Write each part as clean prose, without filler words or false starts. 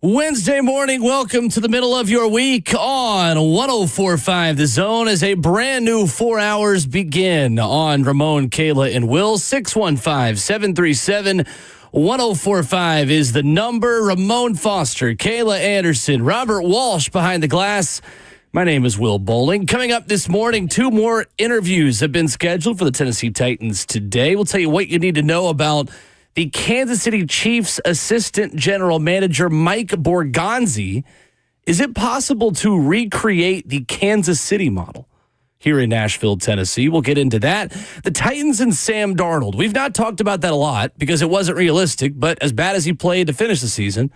Wednesday morning, welcome to the middle of your week on 104.5 The Zone as a brand new 4 hours begin on Ramon, Kayla, and Will. 615-737-1045 is the number. Ramon Foster, Kayla Anderson, Robert Walsh behind the glass. My name is Will Bowling. Coming up this morning, 2 more interviews have been scheduled for the Tennessee Titans today. We'll tell you what you need to know about the Kansas City Chiefs assistant general manager, Mike Borgonzi. Is it possible to recreate the Kansas City model here in Nashville, Tennessee? We'll get into that. The Titans and Sam Darnold. We've not talked about that a lot because it wasn't realistic, but as bad as he played to finish the season,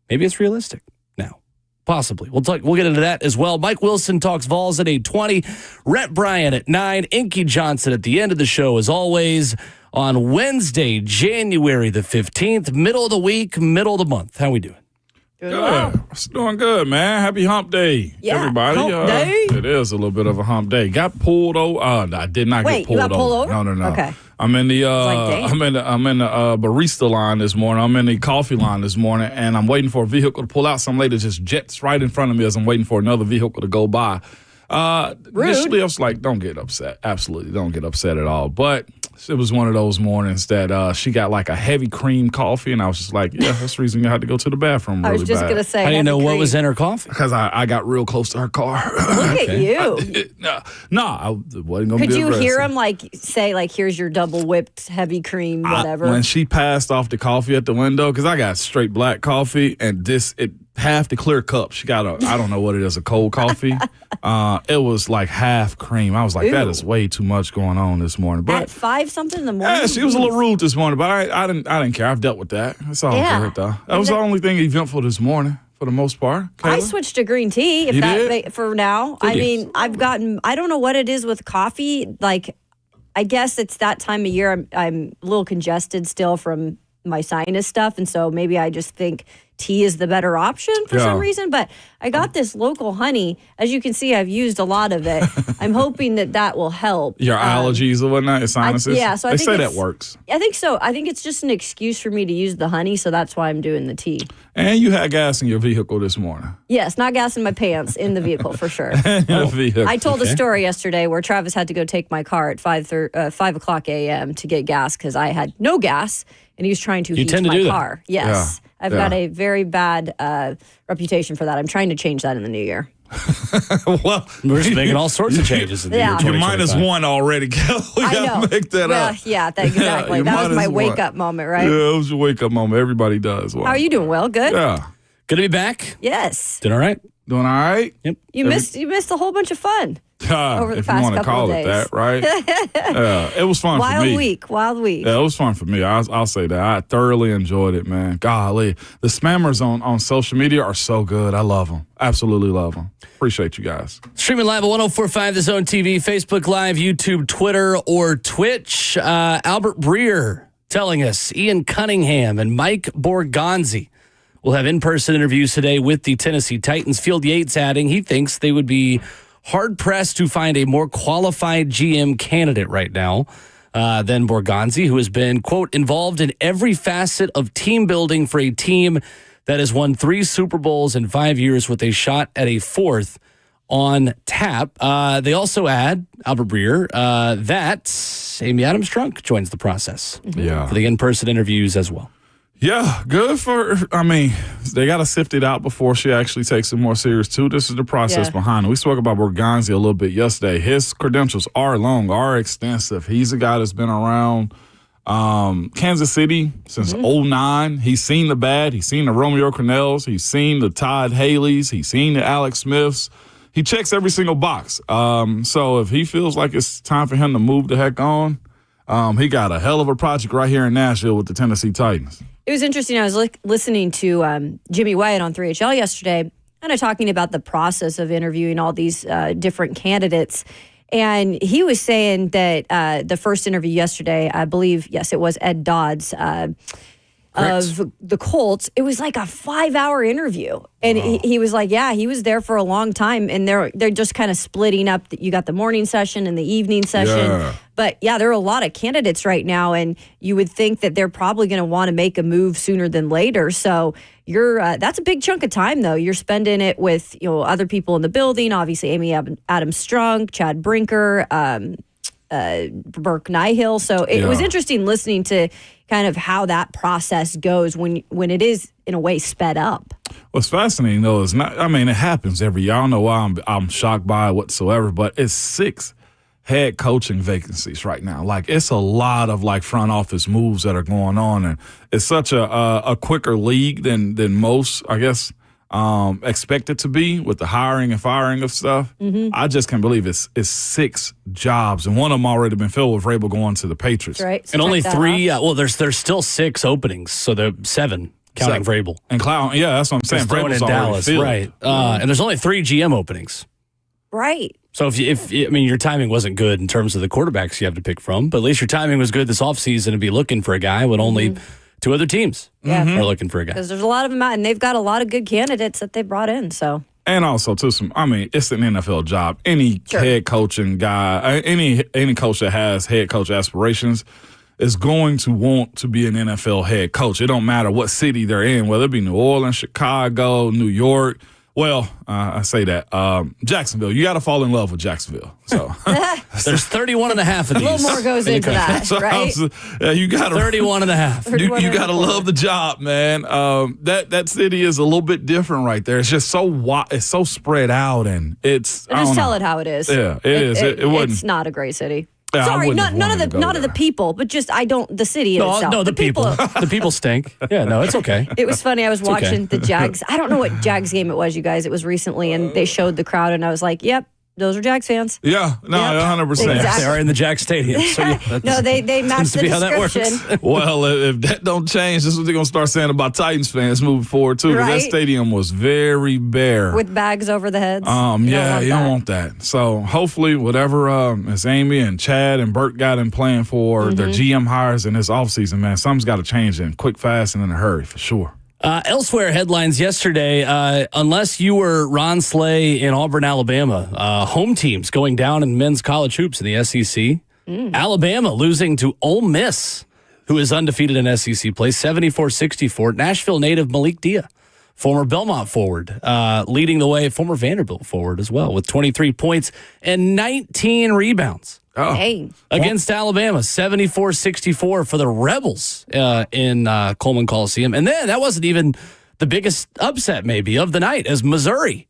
maybe it's realistic now. Possibly. We'll get into that as well. Mike Wilson talks Vols at 8:20. Rhett Bryan at 9. Inky Johnson at the end of the show, as always, on Wednesday, January the 15th, middle of the week, middle of the month. How we doing? Good. It's doing good, man. Happy hump day, everybody. Hump day? It is a little bit of a hump day. Got pulled over. I did not get pulled over. Wait, you got pulled over? No. Okay. I'm in the barista line this morning. I'm in the coffee line this morning, and I'm waiting for a vehicle to pull out. Some lady just jets right in front of me as I'm waiting for another vehicle to go by. Initially, I was like, don't get upset. Absolutely, don't get upset at all. But it was one of those mornings that she got like a heavy cream coffee, and I was just like, yeah, that's the reason you had to go to the bathroom really bad. I was just going to say, how do you know what was in her coffee? Because I got real close to her car. Look at you. I wasn't going to be aggressive. Could you hear him say, here's your double whipped heavy cream, whatever? When she passed off the coffee at the window, because I got straight black coffee, and half the clear cup. She got I don't know what it is, a cold coffee. It was like half cream. I was like, that is way too much going on this morning. But at 5-something in the morning? Yeah, she was a little rude this morning, but I didn't care. I've dealt with that. It's all good, though. That was the only thing eventful this morning, for the most part. Kayla? I switched to green tea for now. I mean, I don't know what it is with coffee. Like, I guess it's that time of year. I'm a little congested still from my sinus stuff, and so maybe I just think tea is the better option for some reason. But I got this local honey. As you can see, I've used a lot of it. I'm hoping that will help. Your allergies or whatnot, your sinuses? So they say that works. I think so. I think it's just an excuse for me to use the honey, so that's why I'm doing the tea. And you had gas in your vehicle this morning. Yes, not gas in my pants, in the vehicle for sure. I told a story yesterday where Travis had to go take my car at 5 o'clock a.m. to get gas because I had no gas, and he was trying to heat my car. Yes. Yeah. I've got a very bad reputation for that. I'm trying to change that in the new year. Well, we're just making all sorts of changes in the year 2025. You're minus one already, Kelly. I know. Make that up. Yeah, exactly. That was my wake-up moment, right? Yeah, it was your wake-up moment. Everybody does. Wow. How are you doing, Will? Good? Yeah. Good to be back? Yes. Doing all right? Doing all right? Yep. You missed a whole bunch of fun. Over the if past you want to call it that, right? It was fun for me. Wild week. Yeah, it was fun for me. I'll say that. I thoroughly enjoyed it, man. Golly. The spammers on social media are so good. I love them. Absolutely love them. Appreciate you guys. Streaming live at 104.5 The Zone TV, Facebook Live, YouTube, Twitter, or Twitch. Albert Breer telling us Ian Cunningham and Mike Borgonzi will have in-person interviews today with the Tennessee Titans. Field Yates adding he thinks they would be hard-pressed to find a more qualified GM candidate right now than Borgonzi, who has been, quote, involved in every facet of team building for a team that has won 3 Super Bowls in 5 years with a shot at a 4th on tap. They also add, Albert Breer, that Amy Adams-Strunk joins the process for the in-person interviews as well. Yeah, good they got to sift it out before she actually takes it more serious, too. This is the process behind it. We spoke about Borgonzi a little bit yesterday. His credentials are long, are extensive. He's a guy that's been around Kansas City since 2009. He's seen the bad. He's seen the Romeo Cornells. He's seen the Todd Haleys. He's seen the Alex Smiths. He checks every single box. So if he feels like it's time for him to move the heck on, he got a hell of a project right here in Nashville with the Tennessee Titans. It was interesting. I was listening to Jimmy Wyatt on 3HL yesterday, kind of talking about the process of interviewing all these different candidates. And he was saying that the first interview yesterday, I believe, yes, it was Ed Dodds. of the Colts. It was like a 5-hour interview. And he was like, yeah, he was there for a long time. And they're just kind of splitting up. You got the morning session and the evening session. Yeah. But yeah, there are a lot of candidates right now. And you would think that they're probably going to want to make a move sooner than later. So that's a big chunk of time, though. You're spending it with other people in the building. Obviously, Amy Adams Strunk, Chad Brinker, Burke Nihill. So it was interesting listening to kind of how that process goes when it is in a way sped up. What's fascinating though is not. I mean, it happens every year. I don't know why I'm shocked by it whatsoever, but it's 6 head coaching vacancies right now. Like it's a lot of like front office moves that are going on, and it's such a quicker league than most, I guess, expect it to be with the hiring and firing of stuff. Mm-hmm. I just can't believe it's 6 jobs, and one of them already been filled with Vrabel going to the Patriots. Right. So and only 3. Well, there's still 6 openings, so there 7 counting Vrabel. And Clown, yeah, that's what I'm saying. Vrabel's in already Dallas, filled. right? And there's only 3 GM openings. Right. So if your timing wasn't good in terms of the quarterbacks you have to pick from, but at least your timing was good this offseason to be looking for a guy when only 2 other teams are looking for a guy. Because there's a lot of them out, and they've got a lot of good candidates that they brought in. So. And also, too, it's an NFL job. Any head coaching guy, any coach that has head coach aspirations is going to want to be an NFL head coach. It don't matter what city they're in, whether it be New Orleans, Chicago, New York. Well, I say that. Jacksonville, you got to fall in love with Jacksonville. So there's 31 and a half of these. A little more goes into that, so right? You got 31 and a half. You got to love the job, man. That city is a little bit different right there. It's just it's so spread out, and it's just tell it how it is. Yeah, it is. It wasn't. It's not a great city. Yeah, Sorry, none of the people, but just the city itself. No, the people. The people stink. Yeah, no, it's okay. It was funny. I was watching the Jags. I don't know what Jags game it was, you guys. It was recently, and they showed the crowd, and I was like, yep. Those are Jags fans. Yeah, no, 100%. Exactly. They are in the Jags Stadium. So no, they match the description. Well, if that don't change, this is what they're going to start saying about Titans fans moving forward, too. Because that stadium was very bare. With bags over the heads. You don't want that. So hopefully whatever Miss Amy and Chad and Bert got in playing for their GM hires in this offseason, man, something's got to change in quick, fast, and in a hurry, for sure. Elsewhere, headlines yesterday, unless you were Ron Slay in Auburn, Alabama, home teams going down in men's college hoops in the SEC. Alabama losing to Ole Miss, who is undefeated in SEC play, 74-64. Nashville native Malik Dia, former Belmont forward, leading the way, former Vanderbilt forward as well, with 23 points and 19 rebounds. Against Alabama, 74-64 for the Rebels in Coleman Coliseum. And then that wasn't even the biggest upset maybe of the night, as Missouri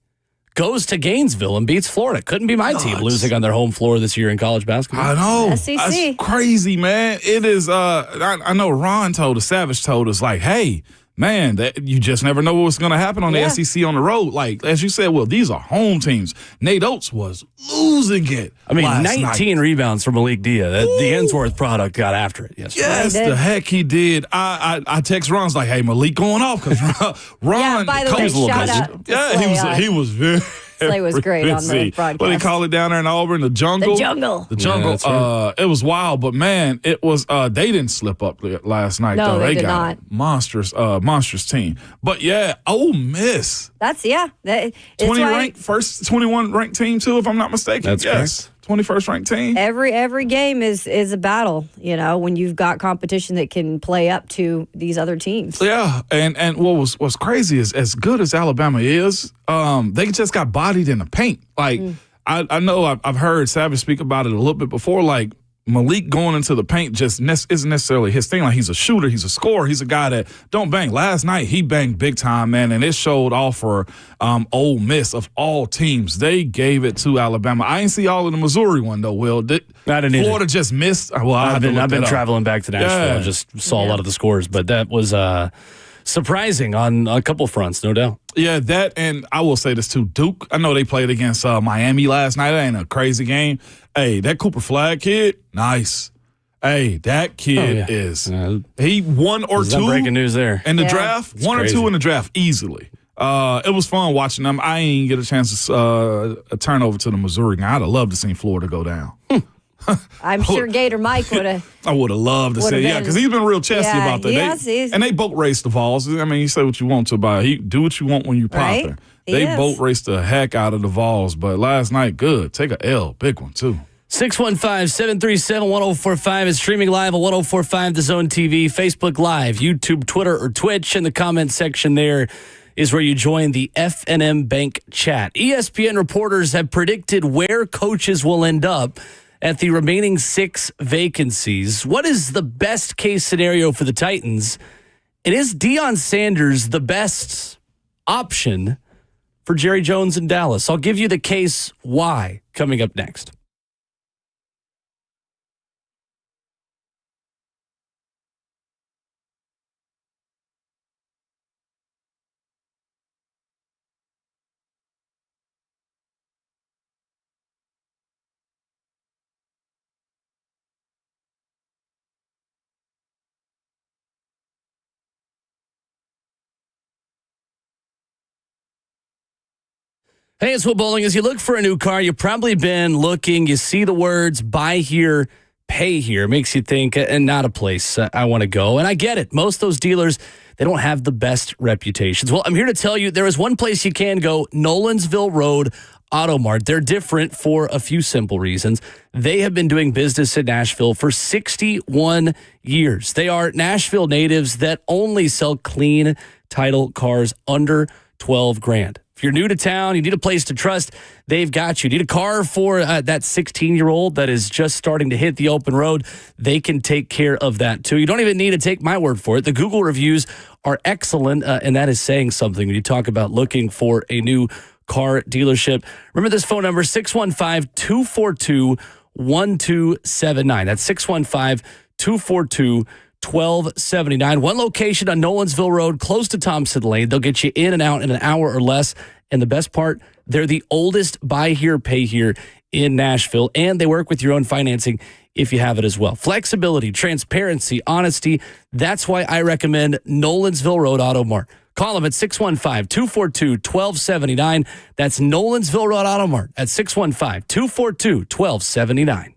goes to Gainesville and beats Florida. Couldn't be my team losing on their home floor this year in college basketball. I know. SEC. That's crazy, man. It is, I know Ron Savage told us, like, hey, man, that you just never know what's going to happen on the SEC on the road. Like, as you said, well, these are home teams. Nate Oates was losing it. I mean, 19 rebounds for Malik Dia. The Ensworth product got after it yesterday. Yes, the heck he did. I text Ron's like, hey, Malik going off because Ron. By the way, shout out. Yeah, he was very. Slay was great on the broadcast. What do they call it down there in Auburn? The jungle? The jungle. Yeah, right. It was wild, but man, it was they didn't slip up last night, though. They did got not. Monstrous team. But yeah, Ole Miss. That's 21 ranked team too, if I'm not mistaken. That's correct. 21st ranked team. Every game is a battle, when you've got competition that can play up to these other teams. Yeah, and what's crazy is, as good as Alabama is, they just got bodied in the paint. Like I know I've heard Savage speak about it a little bit before. Like Malik going into the paint just isn't necessarily his thing. Like, he's a shooter, he's a scorer, he's a guy that don't bang. Last night he banged big time, man, and it showed off for Ole Miss of all teams. They gave it to Alabama. I didn't see all of the Missouri one though. Will, I didn't either. Florida just missed. Well, I've been traveling back to Nashville. I just saw a lot of the scores, but that was surprising on a couple fronts, no doubt. Yeah, that, and I will say this too. Duke, I know they played against Miami last night. That ain't a crazy game. Hey, that Cooper Flagg kid, nice. Hey, that kid is. He won or two. Breaking news there. In the draft, it's 1 crazy. Or 2 in the draft easily. It was fun watching them. I ain't get a chance to turn over to the Missouri game. I'd have loved to see Florida go down. I'm sure Gator Mike would have. I would have loved to say, because he's been real chesty about that. And they boat raced the Vols. I mean, you say what you want to about it. Do what you want when you pop there. They boat raced the heck out of the Vols. But last night, good. Take a L. Big one, too. 615-737-1045 is streaming live on 1045 The Zone TV, Facebook Live, YouTube, Twitter, or Twitch. In the comment section there is where you join the F&M Bank chat. ESPN reporters have predicted where coaches will end up at the remaining 6 vacancies. What is the best case scenario for the Titans? And is Deion Sanders the best option for Jerry Jones in Dallas? I'll give you the case why coming up next. Hey, it's Will Bowling. As you look for a new car, you've probably been looking, you see the words buy here, pay here. Makes you think, and not a place I want to go. And I get it. Most of those dealers, they don't have the best reputations. Well, I'm here to tell you there is one place you can go, Nolensville Road Auto Mart. They're different for a few simple reasons. They have been doing business in Nashville for 61 years. They are Nashville natives that only sell clean title cars under 12 grand. If you're new to town, you need a place to trust, they've got you. Need a car for that 16-year-old that is just starting to hit the open road, they can take care of that too. You don't even need to take my word for it. The Google reviews are excellent, and that is saying something when you talk about looking for a new car dealership. Remember this phone number, 615-242-1279. That's 615-242-1279. One location on Nolensville Road, close to Thompson Lane. They'll get you in and out in an hour or less. And the best part, they're the oldest buy here, pay here in Nashville. And they work with your own financing if you have it as well. Flexibility, transparency, honesty. That's why I recommend Nolensville Road Auto Mart. Call them at 615-242-1279. That's Nolensville Road Auto Mart at 615-242-1279.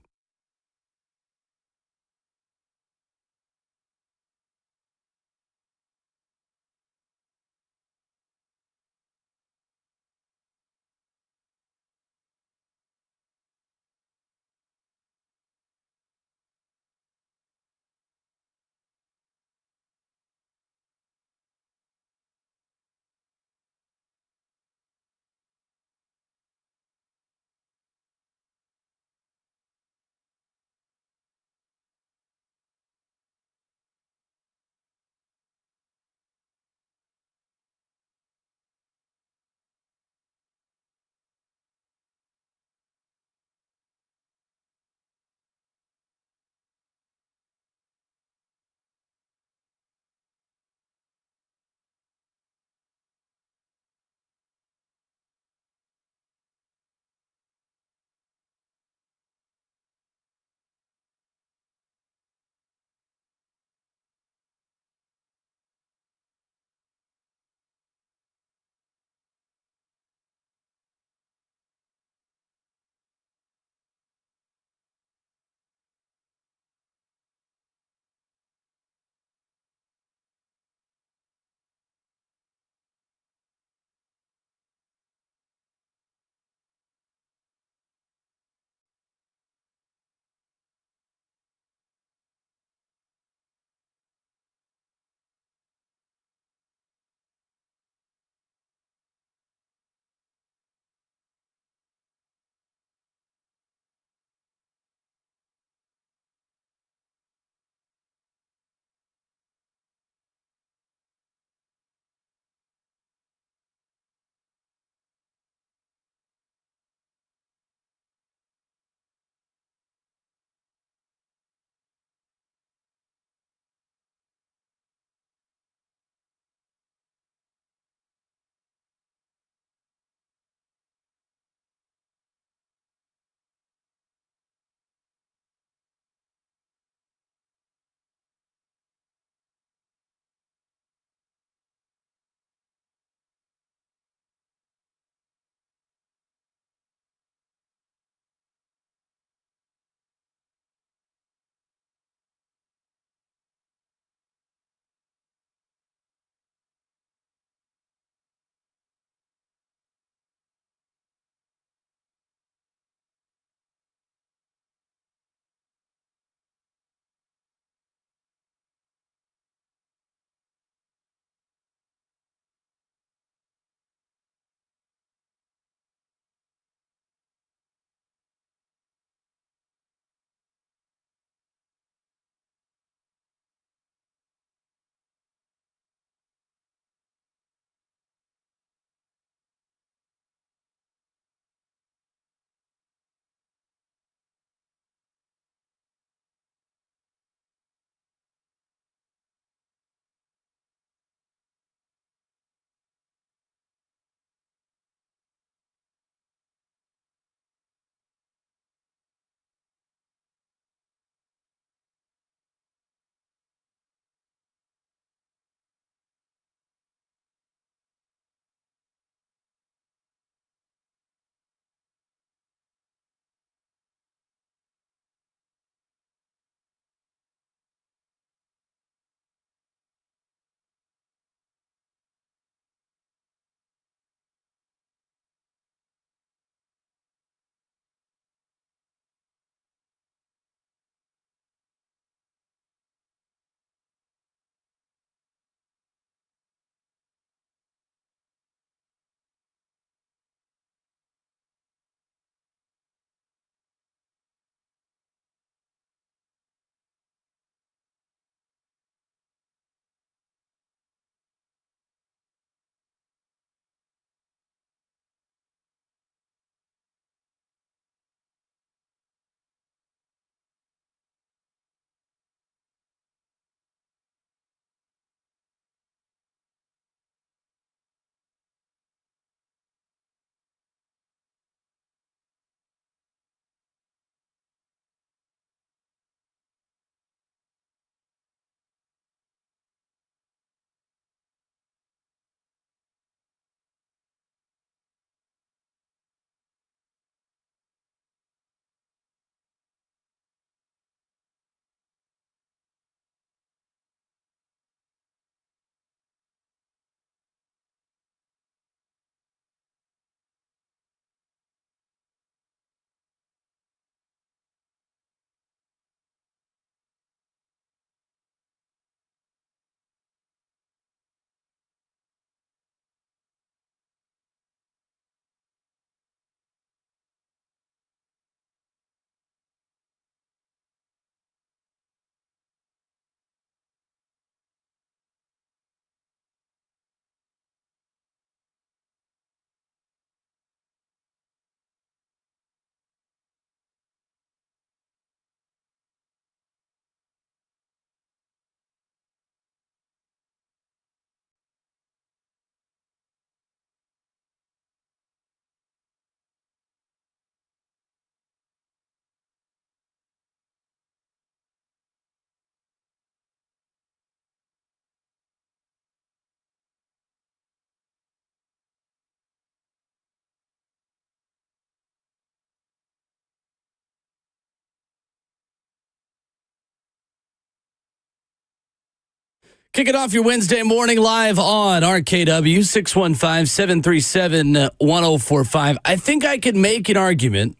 Kicking off your Wednesday morning live on RKW 615-737-1045. I think I could make an argument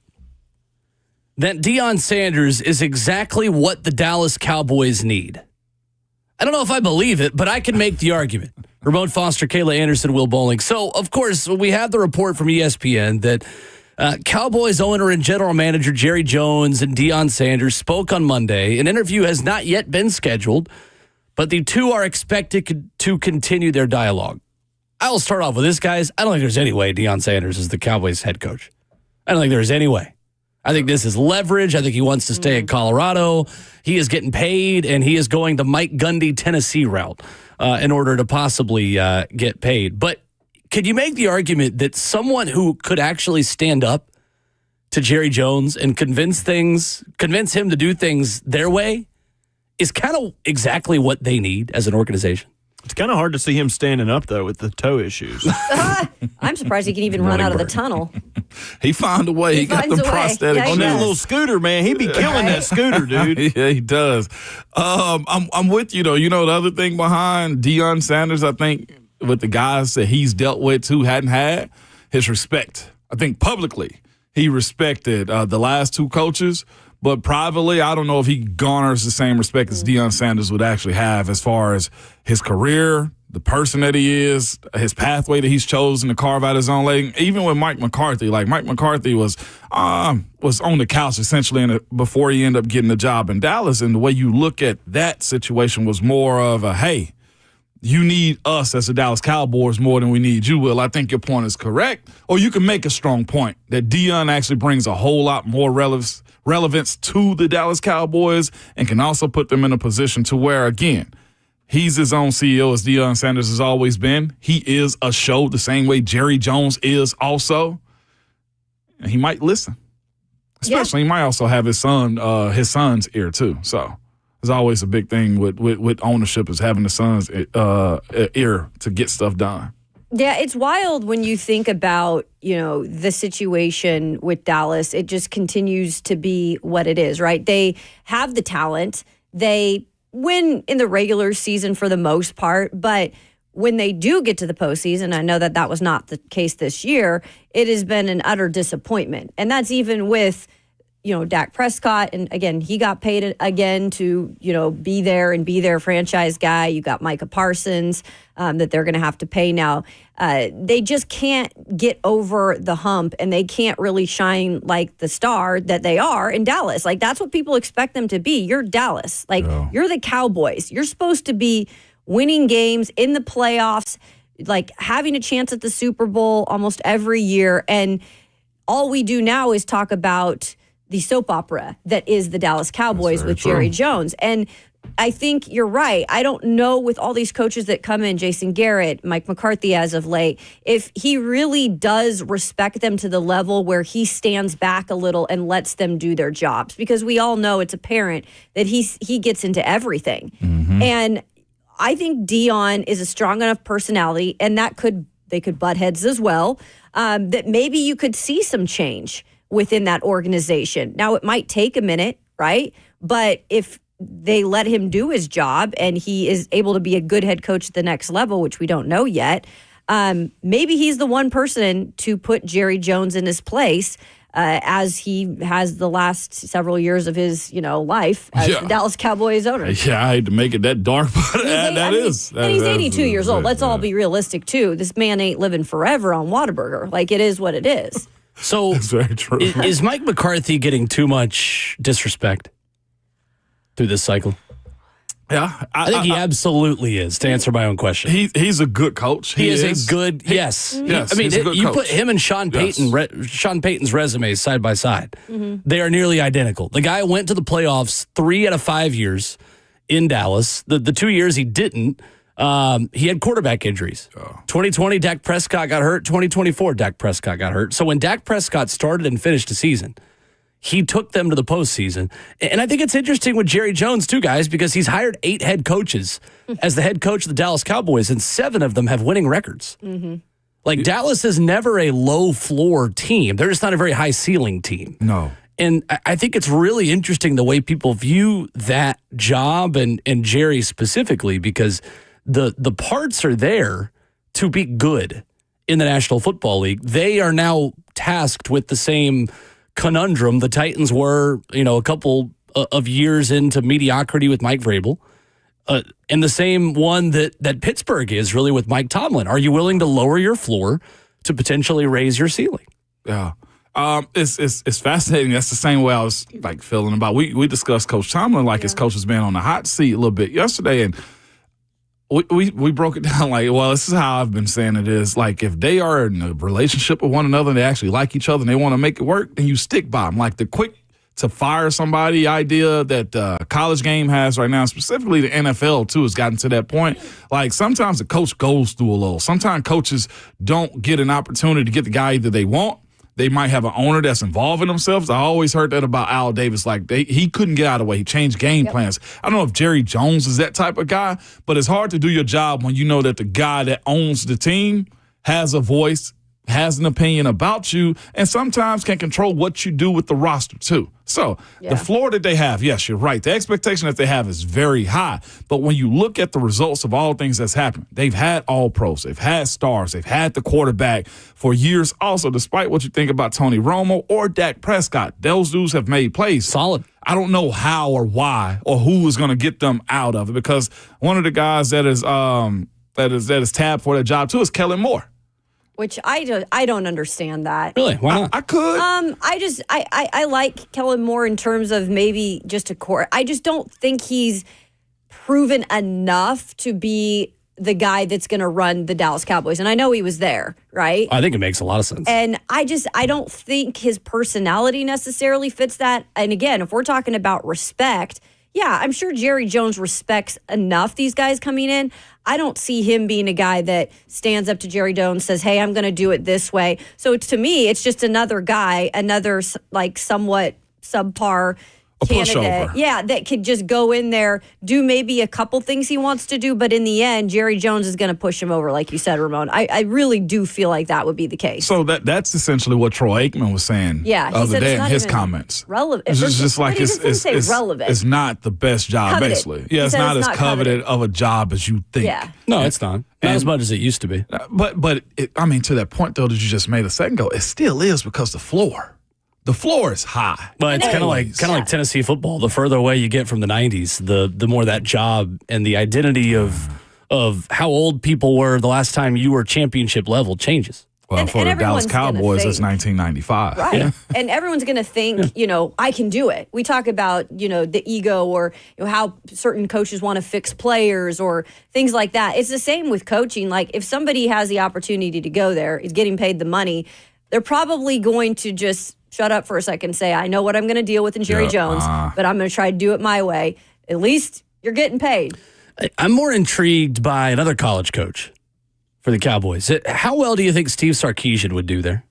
that Deion Sanders is exactly what the Dallas Cowboys need. I don't know if I believe it, but I can make the argument. Ramon Foster, Kayla Anderson, Will Bowling. So, of course, we have the report from ESPN that Cowboys owner and general manager Jerry Jones and Deion Sanders spoke on Monday. An interview has not yet been scheduled, but the two are expected to continue their dialogue. I'll start off with this, guys. I don't think there's any way Deion Sanders is the Cowboys head coach. I don't think there's any way. I think this is leverage. I think he wants to stay in Colorado. He is getting paid, and he is going the Mike Gundy Tennessee route in order to possibly get paid. But could you make the argument that someone who could actually stand up to Jerry Jones and convince him to do things their way is kind of exactly what they need as an organization? It's kind of hard to see him standing up, though, with the toe issues. I'm surprised he can even run out of the tunnel. He found a way. He got the prosthetic. On that little scooter, man. He be killing that scooter, dude. Yeah, he does. I'm with you, though. You know, the other thing behind Deion Sanders, I think, with the guys that he's dealt with, too, hadn't had, his respect. I think publicly he respected the last two coaches. But privately, I don't know if he garners the same respect as Deion Sanders would actually have as far as his career, the person that he is, his pathway that he's chosen to carve out his own lane. Even with Mike McCarthy, like Mike McCarthy was on the couch essentially before he ended up getting the job in Dallas. And the way you look at that situation was more of a, hey, you need us as the Dallas Cowboys more than we need you, Will. I think your point is correct. Or you can make a strong point that Deion actually brings a whole lot more relevance to the Dallas Cowboys and can also put them in a position to where, again, he's his own CEO as Deion Sanders has always been. He is a show the same way Jerry Jones is also. And he might listen. Especially, He might also have his son's ear too. So there's always a big thing with ownership is having the son's ear to get stuff done. Yeah, it's wild when you think about, the situation with Dallas. It just continues to be what it is, right? They have the talent. They win in the regular season for the most part, but when they do get to the postseason, I know that was not the case this year, it has been an utter disappointment. And that's even with Dak Prescott. And again, he got paid again to, be there and be their franchise guy. You got Micah Parsons that they're going to have to pay now. They just can't get over the hump, and they can't really shine like the star that they are in Dallas. Like, that's what people expect them to be. You're Dallas. You're the Cowboys. You're supposed to be winning games in the playoffs, like having a chance at the Super Bowl almost every year. And all we do now is talk about the soap opera that is the Dallas Cowboys with Jerry Jones. And I think you're right. I don't know with all these coaches that come in, Jason Garrett, Mike McCarthy as of late, if he really does respect them to the level where he stands back a little and lets them do their jobs. Because we all know it's apparent that he gets into everything. Mm-hmm. And I think Deion is a strong enough personality, and they could butt heads as well, that maybe you could see some change within that organization. Now, it might take a minute, right? But if they let him do his job and he is able to be a good head coach at the next level, which we don't know yet, maybe he's the one person to put Jerry Jones in his place as he has the last several years of his, life as the Dallas Cowboys owner. Yeah, I hate to make it that dark, but he's 82 years old. Let's all be realistic, too. This man ain't living forever on Whataburger. Like, it is what it is. So that's very true. Is Mike McCarthy getting too much disrespect through this cycle? Yeah. I think he absolutely is, to answer my own question. He's a good coach. He is a good, yes. Yes, I mean, he's a good you coach. put him and Sean Payton, Sean Payton's resumes side by side. Mm-hmm. They are nearly identical. The guy went to the playoffs 3 out of 5 years in Dallas. The 2 years he didn't, he had quarterback injuries. 2020, Dak Prescott got hurt. 2024, Dak Prescott got hurt. So when Dak Prescott started and finished the season, he took them to the postseason. And I think it's interesting with Jerry Jones, too, guys, because he's hired 8 head coaches as the head coach of the Dallas Cowboys, and 7 of them have winning records. Mm-hmm. Like, Dallas is never a low-floor team. They're just not a very high-ceiling team. No. And I think it's really interesting the way people view that job and Jerry specifically, because the parts are there to be good in the National Football League. They are now tasked with the same conundrum the Titans were, a couple of years into mediocrity with Mike Vrabel, and the same one that Pittsburgh is really with Mike Tomlin. Are you willing to lower your floor to potentially raise your ceiling? Yeah. It's fascinating. That's the same way I was feeling about. We discussed Coach Tomlin his coach has been on the hot seat a little bit yesterday, and we broke it down this is how I've been saying it is. If they are in a relationship with one another and they actually like each other and they want to make it work, then you stick by them. The quick to fire somebody idea that the college game has right now, specifically the NFL too, has gotten to that point. Sometimes the coach goes through a little. Sometimes coaches don't get an opportunity to get the guy either they want. They might have an owner that's involving themselves. I always heard that about Al Davis. He couldn't get out of the way. He changed game plans. I don't know if Jerry Jones is that type of guy, but it's hard to do your job when you know that the guy that owns the team has a voice, has an opinion about you, and sometimes can control what you do with the roster too. So the floor that they have, yes, you're right. The expectation that they have is very high. But when you look at the results of all things that's happened, they've had all pros, they've had stars, they've had the quarterback for years. Also, despite what you think about Tony Romo or Dak Prescott, those dudes have made plays. Solid. I don't know how or why or who is going to get them out of it, because one of the guys that is tabbed for that job too is Kellen Moore. Which I don't understand that. Really? Why not? I could. I like Kellen Moore in terms of maybe just a core. I just don't think he's proven enough to be the guy that's going to run the Dallas Cowboys. And I know he was there, right? I think it makes a lot of sense. And I don't think his personality necessarily fits that. And again, if we're talking about respect, yeah, I'm sure Jerry Jones respects enough these guys coming in. I don't see him being a guy that stands up to Jerry Jones, says, hey, I'm going to do it this way. So to me, it's just another guy, another somewhat subpar candidate. Pushover. Yeah, that could just go in there, do maybe a couple things he wants to do, but in the end, Jerry Jones is going to push him over, like you said, Ramon. I really do feel like that would be the case. So that's essentially what Troy Aikman was saying the other day in his comments. Relevant. It's just it's relevant. It's not the best job, coveted. Basically. Yeah, it's not as coveted of a job as you think. Yeah. No, it's not. Not as much as it used to be. But to that point, though, that you just made a second ago, it still is because the floor is high. But it's kind of like Tennessee football. The further away you get from the 90s, the more that job and the identity of how old people were the last time you were championship level changes. Well, for the Dallas Cowboys, it's 1995. Right. Yeah. And everyone's going to think, I can do it. We talk about, the ego or how certain coaches want to fix players or things like that. It's the same with coaching. If somebody has the opportunity to go there, is getting paid the money, they're probably going to just shut up for a second and say, I know what I'm going to deal with in Jerry Jones, but I'm going to try to do it my way. At least you're getting paid. I'm more intrigued by another college coach for the Cowboys. How well do you think Steve Sarkisian would do there?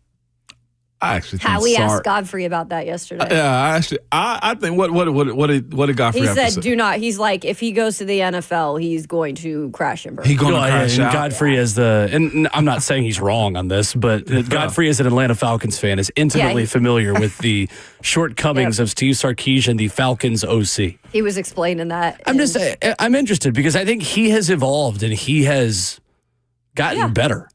I actually think we asked Godfrey about that yesterday. I think what did Godfrey have to say? He said, do not. He's like, if he goes to the NFL, he's going to crash and burn. He's going to crash out. Godfrey and I'm not saying he's wrong on this, but Godfrey, as an Atlanta Falcons fan, is intimately familiar with the shortcomings of Steve Sarkisian, the Falcons OC. He was explaining that. I'm interested because I think he has evolved and he has gotten better.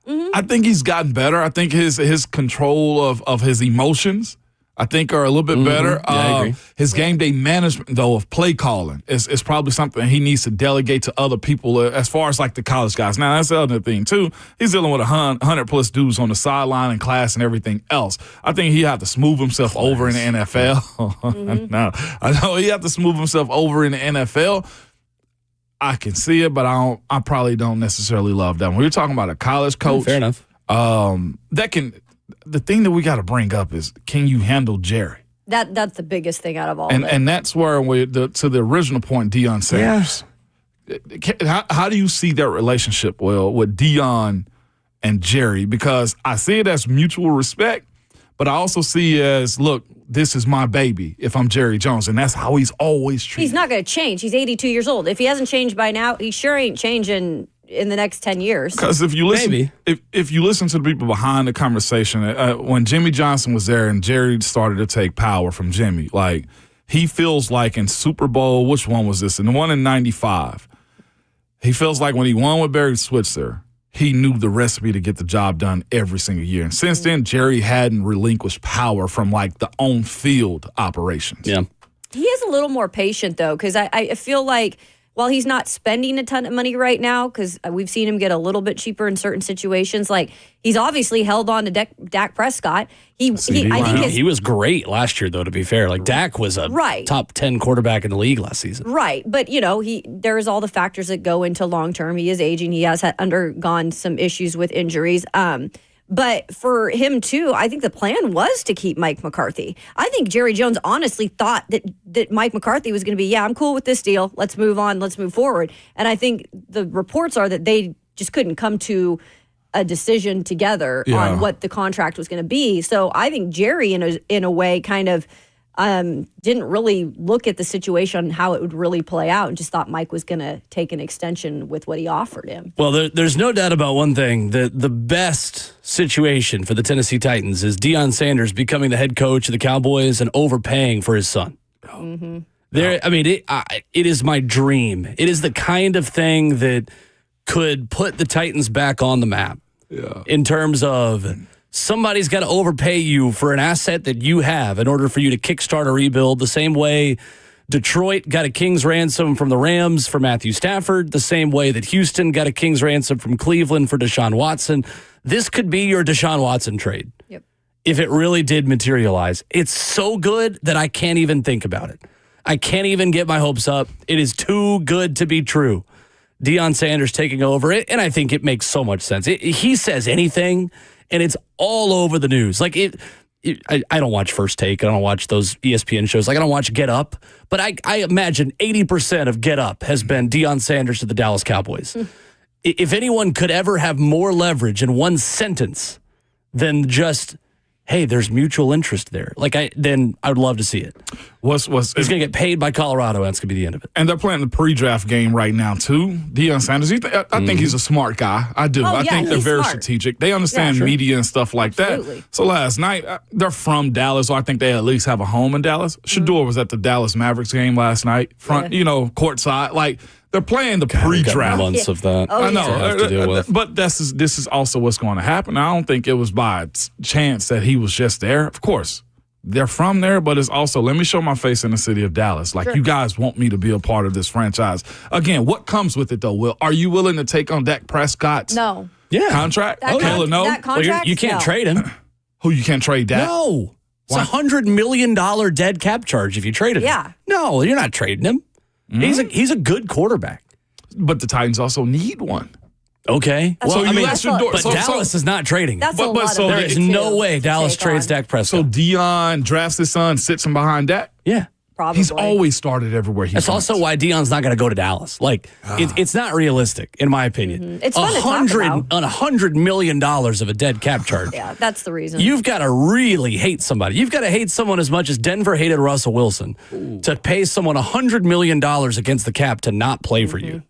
Mm-hmm. I think he's gotten better. I think his control of his emotions, I think, are a little bit better. Yeah, I agree. His game day management, though, of play calling is probably something he needs to delegate to other people as far as the college guys. Now, that's the other thing, too. He's dealing with 100-plus dudes on the sideline and class and everything else. I think he have to smooth himself over in the NFL. No, I know he have to smooth himself over in the NFL. I can see it, but I probably don't necessarily love that. When we're talking about a college coach, fair enough. The thing that we got to bring up is, can you handle Jerry? That's the biggest thing out of all of it. And that's where to the original point, Deion Sanders. Yeah. How do you see that relationship, Will, with Deion and Jerry? Because I see it as mutual respect, but I also see it as, look, this is my baby if I'm Jerry Jones, and that's how he's always treated. He's not going to change. He's 82 years old. If he hasn't changed by now, he sure ain't changing in the next 10 years. Because if you listen, if you listen to the people behind the conversation, when Jimmy Johnson was there and Jerry started to take power from Jimmy, like he feels like in Super Bowl, which one was this? And the one in '95, he feels like when he won with Barry Switzer, he knew the recipe to get the job done every single year. And since then, Jerry hadn't relinquished power from like the on-field operations. Yeah. He is a little more patient, though, because I feel like while he's not spending a ton of money right now, because we've seen him get a little bit cheaper in certain situations, like he's obviously held on to Dak Prescott. I think he was great last year, though, to be fair. Like Dak was a top 10 quarterback in the league last season. Right. But, there's all the factors that go into long term. He is aging. He has undergone some issues with injuries. But for him, too, I think the plan was to keep Mike McCarthy. I think Jerry Jones honestly thought that Mike McCarthy was going to be, I'm cool with this deal. Let's move on. Let's move forward. And I think the reports are that they just couldn't come to a decision together on what the contract was going to be. So I think Jerry, in a way, kind of didn't really look at the situation, how it would really play out, and just thought Mike was going to take an extension with what he offered him. Well, there's no doubt about one thing. The best situation for the Tennessee Titans is Deion Sanders becoming the head coach of the Cowboys and overpaying for his son. Mm-hmm. It is my dream. It is the kind of thing that could put the Titans back on the map in terms of somebody's got to overpay you for an asset that you have in order for you to kickstart a rebuild, the same way Detroit got a king's ransom from the Rams for Matthew Stafford, the same way that Houston got a king's ransom from Cleveland for Deshaun Watson. This could be your Deshaun Watson trade. Yep. If it really did materialize. It's so good that I can't even think about it. I can't even get my hopes up. It is too good to be true. Deion Sanders taking over it, and I think it makes so much sense. He says anything, and it's all over the news. Like I don't watch First Take. I don't watch those ESPN shows. Like I don't watch Get Up. But I imagine 80% of Get Up has been Deion Sanders to the Dallas Cowboys. If anyone could ever have more leverage in one sentence than just, hey, there's mutual interest there. Then I would love to see it. He's going to get paid by Colorado, and that's going to be the end of it. And they're playing the pre-draft game right now, too. Deion Sanders, I think he's a smart guy. I do. I think they're very strategic. They understand media and stuff like that. So last night, they're from Dallas, so I think they at least have a home in Dallas. Shador was at the Dallas Mavericks game last night, courtside. Like, they're playing the pre-draft. Months of that. I know, but this is also what's going to happen. I don't think it was by chance that he was just there. Of course, they're from there, but it's also, let me show my face in the city of Dallas. Like, you guys want me to be a part of this franchise. Again, what comes with it, though, Will? Are you willing to take on Dak Prescott's contract? No. That contract? You can't trade him. Who, you can't trade Dak? No. It's a $100 million dead cap charge if you traded him. Yeah. No, you're not trading him. He's a good quarterback. But the Titans also need one. Okay. Dallas is not trading. There is no way Dallas trades Dak Prescott. So Deion drafts his son, sits him behind Dak? Yeah. Probably. He's always started everywhere he That's wants. also why Deion's not going to go to Dallas. It's not realistic, in my opinion. Mm-hmm. It's fun to talk about. $100 million of a dead cap charge. Yeah, that's the reason. You've got to really hate somebody. You've got to hate someone as much as Denver hated Russell Wilson to pay someone $100 million against the cap to not play for you.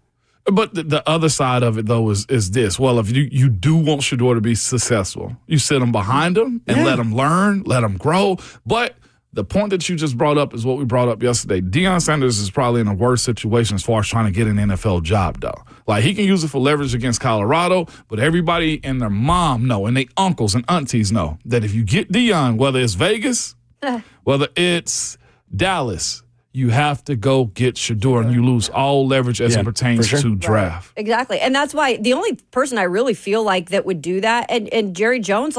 But the other side of it, though, is this. Well, if you do want Shador to be successful, you sit him behind him and let him learn, let him grow. But the point that you just brought up is what we brought up yesterday. Deion Sanders is probably in a worse situation as far as trying to get an NFL job, though. Like, he can use it for leverage against Colorado, but everybody and their mom know, and their uncles and aunties know, that if you get Deion, whether it's Vegas, whether it's Dallas, you have to go get Shador, and you lose all leverage as it pertains to draft. Right. Exactly. And that's why the only person I really feel like that would do that, and Jerry Jones,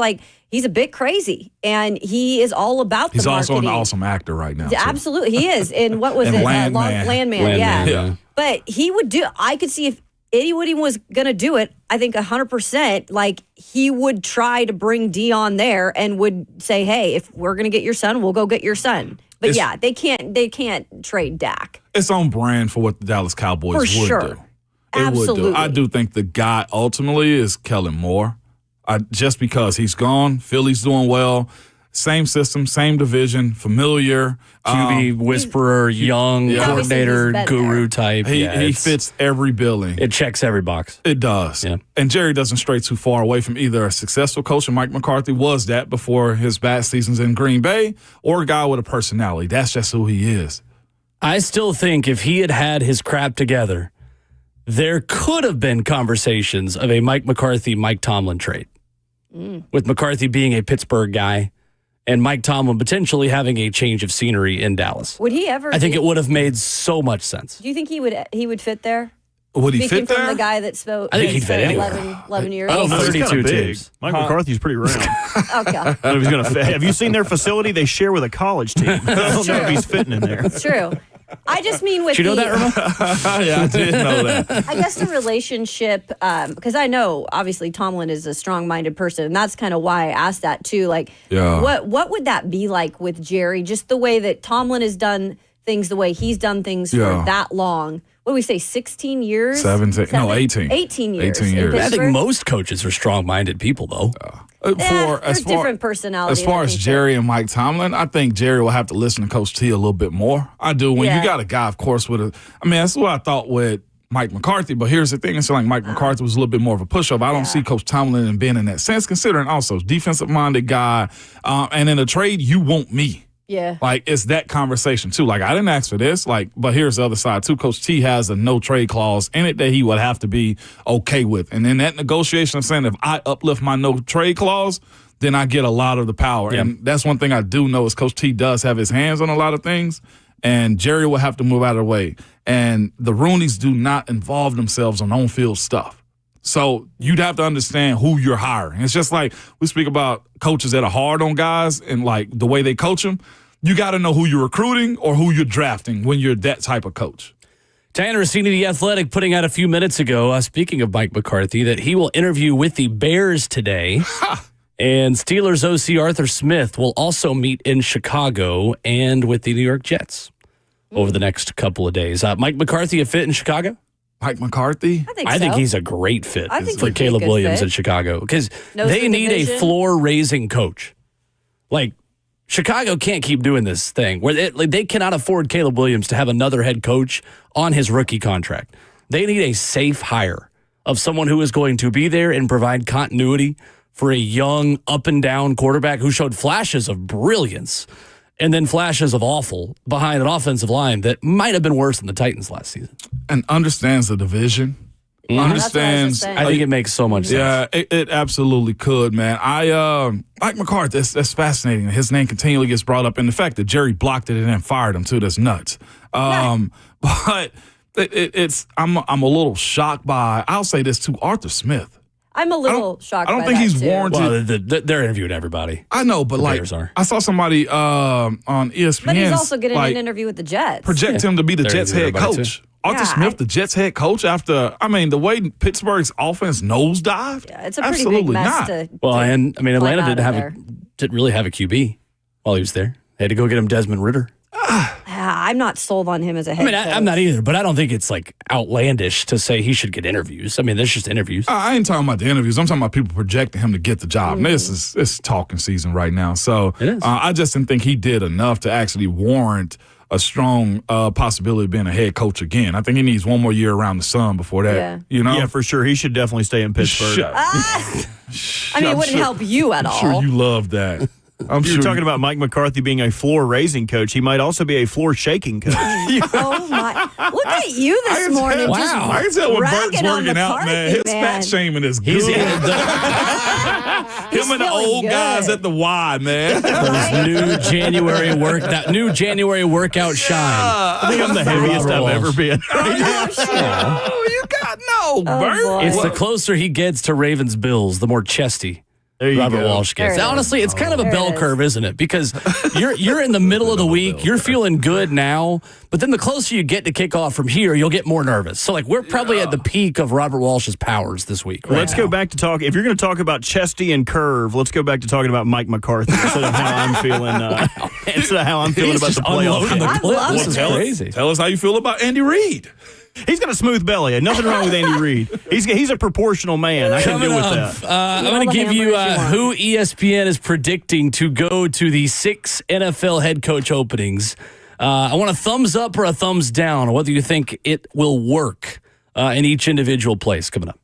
he's a bit crazy, and he is all about the marketing. He's also an awesome actor right now. Absolutely. He is. And what was it? Landman. Yeah. But he would do, I could see if anybody was going to do it, I think 100%, he would try to bring Deion there and would say, hey, if we're going to get your son, we'll go get your son. But they can't trade Dak. It's on brand for what the Dallas Cowboys would do. Absolutely. I do think the guy ultimately is Kellen Moore. Just because he's gone, Philly's doing well. Same system, same division, familiar. QB whisperer, young coordinator, guru type. He fits every billing. It checks every box. It does. Yeah. And Jerry doesn't stray too far away from either a successful coach, and Mike McCarthy was that before his bad seasons in Green Bay, or a guy with a personality. That's just who he is. I still think if he had had his crap together, there could have been conversations of a Mike McCarthy, Mike Tomlin trade. With McCarthy being a Pittsburgh guy and Mike Tomlin potentially having a change of scenery in Dallas. Would he ever? I think it would have made so much sense. Do you think he would fit there? Would he Speaking fit there? from the guy that spoke, I think he'd fit anywhere. 11 years. Oh, ago. 32 teams. Mike McCarthy's pretty round. Okay, I don't know if he's gonna fit. Have you seen their facility? They share with a college team. I don't know if he's fitting in there. it's true. I just mean with Did you know that, Ramon? Yeah, I did know that. I guess the relationship, because I know obviously Tomlin is a strong-minded person, and that's kind of why I asked that too. Like, what would that be like with Jerry? Just the way that Tomlin has done things, the way he's done things for that long. What do we say? 16 years? 17? No, 18. 18 years. 18 years. I think most coaches are strong-minded people, though. There's different personalities. As far as Jerry and Mike Tomlin, I think Jerry will have to listen to Coach T a little bit more. I do. When you got a guy, of course, that's what I thought with Mike McCarthy. But here's the thing. It's like Mike McCarthy was a little bit more of a pushover. I don't see Coach Tomlin being in that sense, considering also defensive-minded guy. And in a trade, you want me. Yeah. Like, it's that conversation, too. Like, I didn't ask for this. Like, but here's the other side, too. Coach T has a no-trade clause in it that he would have to be okay with. And in that negotiation of saying, if I uplift my no-trade clause, then I get a lot of the power. Yep. And that's one thing I do know is Coach T does have his hands on a lot of things, and Jerry will have to move out of the way. And the Rooneys do not involve themselves on on-field stuff. So you'd have to understand who you're hiring. It's just like we speak about coaches that are hard on guys and like the way they coach them. You got to know who you're recruiting or who you're drafting when you're that type of coach. Tanner Rossini, The Athletic, putting out a few minutes ago, speaking of Mike McCarthy, that he will interview with the Bears today. And Steelers OC Arthur Smith will also meet in Chicago and with the New York Jets over the next couple of days. Mike McCarthy a fit in Chicago? Mike McCarthy? I think he's a great fit for he'd be Caleb a good Williams fit. in Chicago because Knows they the need division. a floor-raising coach. Like, Chicago can't keep doing this thing where they cannot afford Caleb Williams to have another head coach on his rookie contract. They need a safe hire of someone who is going to be there and provide continuity for a young, up-and-down quarterback who showed flashes of brilliance and then flashes of awful behind an offensive line that might have been worse than the Titans last season. And understands the division. Understands. That's what I was just saying. I think it makes so much sense. Yeah, it absolutely could, man. Mike McCarthy, that's fascinating. His name continually gets brought up, and the fact that Jerry blocked it and then fired him too, that's nuts. But I'm a little shocked by, I'll say this too, Arthur Smith. I'm a little shocked. I don't by think that he's too. warranted. Well, they're interviewing everybody. I know, but like, Bears are. I saw somebody on ESPN. But he's also getting an interview with the Jets. Project him to be the They're Jets head interviewing everybody, coach. Arthur Smith, the Jets head coach, after, the way Pittsburgh's offense nosedived. Yeah, it's a pretty absolutely big mess not. Atlanta out of didn't really have a QB while he was there. They had to go get him Desmond Ritter. I'm not sold on him as a head coach. I'm not either, but I don't think it's like outlandish to say he should get interviews. There's just interviews. I ain't talking about the interviews. I'm talking about people projecting him to get the job. And it's talking season right now. So It is. I just didn't think he did enough to actually warrant a strong possibility of being a head coach again. I think he needs one more year around the sun before that. Yeah. Yeah, for sure. He should definitely stay in Pittsburgh. it wouldn't help you at all. I'm sure you love that. You're talking about Mike McCarthy being a floor-raising coach. He might also be a floor-shaking coach. Oh my! Look at you this morning. Wow. Just I can tell when Bert's ragging on working out, McCarthy, man. His fat shaming is good. He's Him and the feeling old good. guys at the Y, man. Those new January workout shine. I think I'm the heaviest I've ever been. Oh, you got Bert. boy. It's the closer he gets to Ravens Bills, the more chesty There you Robert go. Walsh gets. There it is. Honestly, it's kind of a There bell it is. curve, isn't it? Because you're in the middle of the week, you're feeling good now, but then the closer you get to kickoff from here, you'll get more nervous. So, we're probably at the peak of Robert Walsh's powers this week. Right Let's go back to talk. If you're going to talk about chesty and curve, let's go back to talking about Mike McCarthy instead of how I'm feeling. Instead of how I'm feeling He's about just the playoff unloading game. the I clip. love This is it. crazy. Tell us how you feel about Andy Reid. He's got a smooth belly. Nothing wrong with Andy Reid. He's a proportional man. I can deal with that. I'm going to give you who ESPN is predicting to go to the 6 NFL head coach openings. I want a thumbs up or a thumbs down on whether you think it will work in each individual place coming up.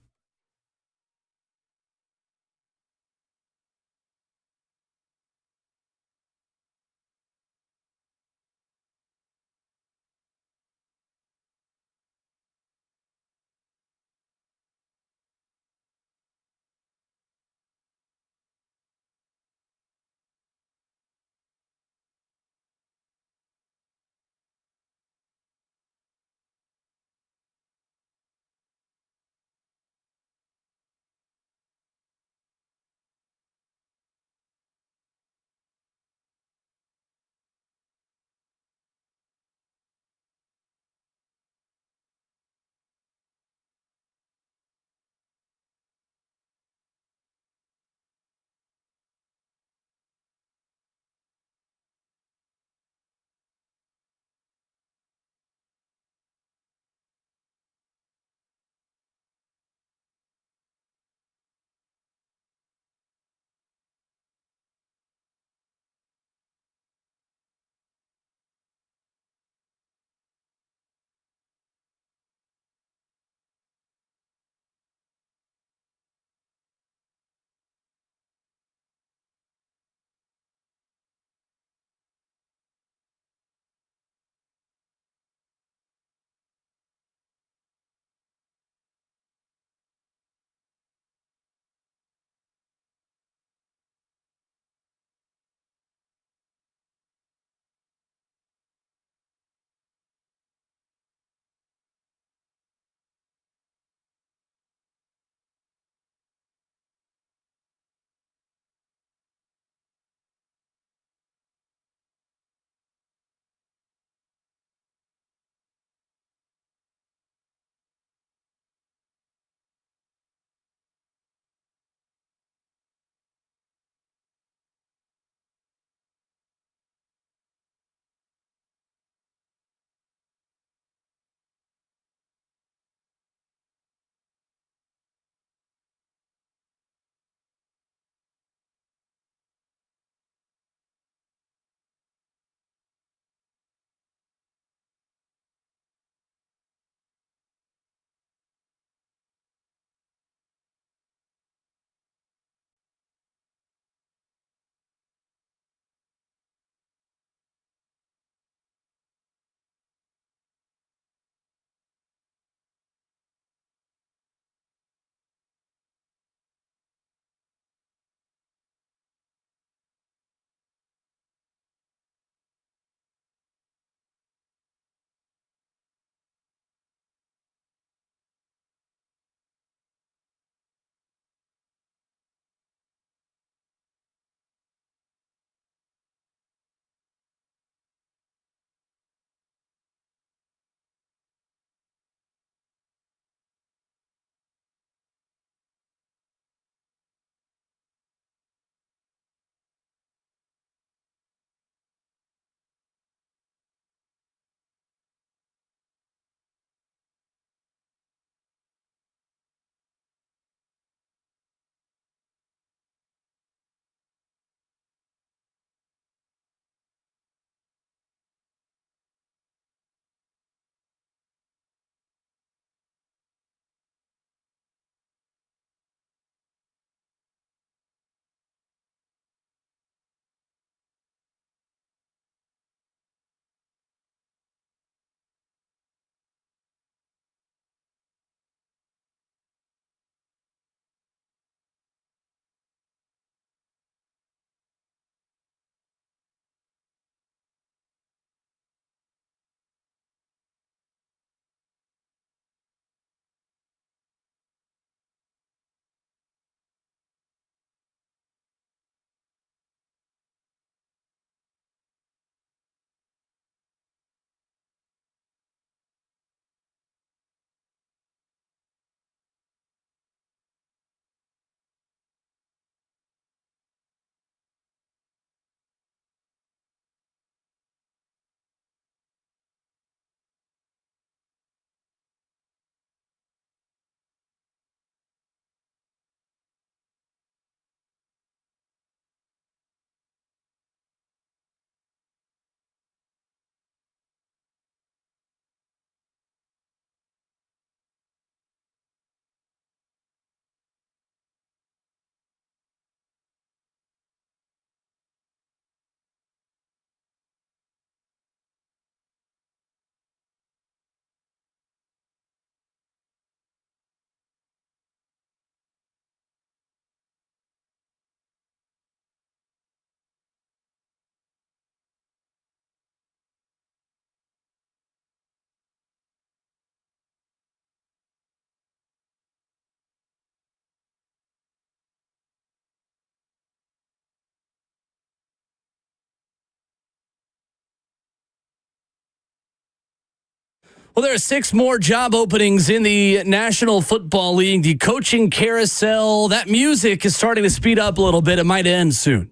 Well, there are 6 more job openings in the National Football League. The coaching carousel, that music is starting to speed up a little bit. It might end soon.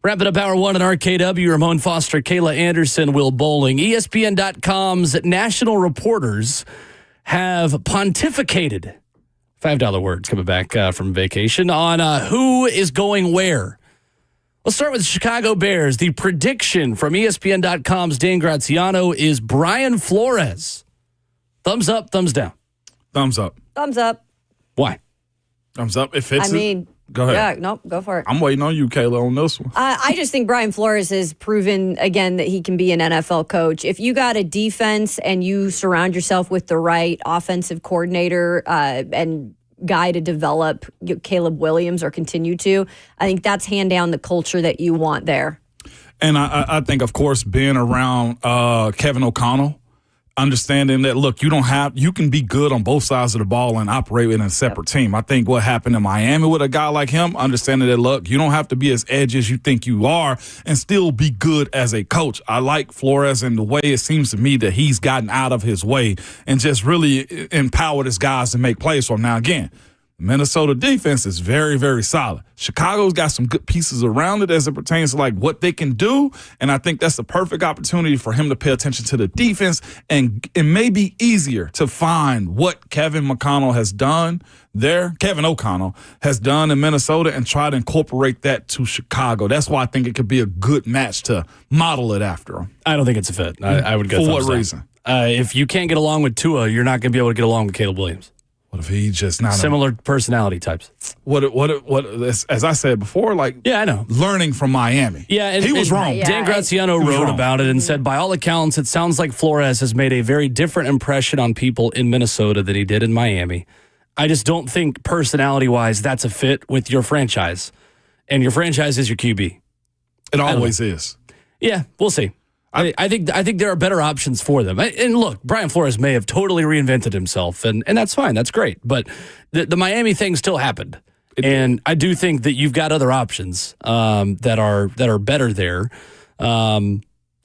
Wrapping up Hour 1 at RKW, Ramon Foster, Kayla Anderson, Will Bowling. ESPN.com's national reporters have pontificated, $5 words coming back from vacation, on who is going where. Let's start with the Chicago Bears. The prediction from ESPN.com's Dan Graziano is Brian Flores. Thumbs up, thumbs down? Thumbs up. Thumbs up. Why? Thumbs up. It fits. I mean, go ahead. Yeah, no, go for it. I'm waiting on you, Kayla, on this one. I just think Brian Flores has proven again that he can be an NFL coach. If you got a defense and you surround yourself with the right offensive coordinator and guy to develop, Caleb Williams, or continue to, I think that's hand down the culture that you want there. And I think, of course, being around Kevin O'Connell, understanding that, look, you can be good on both sides of the ball and operate in a separate team. I think what happened in Miami with a guy like him, understanding that, look, you don't have to be as edgy as you think you are and still be good as a coach. I like Flores and the way it seems to me that he's gotten out of his way and just really empowered his guys to make plays for him. Now, again, Minnesota defense is very, very solid. Chicago's got some good pieces around it as it pertains to like what they can do, and I think that's the perfect opportunity for him to pay attention to the defense, and it may be easier to find what Kevin O'Connell has done in Minnesota and try to incorporate that to Chicago. That's why I think it could be a good match to model it after him. I don't think it's a fit. I would go for thumbs what down. reason? If you can't get along with Tua, you're not going to be able to get along with Caleb Williams. What if he just not similar personality types? What? As I said before, like I know, learning from Miami. Yeah, and he was wrong. Dan Graziano wrote about it and said, by all accounts, it sounds like Flores has made a very different impression on people in Minnesota than he did in Miami. I just don't think personality-wise that's a fit with your franchise, and your franchise is your QB. It always is. Yeah, we'll see. I think there are better options for them. And look, Brian Flores may have totally reinvented himself, and that's fine. That's great. But the Miami thing still happened. And I do think that you've got other options that are better there,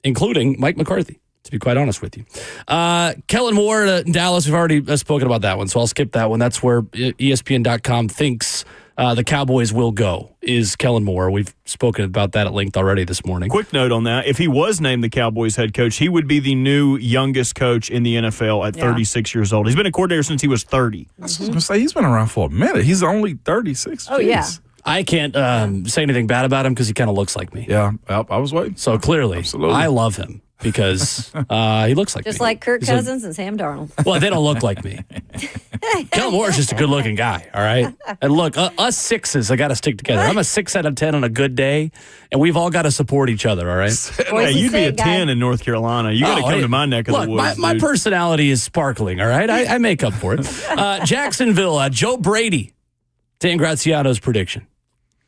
including Mike McCarthy, to be quite honest with you. Kellen Moore in Dallas, we've already spoken about that one, so I'll skip that one. That's where ESPN.com thinks the Cowboys will go, is Kellen Moore. We've spoken about that at length already this morning. Quick note on that. If he was named the Cowboys head coach, he would be the new youngest coach in the NFL at 36 years old. He's been a coordinator since he was 30. I was going to say, he's been around for a minute. He's only 36. Oh, yeah. I can't say anything bad about him because he kind of looks like me. Yeah, I was waiting. So clearly, absolutely. I love him because he looks like just me. like Kirk Cousins and Sam Darnold. Well, they don't look like me. Kellen Moore's just a good-looking guy, all right? And look, us sixes, I got to stick together. I'm a 6 out of 10 on a good day, and we've all got to support each other, all right? Hey, you'd be a 10 in North Carolina. You got to come to my neck of the woods. My personality is sparkling, all right? I make up for it. Jacksonville, Joe Brady, Dan Graziano's prediction.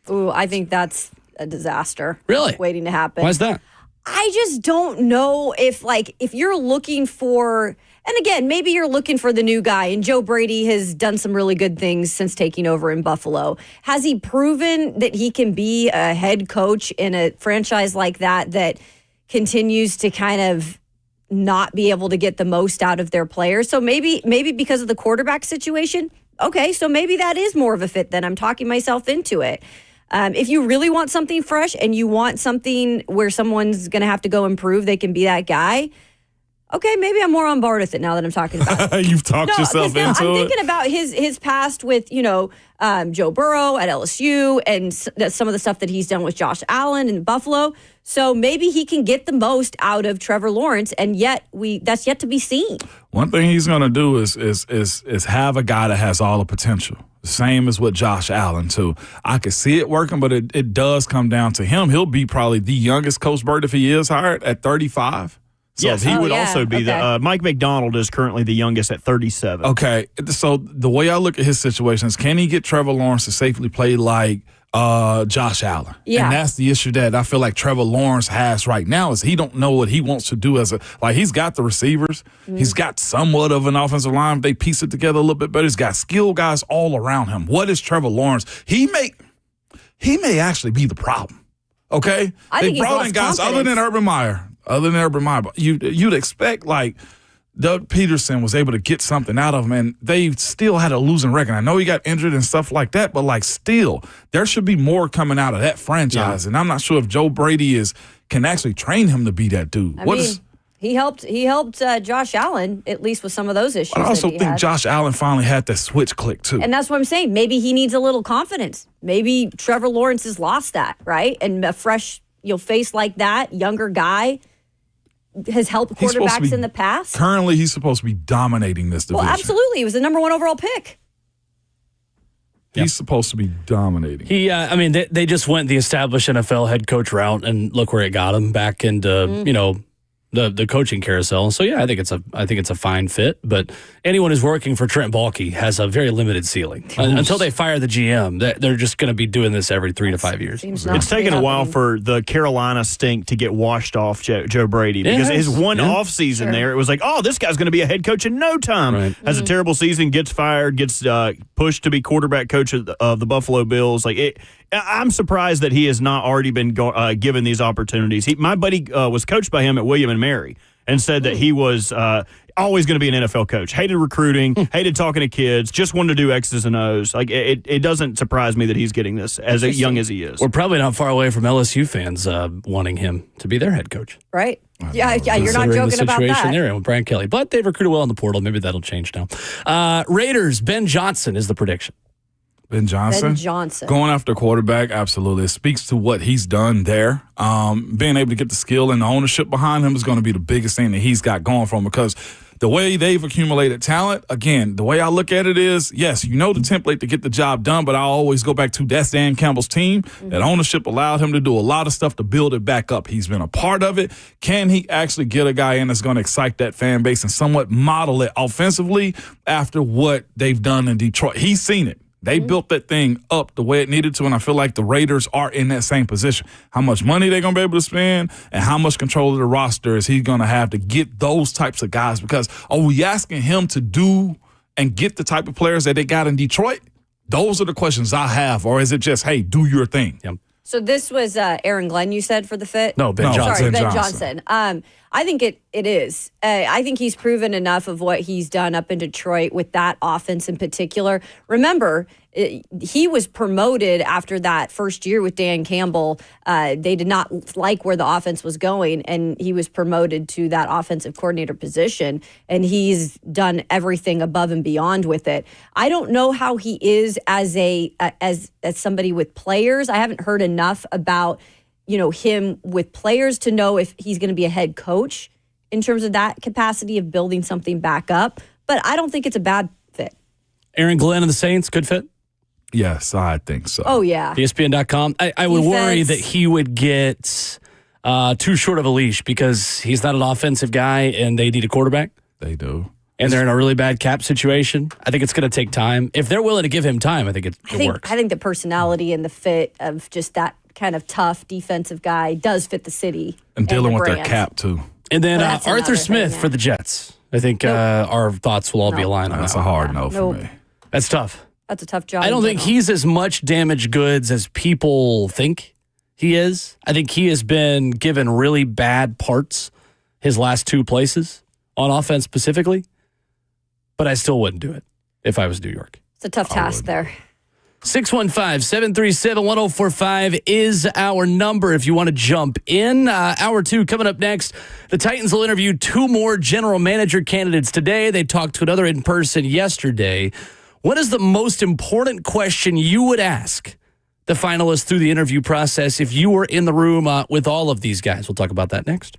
Ooh, I think that's a disaster. Really? Waiting to happen. Why is that? I just don't know if you're looking for, and again, maybe you're looking for the new guy, and Joe Brady has done some really good things since taking over in Buffalo. Has he proven that he can be a head coach in a franchise like that continues to kind of not be able to get the most out of their players? So maybe because of the quarterback situation, okay, so maybe that is more of a fit than I'm talking myself into it. If you really want something fresh and you want something where someone's going to have to go improve, they can be that guy. Okay, maybe I'm more on board with it now that I'm talking about it. You've talked yourself into it. I'm thinking about his past with, Joe Burrow at LSU and some of the stuff that he's done with Josh Allen in Buffalo. So maybe he can get the most out of Trevor Lawrence, and yet that's yet to be seen. One thing he's going to do is have a guy that has all the potential. Same as with Josh Allen, too. I could see it working, but it does come down to him. He'll be probably the youngest Coach Bird if he is hired at 35. So yes, he would also be the Mike McDonald is currently the youngest at 37. Okay, so the way I look at his situation is, can he get Trevor Lawrence to safely play like Josh Allen? Yeah. And that's the issue that I feel like Trevor Lawrence has right now, is he don't know what he wants to do he's got the receivers. Mm-hmm. He's got somewhat of an offensive line. They piece it together a little bit better. He's got skilled guys all around him. What is Trevor Lawrence? He may actually be the problem. Okay? I think they brought in guys other than Urban Meyer. But you'd expect Doug Peterson was able to get something out of him, and they still had a losing record. I know he got injured and stuff like that, but like still, there should be more coming out of that franchise. Yeah. And I'm not sure if Joe Brady can actually train him to be that dude. He helped Josh Allen, at least with some of those issues. I also think Josh Allen finally had that switch click, too. And that's what I'm saying. Maybe he needs a little confidence. Maybe Trevor Lawrence has lost that, right? And a fresh face like that, younger guy, has helped quarterbacks in the past. Currently, he's supposed to be dominating this division. Well, absolutely. He was the number 1 overall pick. He's supposed to be dominating. They just went the established NFL head coach route, and look where it got him back into, the coaching carousel. So yeah, I think it's a fine fit. But anyone who's working for Trent Baalke has a very limited ceiling until they fire the GM. They're just going to be doing this every 3 to 5 years. It's taken a while for the Carolina stink to get washed off Joe Brady because his one off season there, it was like, oh, this guy's going to be a head coach in no time. Right. Has a terrible season, gets fired, gets pushed to be quarterback coach of the Buffalo Bills. I'm surprised that he has not already been given these opportunities. My buddy was coached by him at William and Mary and said that he was always going to be an NFL coach. Hated recruiting, hated talking to kids, just wanted to do X's and O's. It doesn't surprise me that he's getting this as young as he is. We're probably not far away from LSU fans wanting him to be their head coach. Right. Yeah, you're not joking about that. The situation there with Brian Kelly. But they've recruited well in the portal. Maybe that'll change now. Raiders, Ben Johnson is the prediction. Ben Johnson. Going after quarterback, absolutely. It speaks to what he's done there. Being able to get the skill and the ownership behind him is going to be the biggest thing that he's got going for him because the way they've accumulated talent, again, the way I look at it is, yes, the template to get the job done, but I always go back to that's Dan Campbell's team. Mm-hmm. That ownership allowed him to do a lot of stuff to build it back up. He's been a part of it. Can he actually get a guy in that's going to excite that fan base and somewhat model it offensively after what they've done in Detroit? He's seen it. They built that thing up the way it needed to, and I feel like the Raiders are in that same position. How much money they're going to be able to spend and how much control of the roster is he going to have to get those types of guys? Because are we asking him to do and get the type of players that they got in Detroit? Those are the questions I have. Or is it just, hey, do your thing? Yep. So this was Aaron Glenn, you said, for the fit? No, Ben Johnson. Sorry, Ben Johnson. I think it is. I think he's proven enough of what he's done up in Detroit with that offense in particular. Remember, he was promoted after that first year with Dan Campbell. They did not like where the offense was going, and he was promoted to that offensive coordinator position, and he's done everything above and beyond with it. I don't know how he is as somebody with players. I haven't heard enough about him with players to know if he's going to be a head coach in terms of that capacity of building something back up. But I don't think it's a bad fit. Aaron Glenn and the Saints, good fit? Yes, I think so. Oh, yeah. ESPN.com. I would worry that he would get too short of a leash because he's not an offensive guy and they need a quarterback. They do. And they're in a really bad cap situation. I think it's going to take time. If they're willing to give him time, I think it works. I think the personality and the fit of just that kind of tough defensive guy does fit the city. And dealing with their cap, too. And then Arthur Smith for the Jets. I think our thoughts will all be aligned on that. That's a hard no for me. That's tough. That's a tough job. I don't think he's as much damaged goods as people think he is. I think he has been given really bad parts his last 2 places on offense specifically. But I still wouldn't do it if I was New York. It's a tough task there. 615-737-1045 is our number if you want to jump in. Hour 2 coming up next. The Titans will interview 2 more general manager candidates today. They talked to another in person yesterday. What is the most important question you would ask the finalists through the interview process if you were in the room with all of these guys? We'll talk about that next.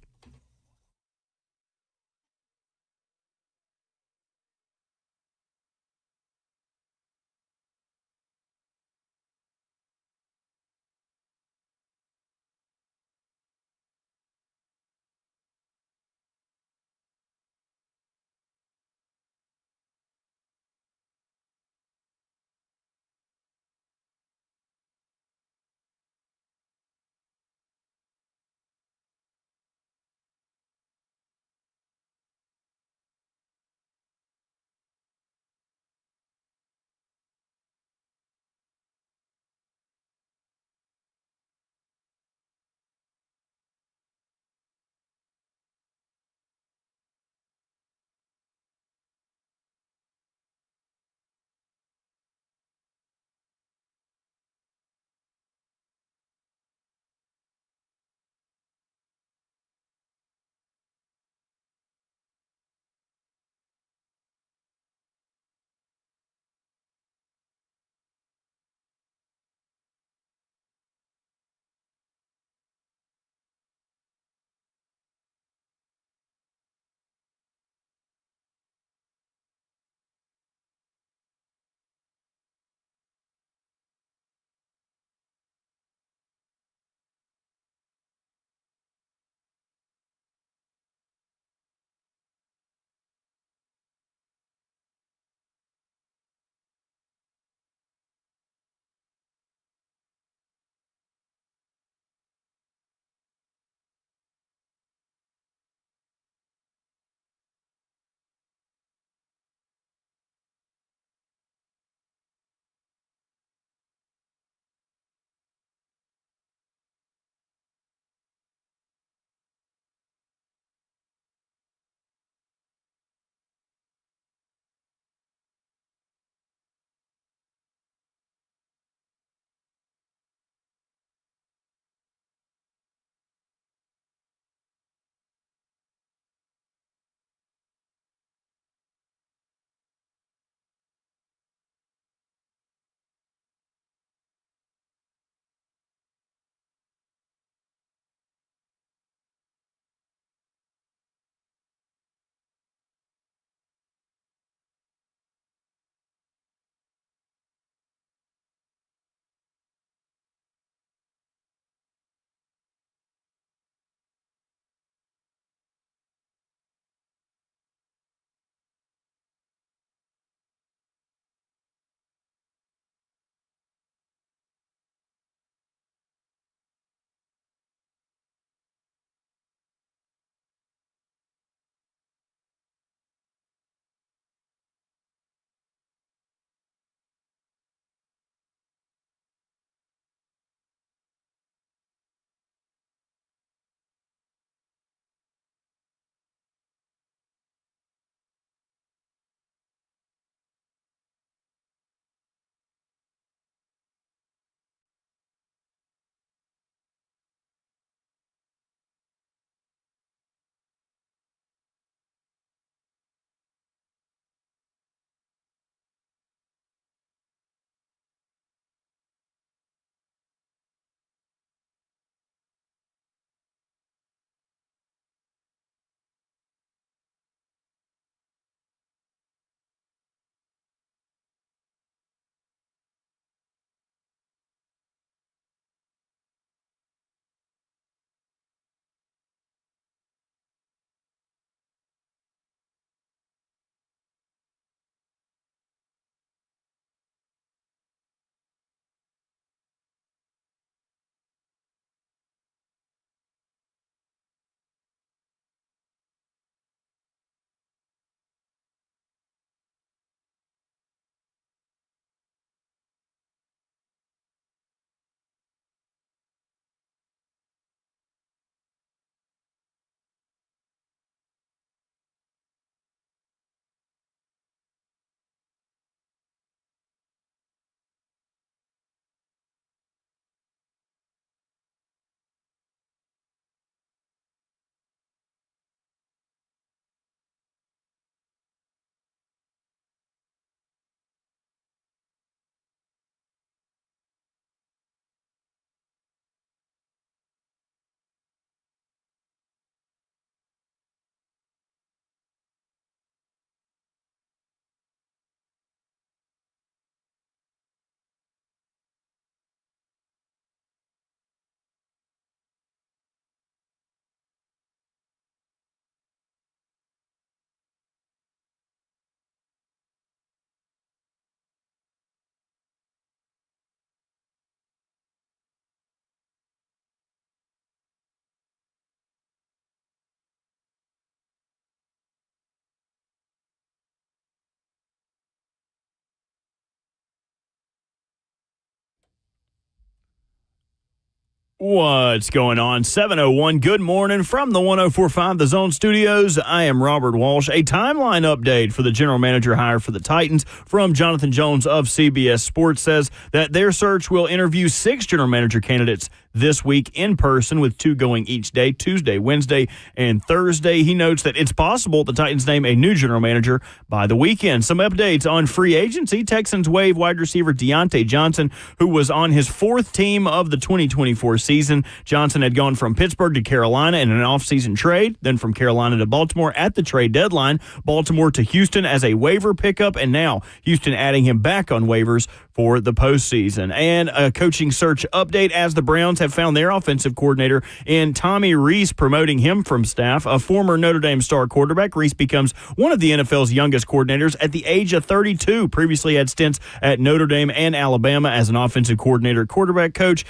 What's going on? 7:01. Good morning from the 104.5 The Zone Studios. I am Robert Walsh. A timeline update for the general manager hire for the Titans from Jonathan Jones of CBS Sports says that their search will interview 6 general manager candidates this week in person, with 2 going each day, Tuesday, Wednesday, and Thursday. He notes that it's possible the Titans name a new general manager by the weekend. Some updates on free agency. Texans waive wide receiver Deontay Johnson, who was on his 4th team of the 2024 season. Johnson had gone from Pittsburgh to Carolina in an offseason trade, then from Carolina to Baltimore at the trade deadline, Baltimore to Houston as a waiver pickup, and now Houston adding him back on waivers for the postseason. And a coaching search update as the Browns have found their offensive coordinator in Tommy Rees, promoting him from staff. A former Notre Dame star quarterback, Rees becomes one of the NFL's youngest coordinators at the age of 32. Previously had stints at Notre Dame and Alabama as an offensive coordinator, quarterback coach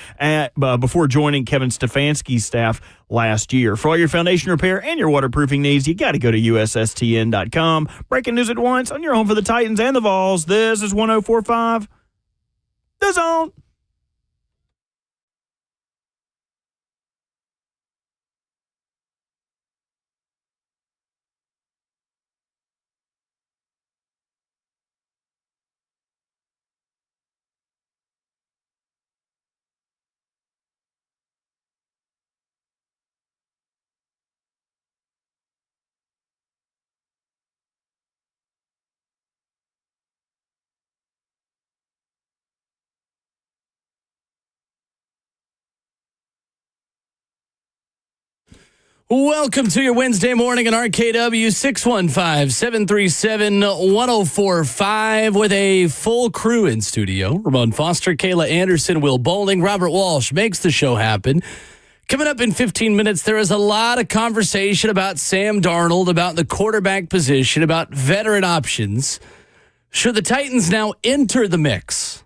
before joining Kevin Stefanski's staff last year. For all your foundation repair and your waterproofing needs, you got to go to USSTN.com. Breaking news at once on your home for the Titans and the Vols. This is 104.5 The Zone. Welcome to your Wednesday morning in RKW, 615-737-1045 with a full crew in studio. Ramon Foster, Kayla Anderson, Will Bowling, Robert Walsh makes the show happen. Coming up in 15 minutes, there is a lot of conversation about Sam Darnold, about the quarterback position, about veteran options. Should the Titans now enter the mix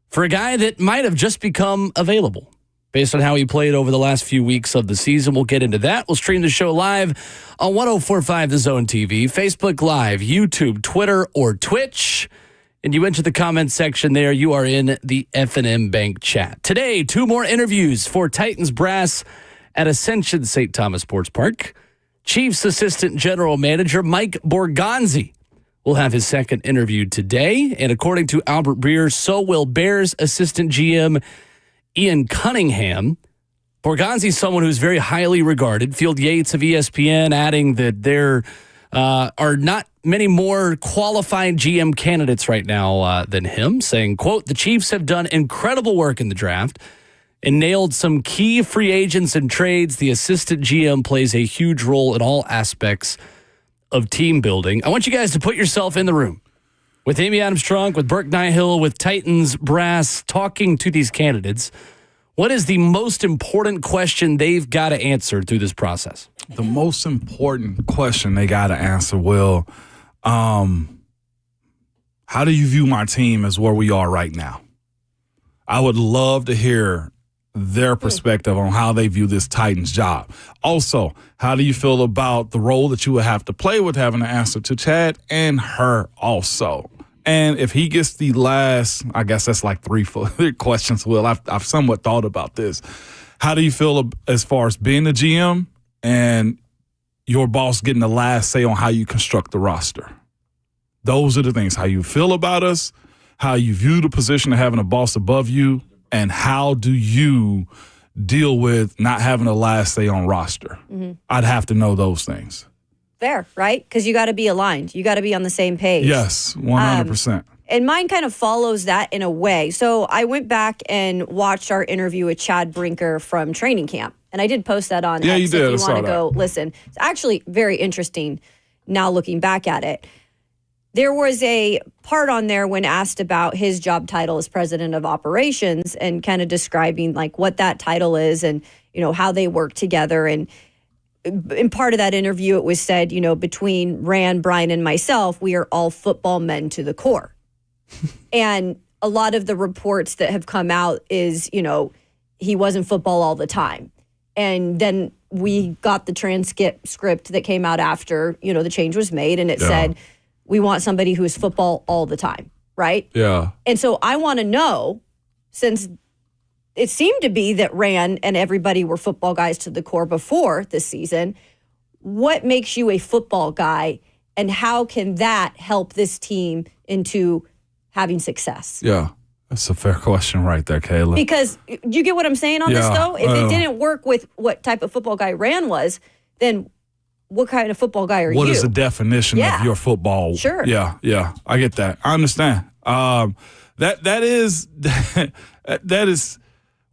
for a guy that might have just become available? Based on how he played over the last few weeks of the season, we'll get into that. We'll stream the show live on 104.5 The Zone TV, Facebook Live, YouTube, Twitter, or Twitch. And you enter the comment section there. You are in the F&M Bank chat. Today, 2 more interviews for Titans brass at Ascension St. Thomas Sports Park. Chiefs Assistant General Manager Mike Borgonzi will have his second interview today. And according to Albert Breer, so will Bears Assistant GM Ian Cunningham. Borgonzi's someone who's very highly regarded. Field Yates of ESPN adding that there are not many more qualified GM candidates right now than him, saying, quote, the Chiefs have done incredible work in the draft and nailed some key free agents and trades. The assistant GM plays a huge role in all aspects of team building. I want you guys to put yourself in the room with Amy Adams-Trunk, with Burke Nihill, with Titans brass, talking to these candidates. What is the most important question they've got to answer through this process? The most important question they got to answer, Will, how do you view my team as where we are right now? I would love to hear their perspective on how they view this Titans job. Also, how do you feel about the role that you would have to play with having to answer to Chad and her also? And if he gets the last, I guess that's like 3 questions, Will. I've somewhat thought about this. How do you feel as far as being the GM and your boss getting the last say on how you construct the roster? Those are the things. How you feel about us, how you view the position of having a boss above you, and how do you deal with not having a last say on roster? Mm-hmm. I'd have to know those things. Fair, right? Because you got to be aligned. You got to be on the same page. Yes, 100%. And mine kind of follows that in a way. So I went back and watched our interview with Chad Brinker from training camp. And I did post that on X you did. if you want to go listen. It's actually very interesting now looking back at it. There was a part on there when asked about his job title as president of operations and kind of describing like what that title is and, you know, how they work together. And in part of that interview, it was said, you know, between Rand, Bryan, and myself, we are all football men to the core. And a lot of the reports that have come out is, you know, he wasn't football all the time. And then we got the transcript that came out after, you know, the change was made, and it said, we want somebody who is football all the time, right? Yeah. And so I want to know, since it seemed to be that Rand and everybody were football guys to the core before this season. What makes you a football guy, and how can that help this team into having success? Yeah, that's a fair question right there, Kayla. Because you get what I'm saying on this, though? If it didn't work with what type of football guy Rand was, then what kind of football guy are you? What is the definition of your football? Sure. Yeah, I get that. I understand. That is.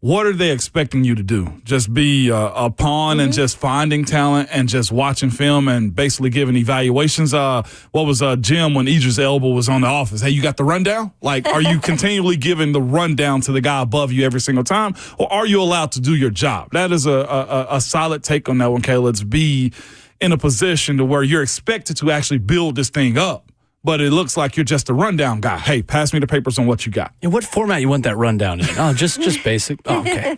What are they expecting you to do? Just be a pawn and just finding talent and just watching film and basically giving evaluations? What was Jim when Idris Elba was on The Office? Hey, you got the rundown? Like, are you continually giving the rundown to the guy above you every single time? Or are you allowed to do your job? That is a solid take on that one, Kayla. Let's be in a position to where you're expected to actually build this thing up. But it looks like you're just a rundown guy. Hey, pass me the papers on what you got. In what format you want that rundown in? Oh, just basic. Oh, okay.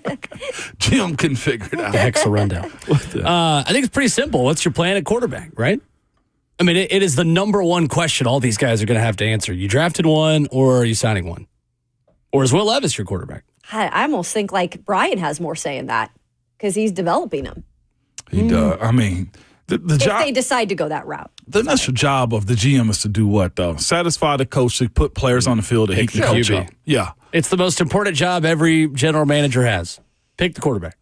Jim can figure it out. The heck's a rundown. I think it's pretty simple. What's your plan at quarterback, right? I mean, it is the number one question all these guys are going to have to answer. You drafted one, or are you signing one? Or is Will Levis your quarterback? I almost think like Bryan has more say in that because he's developing them. He does. I mean, the job, if they decide to go that route. The initial job of the GM is to do what, though? Satisfy the coach to put players on the field that he can coach up. Yeah. It's the most important job every general manager has. Pick the quarterback.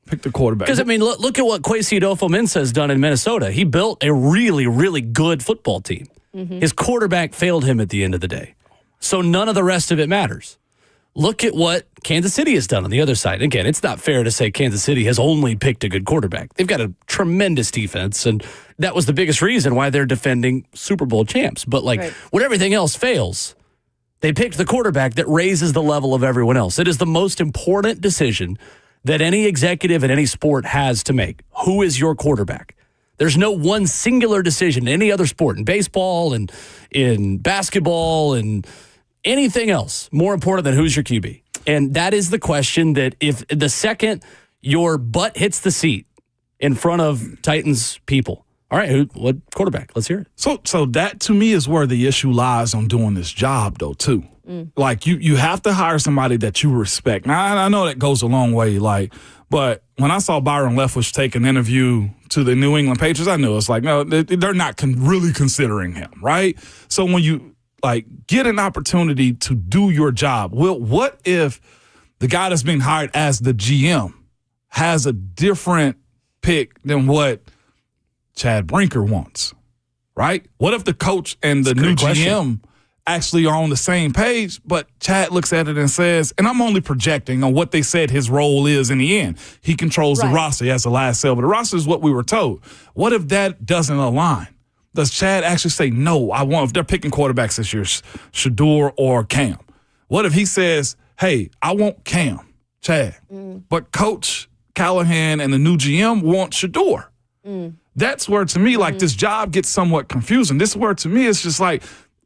Pick the quarterback. Because, I mean, look at what Kwesi Adolfo-Mensah has done in Minnesota. He built a really, really good football team. His quarterback failed him at the end of the day. So none of the rest of it matters. Look at what Kansas City has done on the other side. Again, it's not fair to say Kansas City has only picked a good quarterback. They've got a tremendous defense, and that was the biggest reason why they're defending Super Bowl champs. But, when everything else fails, they picked the quarterback that raises the level of everyone else. It is the most important decision that any executive in any sport has to make. Who is your quarterback? There's no one singular decision in any other sport, in baseball and in basketball and anything else more important than who's your QB. And that is the question that if the second your butt hits the seat in front of Titans people, all right, what quarterback? Let's hear it. So that to me is where the issue lies on doing this job, though, too. Like you have to hire somebody that you respect. Now, I know that goes a long way, but when I saw Byron Leftwich take an interview to the New England Patriots, I knew it's like, no, they're not really considering him, right? So when you get an opportunity to do your job. Well, what if the guy that's being hired as the GM has a different pick than what Chad Brinker wants, right? What if the coach and the new GM actually are on the same page, but Chad looks at it and says, and I'm only projecting on what they said his role is in the end. He controls the roster. He has the last sale, but the roster is what we were told. What if that doesn't align? Does Chad actually say, no, if they're picking quarterbacks this year, Shador or Cam? What if he says, hey, I want Cam, Chad, but Coach Callahan and the new GM want Shador? That's where, to me, this job gets somewhat confusing. This is where, to me, it's just like,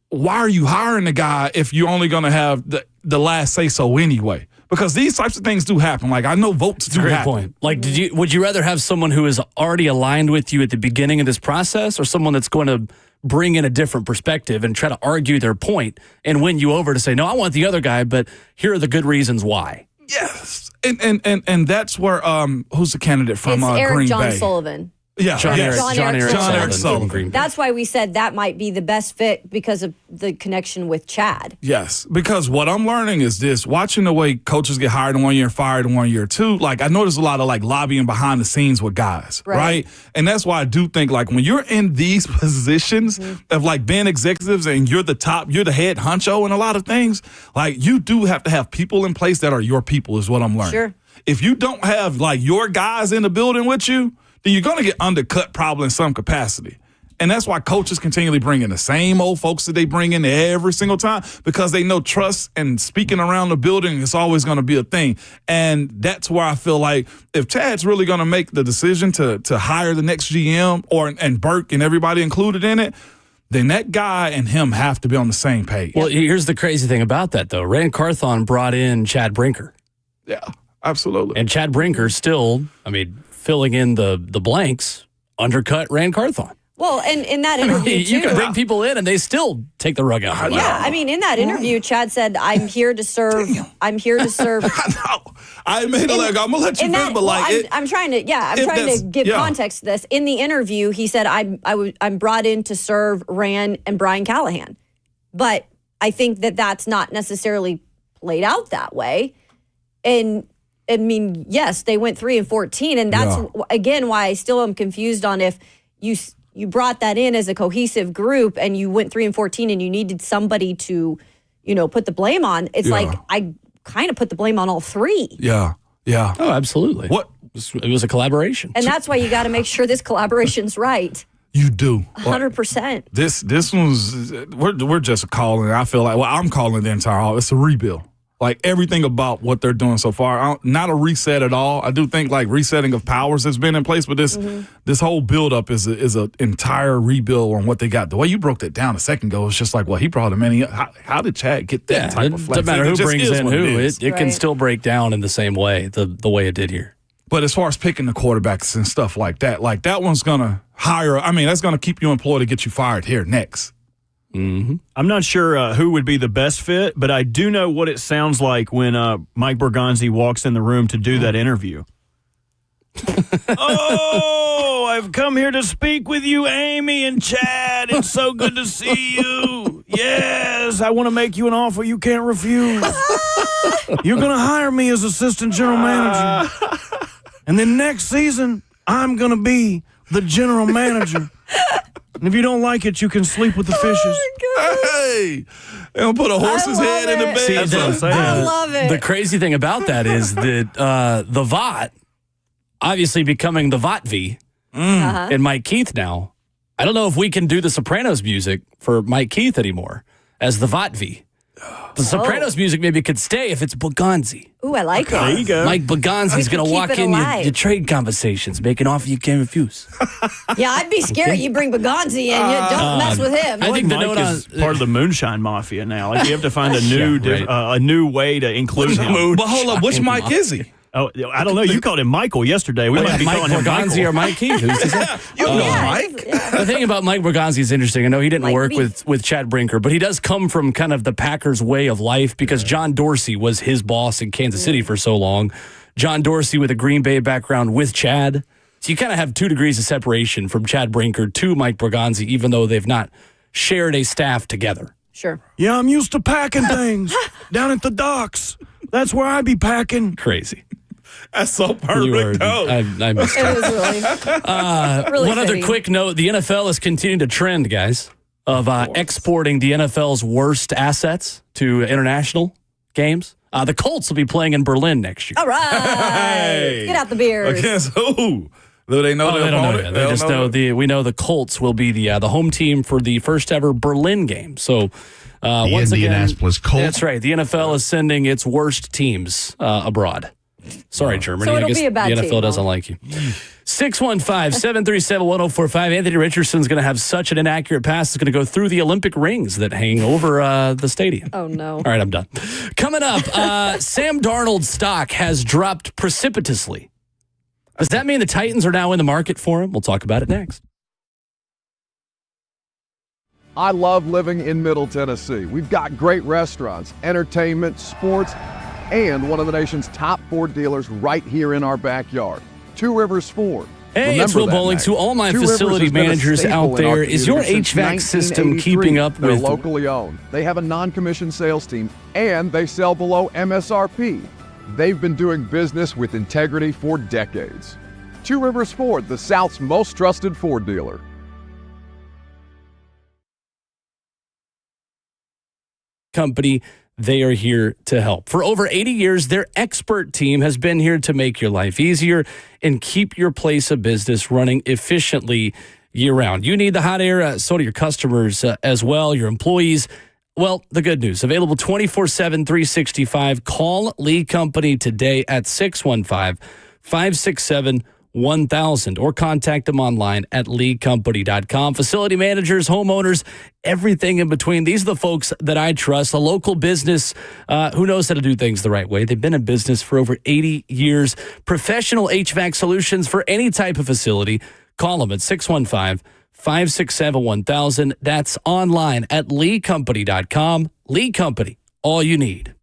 why are you hiring the guy if you're only going to have the last say-so anyway? Because these types of things do happen. I know votes do happen. Great point. Would you rather have someone who is already aligned with you at the beginning of this process, or someone that's going to bring in a different perspective and try to argue their point and win you over to say, no, I want the other guy, but here are the good reasons why? Yes. And that's where who's the candidate from Green John Bay? Sullivan. Yeah, John Eric Sullivan. That's why we said that might be the best fit because of the connection with Chad. Yes, because what I'm learning is this: watching the way coaches get hired in 1 year, fired in 1 year, too. I know there's a lot of lobbying behind the scenes with guys, right? And that's why I do think when you're in these positions of being executives and you're the top, you're the head honcho in a lot of things. You do have to have people in place that are your people, is what I'm learning. Sure. If you don't have your guys in the building with you, then you're going to get undercut probably in some capacity. And that's why coaches continually bring in the same old folks that they bring in every single time, because they know trust and speaking around the building is always going to be a thing. And that's where I feel like if Chad's really going to make the decision to hire the next GM and Burke and everybody included in it, then that guy and him have to be on the same page. Well, here's the crazy thing about that, though. Rand Carthon brought in Chad Brinker. Yeah, absolutely. And Chad Brinker still, filling in the blanks, undercut Rand Carthon. Well, and in that interview, you can bring people in and they still take the rug out. Yeah, I mean, in that interview, Chad said, "I'm here to serve. I'm here to serve." I know. I made a leg. I'm gonna let you finish, but like, I'm trying to give context to this. In the interview, he said, "I'm brought in to serve Rand and Bryan Callahan," but I think that's not necessarily played out that way. And I mean, yes, they went 3-14, and that's again why I still am confused on if you brought that in as a cohesive group and you went 3-14 and you needed somebody to, put the blame on. It's like I kind of put the blame on all three. Yeah. Oh, absolutely. What? It was a collaboration. And that's why you got to make sure this collaboration's right. You do. 100%. This one's, we're just calling, I feel like, I'm calling the entire, it's a rebuild. Like everything about what they're doing so far, not a reset at all. I do think like resetting of powers has been in place, but this whole buildup is an entire rebuild on what they got. The way you broke that down a second ago, it's just like, well, he brought him in. How did Chad get that type of flex? Doesn't matter who brings in who. It can Right. still break down in the same way, the way it did here. But as far as picking the quarterbacks and stuff like that one's going to hire. I mean, that's going to keep you employed to get you fired here next. Mm-hmm. I'm not sure who would be the best fit, but I do know what it sounds like when Mike Bergonzi walks in the room to do that interview. Oh, I've come here to speak with you, Amy and Chad. It's so good to see you. Yes, I want to make you an offer you can't refuse. You're going to hire me as assistant general manager. And then next season, I'm going to be the general manager. And if you don't like it, you can sleep with the fishes. Hey, they're going to put a horse's head in the bed. See, That's what I'm saying. I love it. The crazy thing about that is that the VOT, obviously becoming the VOT-V, and Mike Keith now. I don't know if we can do the Sopranos music for Mike Keith anymore as the VOT-V. The Sopranos music maybe could stay if it's Bergonzi. Ooh, I like There you it. go. Mike Bergonzi's We can going to keep walk it in alive. your trade conversations, make an offer you can't refuse. Yeah, I'd be scared. You bring Bergonzi in, you don't mess with him. I think the Mike note is on- part of the Moonshine Mafia now. Like you have to find a new, Yeah, right. a new way to include him. But hold up, which Mike is he? Oh, I don't know. You called him Michael yesterday. We might be Mike calling him Bergonzi Michael. or Mike Keith. Who's to say? You know Yeah, Mike. yeah. The thing about Mike Bergonzi is interesting. I know he didn't Like work me. with Chad Brinker, but he does come from kind of the Packers way of life because John Dorsey was his boss in Kansas City for so long. John Dorsey with a Green Bay background with Chad. So you kind of have 2 degrees of separation from Chad Brinker to Mike Bergonzi, even though they've not shared a staff together. Sure. Yeah, I'm used to packing things down at the docks. That's where I be packing. Crazy. That's so You perfect. are, I missed It it. was really, really One other fitting. quick note, the NFL is continuing to trend, guys, of exporting the NFL's worst assets to international games. The Colts will be playing in Berlin next year. All right. Hey. Get out the beers. Against who? Do they know Oh, their they don't know opponent? yet. They just know we know the Colts will be the home team for the first ever Berlin game. So once Indianapolis again, Colts. that's right. The NFL is sending its worst teams abroad. Sorry, Germany. So it'll I guess be a bad the NFL team, doesn't huh? like you. 615-737-1045. Anthony Richardson's going to have such an inaccurate pass. It's going to go through the Olympic rings that hang over the stadium. Oh, no. All right, I'm done. Coming up, Sam Darnold's stock has dropped precipitously. Does that mean the Titans are now in the market for him? We'll talk about it next. I love living in Middle Tennessee. We've got great restaurants, entertainment, sports, and one of the nation's top Ford dealers right here in our backyard. Two Rivers Ford. Hey, it's Remember Will that Bowling. name. To all my Two Rivers facility has been a managers staple out in our there, is your community since HVAC system 1983. keeping up They're with locally owned. They have a non-commissioned sales team, and they sell below MSRP. They've been doing business with integrity for decades. Two Rivers Ford, the South's most trusted Ford dealer. company? They are here to help. For over 80 years, their expert team has been here to make your life easier and keep your place of business running efficiently year-round. You need the hot air, so do your customers as well, your employees. Well, the good news, available 24/7, 365. Call Lee Company today at 615-567-1000 or contact them online at leecompany.com. Facility managers, homeowners, everything in between. These are the folks that I trust. A local business who knows how to do things the right way. They've been in business for over 80 years. Professional HVAC solutions for any type of facility. Call them at 615 567-1000. That's online at leecompany.com. Lee Company, all you need.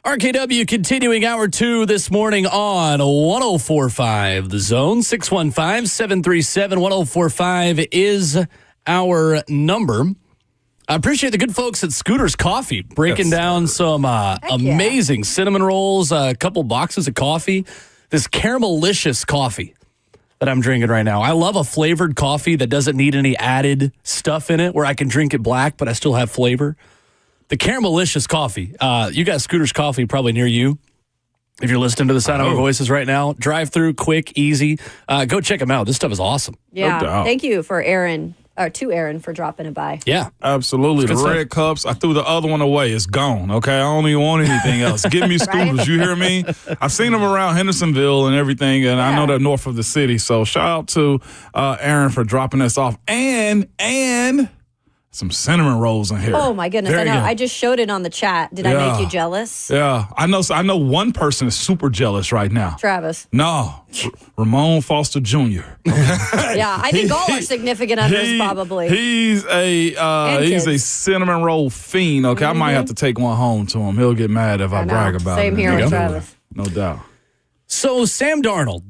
RKW continuing hour 2 this morning on 104.5 The Zone. 615-737-1045 is our number. I appreciate the good folks at Scooter's Coffee breaking down some amazing cinnamon rolls, a couple boxes of coffee, this caramelicious coffee that I'm drinking right now. I love a flavored coffee that doesn't need any added stuff in it, where I can drink it black, but I still have flavor. The caramelicious coffee. You got Scooter's Coffee probably near you. If you're listening to the sound of our voices right now, drive through, quick, easy. Go check them out. This stuff is awesome. Yeah. No, thank you for Aaron for dropping it by. Yeah. Absolutely. The red cups, I threw the other one away. It's gone, okay? I don't even want anything else. Give me Scooters. Right? You hear me? I've seen them around Hendersonville and everything, and I know they're north of the city. So shout out to Aaron for dropping us off. And some cinnamon rolls in here. Oh, my goodness. I know. I just showed it on the chat. Did I make you jealous? Yeah. I know one person is super jealous right now. Travis. No. Ramon Foster Jr. Yeah. I think all are significant others probably. He's a cinnamon roll fiend. Okay. I might have to take one home to him. He'll get mad if I brag about it. Same here with Travis. No doubt. So, Sam Darnold,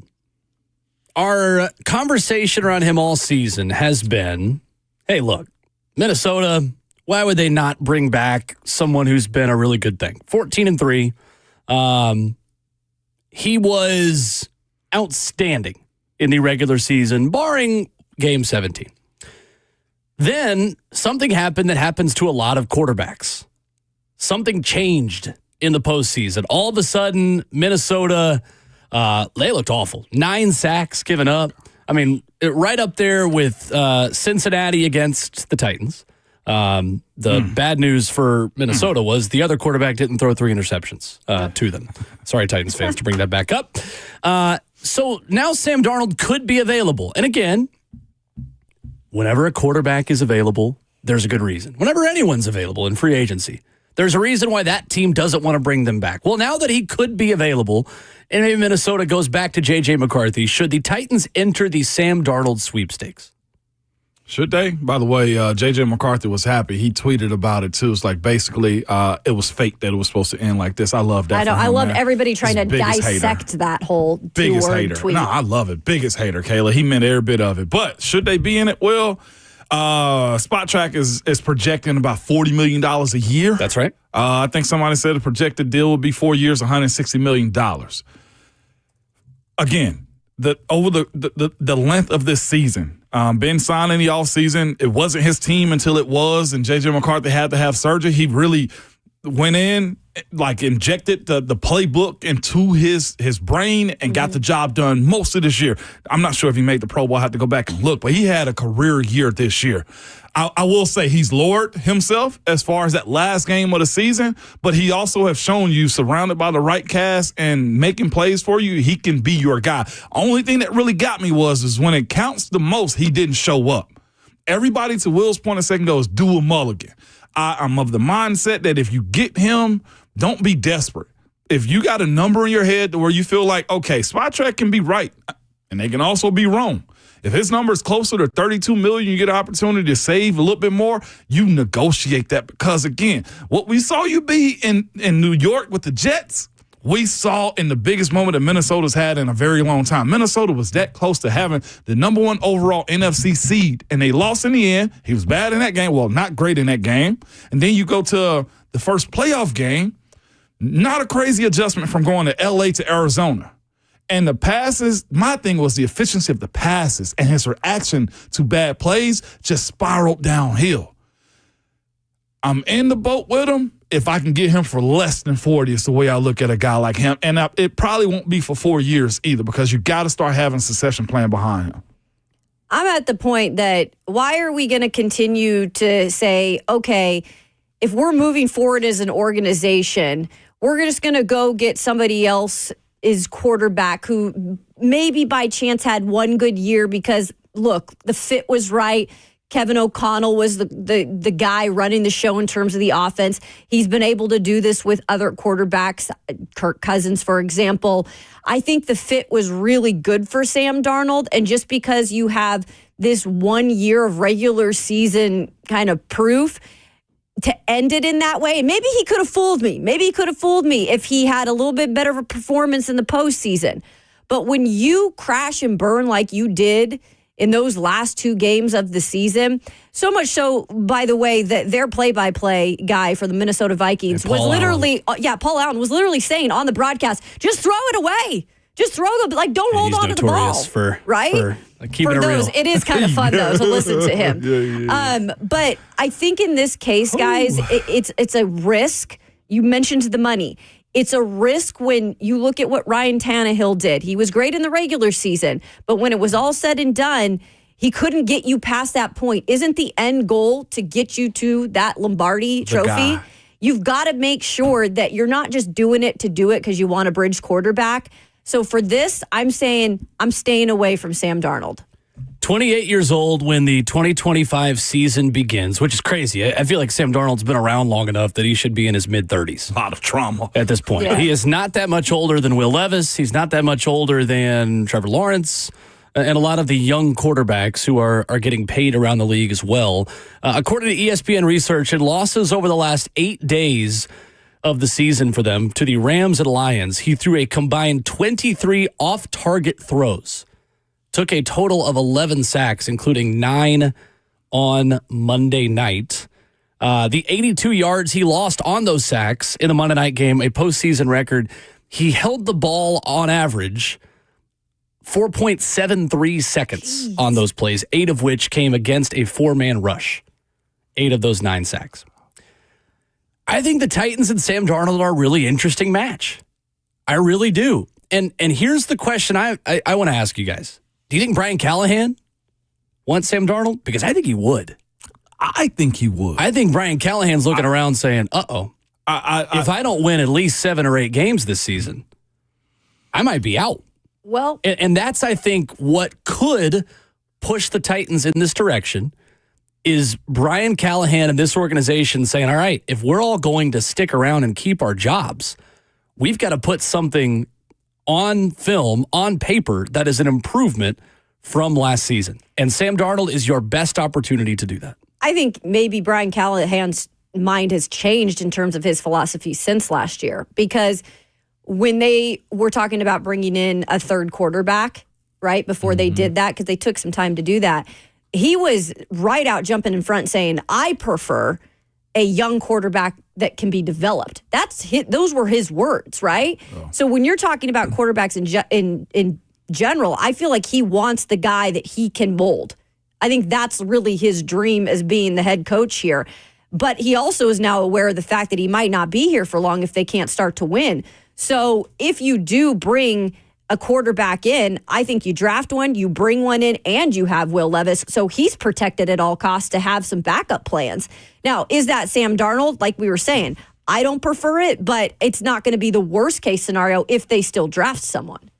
our conversation around him all season has been, hey, look, Minnesota, why would they not bring back someone who's been a really good thing? 14-3. He was outstanding in the regular season, barring Game 17. Then something happened that happens to a lot of quarterbacks. Something changed in the postseason. All of a sudden, Minnesota, they looked awful. 9 sacks given up. I mean, right up there with Cincinnati against the Titans. The bad news for Minnesota was the other quarterback didn't throw 3 interceptions to them. Sorry, Titans fans, to bring that back up. So now Sam Darnold could be available. And again, whenever a quarterback is available, there's a good reason. Whenever anyone's available in free agency, there's a reason why that team doesn't want to bring them back. Well, now that he could be available, and maybe Minnesota goes back to J.J. McCarthy, should the Titans enter the Sam Darnold sweepstakes? Should they? By the way, J.J. McCarthy was happy. He tweeted about it, too. It's like basically it was fake that it was supposed to end like this. I love that. I love everybody trying to dissect that whole biggest hater tweet. No, I love it. Biggest hater, Kayla. He meant every bit of it. But should they be in it? Well, Spot Track is projecting about $40 million a year. That's right. I think somebody said the projected deal would be 4 years, $160 million. Again, over the length of this season, Ben signed in the offseason. It wasn't his team until it was, and J.J. McCarthy had to have surgery. He really went in, injected the playbook into his brain and got the job done most of this year. I'm not sure if he made the Pro Bowl. I have to go back and look, but he had a career year this year. I will say he's lowered himself as far as that last game of the season, but he also have shown you, surrounded by the right cast and making plays for you, he can be your guy. Only thing that really got me is when it counts the most, he didn't show up. Everybody, to Will's point a second ago, is do a mulligan. I'm of the mindset that if you get him, don't be desperate. If you got a number in your head where you feel like, okay, Spot Track can be right, and they can also be wrong. If his number is closer to $32 million, you get an opportunity to save a little bit more, you negotiate that. Because, again, what we saw you be in New York with the Jets, we saw in the biggest moment that Minnesota's had in a very long time. Minnesota was that close to having the number 1 overall NFC seed, and they lost in the end. He was bad in that game. Well, not great in that game. And then you go to the first playoff game, not a crazy adjustment from going to L.A. to Arizona. And the passes, my thing was the efficiency of the passes, and his reaction to bad plays just spiraled downhill. I'm in the boat with him. If I can get him for less than 40, is the way I look at a guy like him. And it probably won't be for 4 years either, because you got to start having a succession plan behind him. I'm at the point that why are we going to continue to say, okay, if we're moving forward as an organization, we're just going to go get somebody else is quarterback who maybe by chance had one good year because, look, the fit was right. Kevin O'Connell was the guy running the show in terms of the offense. He's been able to do this with other quarterbacks, Kirk Cousins, for example. I think the fit was really good for Sam Darnold. And just because you have this 1 year of regular season kind of proof, to end it in that way. And maybe he could have fooled me. Maybe he could have fooled me if he had a little bit better of a performance in the postseason. But when you crash and burn like you did in those last 2 games of the season, so much so, by the way, that their play-by-play guy for the Minnesota Vikings was literally, Paul Allen was literally saying on the broadcast, just throw it away. Just throw the, don't hold on to the ball. Right? Keeping it real. It is kind of fun, though, to listen to him. But I think in this case, guys, it's a risk. You mentioned the money. It's a risk when you look at what Ryan Tannehill did. He was great in the regular season, but when it was all said and done, he couldn't get you past that point. Isn't the end goal to get you to that Lombardi trophy? You've got to make sure that you're not just doing it to do it because you want a bridge quarterback. So for this, I'm saying I'm staying away from Sam Darnold. 28 years old when the 2025 season begins, which is crazy. I feel like Sam Darnold's been around long enough that he should be in his mid-30s. A lot of trauma at this point. Yeah. He is not that much older than Will Levis. He's not that much older than Trevor Lawrence and a lot of the young quarterbacks who are getting paid around the league as well. According to ESPN research, in losses over the last 8 days of the season for them to the Rams and Lions, he threw a combined 23 off-target throws. Took a total of 11 sacks, including 9 on Monday night. The 82 yards he lost on those sacks in the Monday night game, a postseason record. He held the ball on average 4.73 seconds on those plays, 8 of which came against a 4-man rush. 8 of those 9 sacks. I think the Titans and Sam Darnold are a really interesting match. I really do. And here's the question I want to ask you guys. Do you think Brian Callahan wants Sam Darnold? Because I think he would. I think he would. I think Brian Callahan's looking around saying, if I don't win at least 7 or 8 games this season, I might be out. Well, and that's, I think, what could push the Titans in this direction is Brian Callahan and this organization saying, all right, if we're all going to stick around and keep our jobs, we've got to put something on film, on paper, that is an improvement from last season. And Sam Darnold is your best opportunity to do that. I think maybe Brian Callahan's mind has changed in terms of his philosophy since last year, because when they were talking about bringing in a third quarterback, right, before they did that, because they took some time to do that, he was right out jumping in front saying, I prefer a young quarterback that can be developed. Those were his words, right? Oh. So when you're talking about quarterbacks in general, I feel like he wants the guy that he can mold. I think that's really his dream as being the head coach here. But he also is now aware of the fact that he might not be here for long if they can't start to win. So if you do bring a quarterback in, I think you draft one, you bring one in, and you have Will Levis. So he's protected at all costs to have some backup plans. Now, is that Sam Darnold? Like we were saying, I don't prefer it, but it's not going to be the worst case scenario if they still draft someone.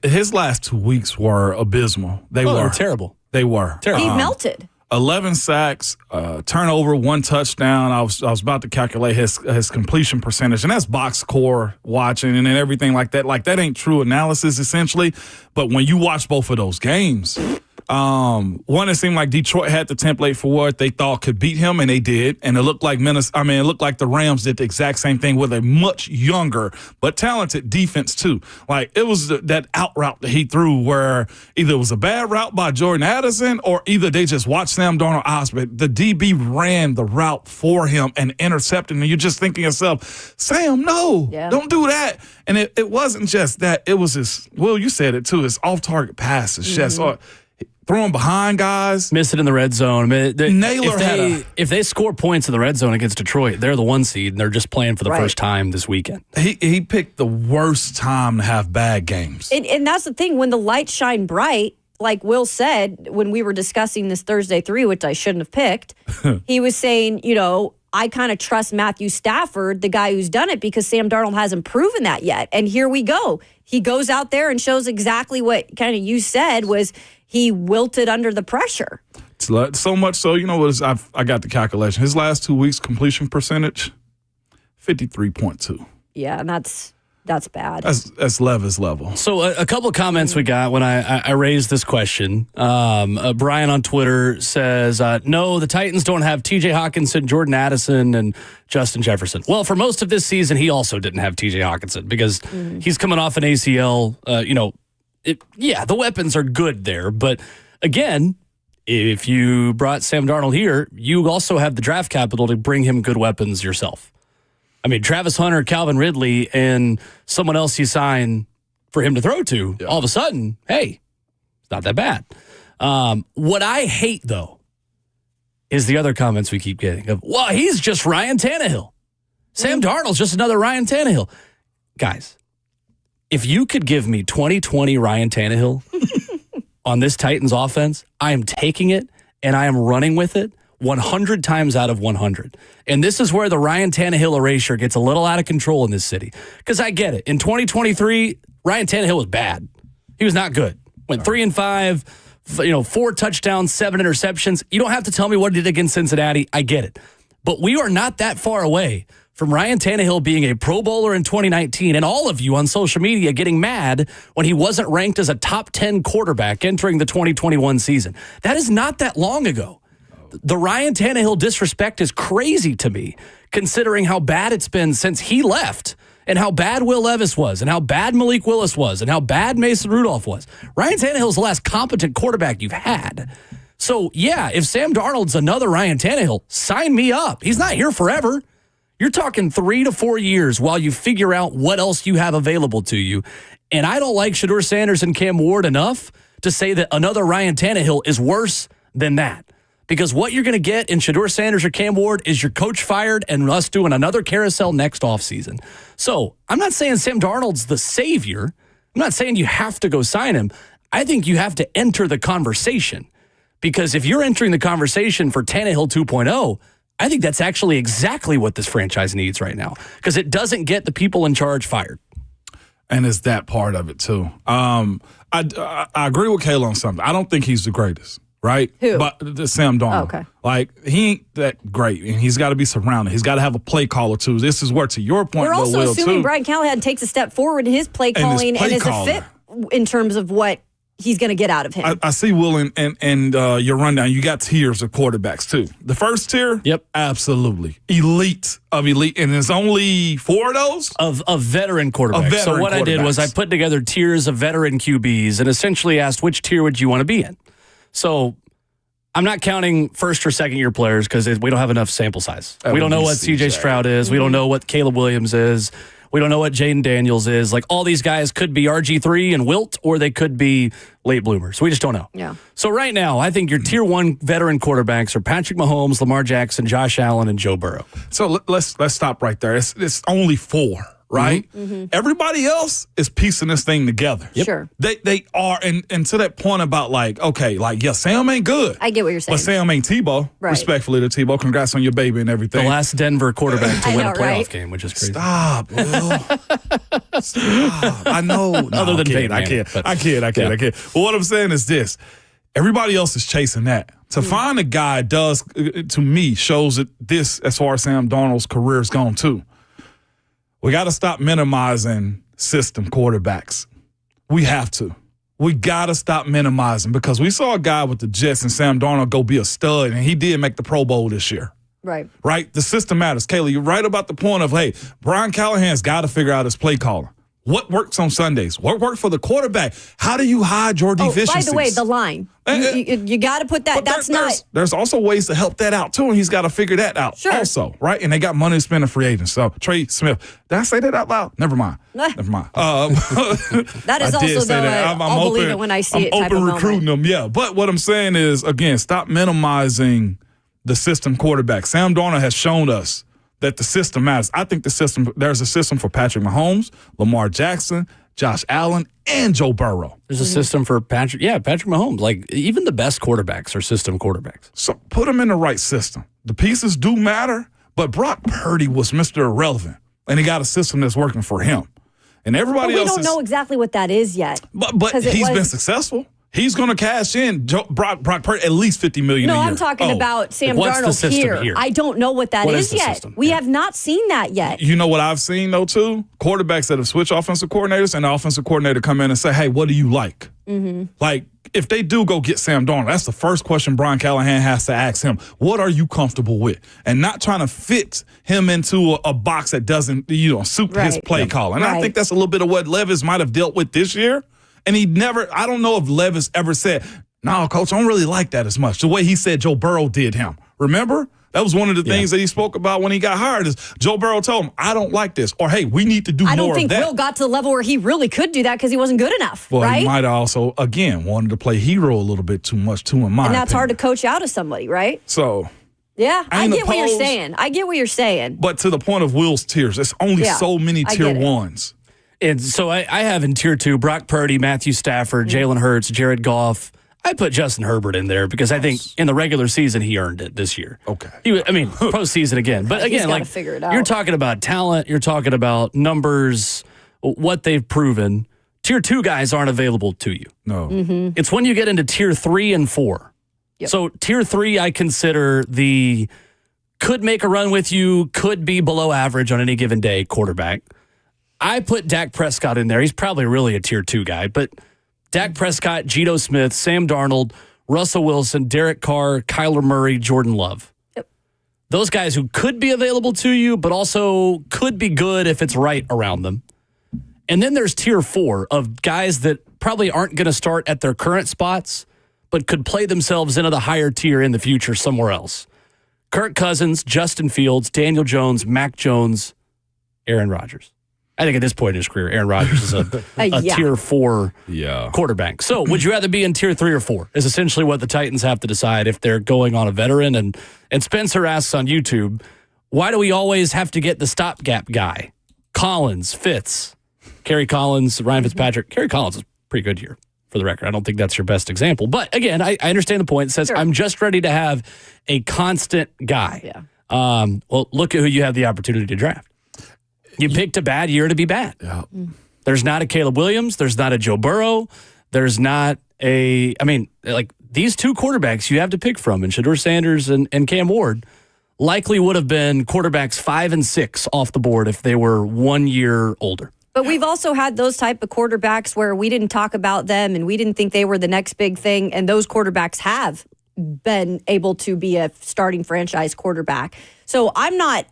His last 2 weeks were abysmal. They were terrible. They were terrible. He melted. 11 sacks, turnover, 1 touchdown. I was about to calculate his completion percentage, and that's box score watching and everything like that. Like, that ain't true analysis, essentially. But when you watch both of those games, one, it seemed like Detroit had the template for what they thought could beat him, and they did. And it looked like it looked like the Rams did the exact same thing with a much younger but talented defense too. Like, it was that out route that he threw where either it was a bad route by Jordan Addison or either they just watched Sam Darnold eyes, but the DB ran the route for him and intercepted. And you're just thinking to yourself, Sam, no, don't do that. And it wasn't just that. It was his, Will, you said it too, his off-target passes. Just throwing behind guys. Miss it in the red zone. Naylor if they score points in the red zone against Detroit, they're the 1 seed, and they're just playing for the first time this weekend. He picked the worst time to have bad games. And that's the thing. When the lights shine bright, like Will said, when we were discussing this Thursday 3, which I shouldn't have picked, he was saying, I kind of trust Matthew Stafford, the guy who's done it, because Sam Darnold hasn't proven that yet. And here we go. He goes out there and shows exactly what kind of you said was he wilted under the pressure. So much so, I got the calculation. His last 2 weeks completion percentage, 53.2. Yeah, and that's That's bad. That's Levis level. So a couple of comments we got when I raised this question. Bryan on Twitter says, no, the Titans don't have TJ Hawkinson, Jordan Addison, and Justin Jefferson. Well, for most of this season, he also didn't have TJ Hawkinson because he's coming off an ACL. The weapons are good there. But again, if you brought Sam Darnold here, you also have the draft capital to bring him good weapons yourself. I mean, Travis Hunter, Calvin Ridley, and someone else you sign for him to throw to, all of a sudden, hey, it's not that bad. What I hate, though, is the other comments we keep getting of, well, he's just Ryan Tannehill. Sam Darnold's just another Ryan Tannehill. Guys, if you could give me 2020 Ryan Tannehill on this Titans offense, I am taking it and I am running with it 100 times out of 100. And this is where the Ryan Tannehill erasure gets a little out of control in this city. Because I get it. In 2023, Ryan Tannehill was bad. He was not good. Went 3-5, 4 touchdowns, 7 interceptions. You don't have to tell me what he did against Cincinnati. I get it. But we are not that far away from Ryan Tannehill being a Pro Bowler in 2019 and all of you on social media getting mad when he wasn't ranked as a top 10 quarterback entering the 2021 season. That is not that long ago. The Ryan Tannehill disrespect is crazy to me, considering how bad it's been since he left and how bad Will Levis was and how bad Malik Willis was and how bad Mason Rudolph was. Ryan Tannehill's the last competent quarterback you've had. So, yeah, if Sam Darnold's another Ryan Tannehill, sign me up. He's not here forever. You're talking 3 to 4 years while you figure out what else you have available to you. And I don't like Shedeur Sanders and Cam Ward enough to say that another Ryan Tannehill is worse than that. Because what you're going to get in Shedeur Sanders or Cam Ward is your coach fired and us doing another carousel next offseason. So I'm not saying Sam Darnold's the savior. I'm not saying you have to go sign him. I think you have to enter the conversation. Because if you're entering the conversation for Tannehill 2.0, I think that's actually exactly what this franchise needs right now. Because it doesn't get the people in charge fired. And it's that part of it, too. I agree with Kayla on something. I don't think he's the greatest. Right? Who? But Sam Darnold. Oh, okay. Like, he ain't that great, and he's got to be surrounded. He's got to have a play caller, too. This is where, to your point, we're also assuming too, Brian Callahan takes a step forward in his play calling and is a fit in terms of what he's going to get out of him. I see, Will, and your rundown. You got tiers of quarterbacks, too. The first tier? Yep. Absolutely. Elite of elite. And there's only 4 of those? Of veteran quarterbacks. So what I did was I put together tiers of veteran QBs and essentially asked which tier would you want to be in. So I'm not counting first or second year players because we don't have enough sample size. We don't know what CJ Stroud is. We don't know what Caleb Williams is. We don't know what Jaden Daniels is. Like, all these guys could be RG3 and Wilt, or they could be late bloomers. We just don't know. Yeah. So right now, I think your tier 1 veteran quarterbacks are Patrick Mahomes, Lamar Jackson, Josh Allen, and Joe Burrow. So let's stop right there. It's only 4. Right? Mm-hmm. Everybody else is piecing this thing together. Yep. Sure. They are, and to that point about Sam ain't good. I get what you're saying. But Sam ain't Tebow. Right. Respectfully to Tebow. Congrats on your baby and everything. The last Denver quarterback to win a playoff game, which is crazy. Stop, Will. Stop. I know. No, Other than Peyton I kid. But what I'm saying is this. Everybody else is chasing that. To find a guy does, to me, shows that this, as far as Sam Darnold's career is gone too. We got to stop minimizing system quarterbacks. We have to. We got to stop minimizing, because we saw a guy with the Jets and Sam Darnold go be a stud, and he did make the Pro Bowl this year. Right. Right? The system matters. Kayla, you're right about the point of, hey, Brian Callahan's got to figure out his play calling. What works on Sundays? What worked for the quarterback? How do you hide your deficiencies? By the way, the line. You got to put that. That's not. There's also ways to help that out, too, and he's got to figure that out also, right? And they got money to spend in free agents. So, Trey Smith, did I say that out loud? Never mind. Never mind. That is also, though, I'll believe it when I see it type of moment. I'm open recruiting them, yeah. But what I'm saying is, again, stop minimizing the system quarterback. Sam Darnold has shown us that the system matters. I think there's a system for Patrick Mahomes, Lamar Jackson, Josh Allen, and Joe Burrow. There's a system for Patrick Mahomes. Like, even the best quarterbacks are system quarterbacks. So put them in the right system. The pieces do matter, but Brock Purdy was Mr. Irrelevant, and he got a system that's working for him. And everybody else we don't know exactly what that is yet. But he's been successful. He's going to cash in Brock Purdy at least $50 million a year. No, I'm talking about Sam Darnold here. I don't know what that is yet. System? We have not seen that yet. You know what I've seen, though, too? Quarterbacks that have switched offensive coordinators and the offensive coordinator come in and say, hey, what do you like? Mm-hmm. Like, if they do go get Sam Darnold, that's the first question Brian Callahan has to ask him. What are you comfortable with? And not trying to fit him into a box that doesn't, suit his play call. And I think that's a little bit of what Levis might have dealt with this year. And I don't know if Levis ever said, no, coach, I don't really like that as much. The way he said Joe Burrow did him. Remember? That was one of the things that he spoke about when he got hired is Joe Burrow told him, I don't like this. Or, hey, we need to do more of that. I don't think Will got to the level where he really could do that because he wasn't good enough, well, right? He might have also, again, wanted to play hero a little bit too much, too, in my And that's opinion. hard to coach out of somebody, right? So... Yeah, I get what you're saying. But to the point of Will's tiers, there's only so many tier ones. And so I have in tier 2 Brock Purdy, Matthew Stafford, Jalen Hurts, Jared Goff. I put Justin Herbert in there because I think in the regular season he earned it this year. Okay. Postseason again. But again, like figure it out. You're talking about talent, you're talking about numbers, what they've proven. Tier 2 guys aren't available to you. No. Mm-hmm. It's when you get into tier 3 and 4. Yep. So tier 3, I consider the could make a run with you, could be below average on any given day quarterback. I put Dak Prescott in there. He's probably really a tier 2 guy, but Dak Prescott, Geno Smith, Sam Darnold, Russell Wilson, Derek Carr, Kyler Murray, Jordan Love. Yep. Those guys who could be available to you, but also could be good if it's right around them. And then there's tier 4 of guys that probably aren't going to start at their current spots, but could play themselves into the higher tier in the future somewhere else. Kirk Cousins, Justin Fields, Daniel Jones, Mac Jones, Aaron Rodgers. I think at this point in his career, Aaron Rodgers is a tier 4 quarterback. So would you rather be in tier 3 or 4 is essentially what the Titans have to decide if they're going on a veteran. And Spencer asks on YouTube, why do we always have to get the stopgap guy? Collins, Fitz, Kerry Collins, Ryan Fitzpatrick. Kerry Collins is pretty good here, for the record. I don't think that's your best example. But again, I understand the point. It says, I'm just ready to have a constant guy. Yeah. Well, look at who you have the opportunity to draft. You picked a bad year to be bad. Yeah. There's not a Caleb Williams. There's not a Joe Burrow. There's not these two quarterbacks you have to pick from, and Shedeur Sanders and Cam Ward, likely would have been quarterbacks 5 and 6 off the board if they were 1 year older. But we've also had those type of quarterbacks where we didn't talk about them and we didn't think they were the next big thing, and those quarterbacks have been able to be a starting franchise quarterback. So I'm not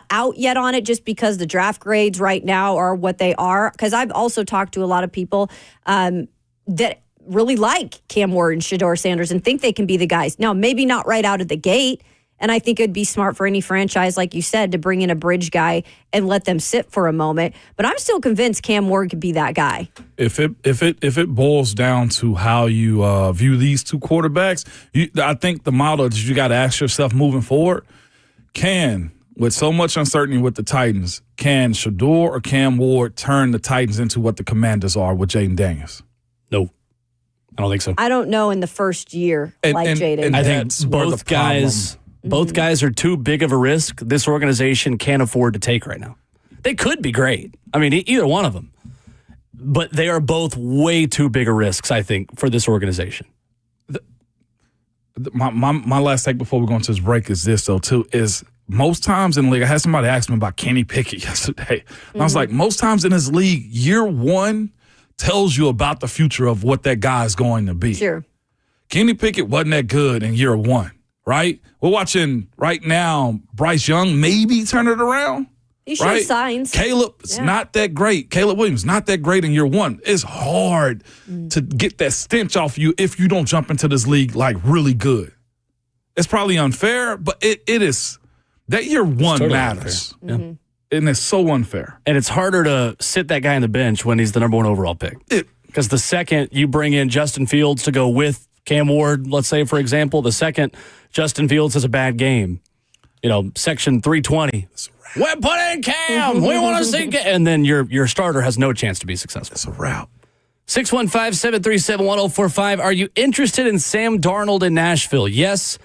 out yet on it just because the draft grades right now are what they are. Because I've also talked to a lot of people that really like Cam Ward and Shedeur Sanders and think they can be the guys. Now, maybe not right out of the gate. And I think it'd be smart for any franchise, like you said, to bring in a bridge guy and let them sit for a moment. But I'm still convinced Cam Ward could be that guy. If it boils down to how you view these two quarterbacks, I think the model that you got to ask yourself moving forward, with so much uncertainty with the Titans, can Shedeur or Cam Ward turn the Titans into what the Commanders are with Jaden Daniels? No. I don't think so. I don't know in the first year Jaden. I think both guys are too big of a risk this organization can't afford to take right now. They could be great. I mean, either one of them. But they are both way too big of risks, I think, for this organization. My last take before we go into this break is this, though, too, is most times in the league, I had somebody ask me about Kenny Pickett yesterday. And I was like, most times in this league, year one tells you about the future of what that guy is going to be. Sure. Kenny Pickett wasn't that good in year one, right? We're watching right now Bryce Young maybe turn it around. He showed signs. Caleb's not that great. Caleb Williams not that great in year one. It's hard to get that stench off you if you don't jump into this league like really good. It's probably unfair, but it is that year one totally matters. Mm-hmm. And it's so unfair. And it's harder to sit that guy on the bench when he's the number one overall pick. Because the second you bring in Justin Fields to go with Cam Ward, let's say, for example, the second Justin Fields has a bad game, section 320. We're putting Cam. We want to see Cam. And then your starter has no chance to be successful. It's a route. 615-737-1045. Are you interested in Sam Darnold in Nashville? Yes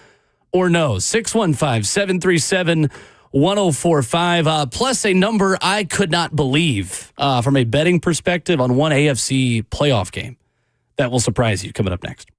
or no? 615-737-1045. Plus a number I could not believe from a betting perspective on one AFC playoff game. that will surprise you coming up next.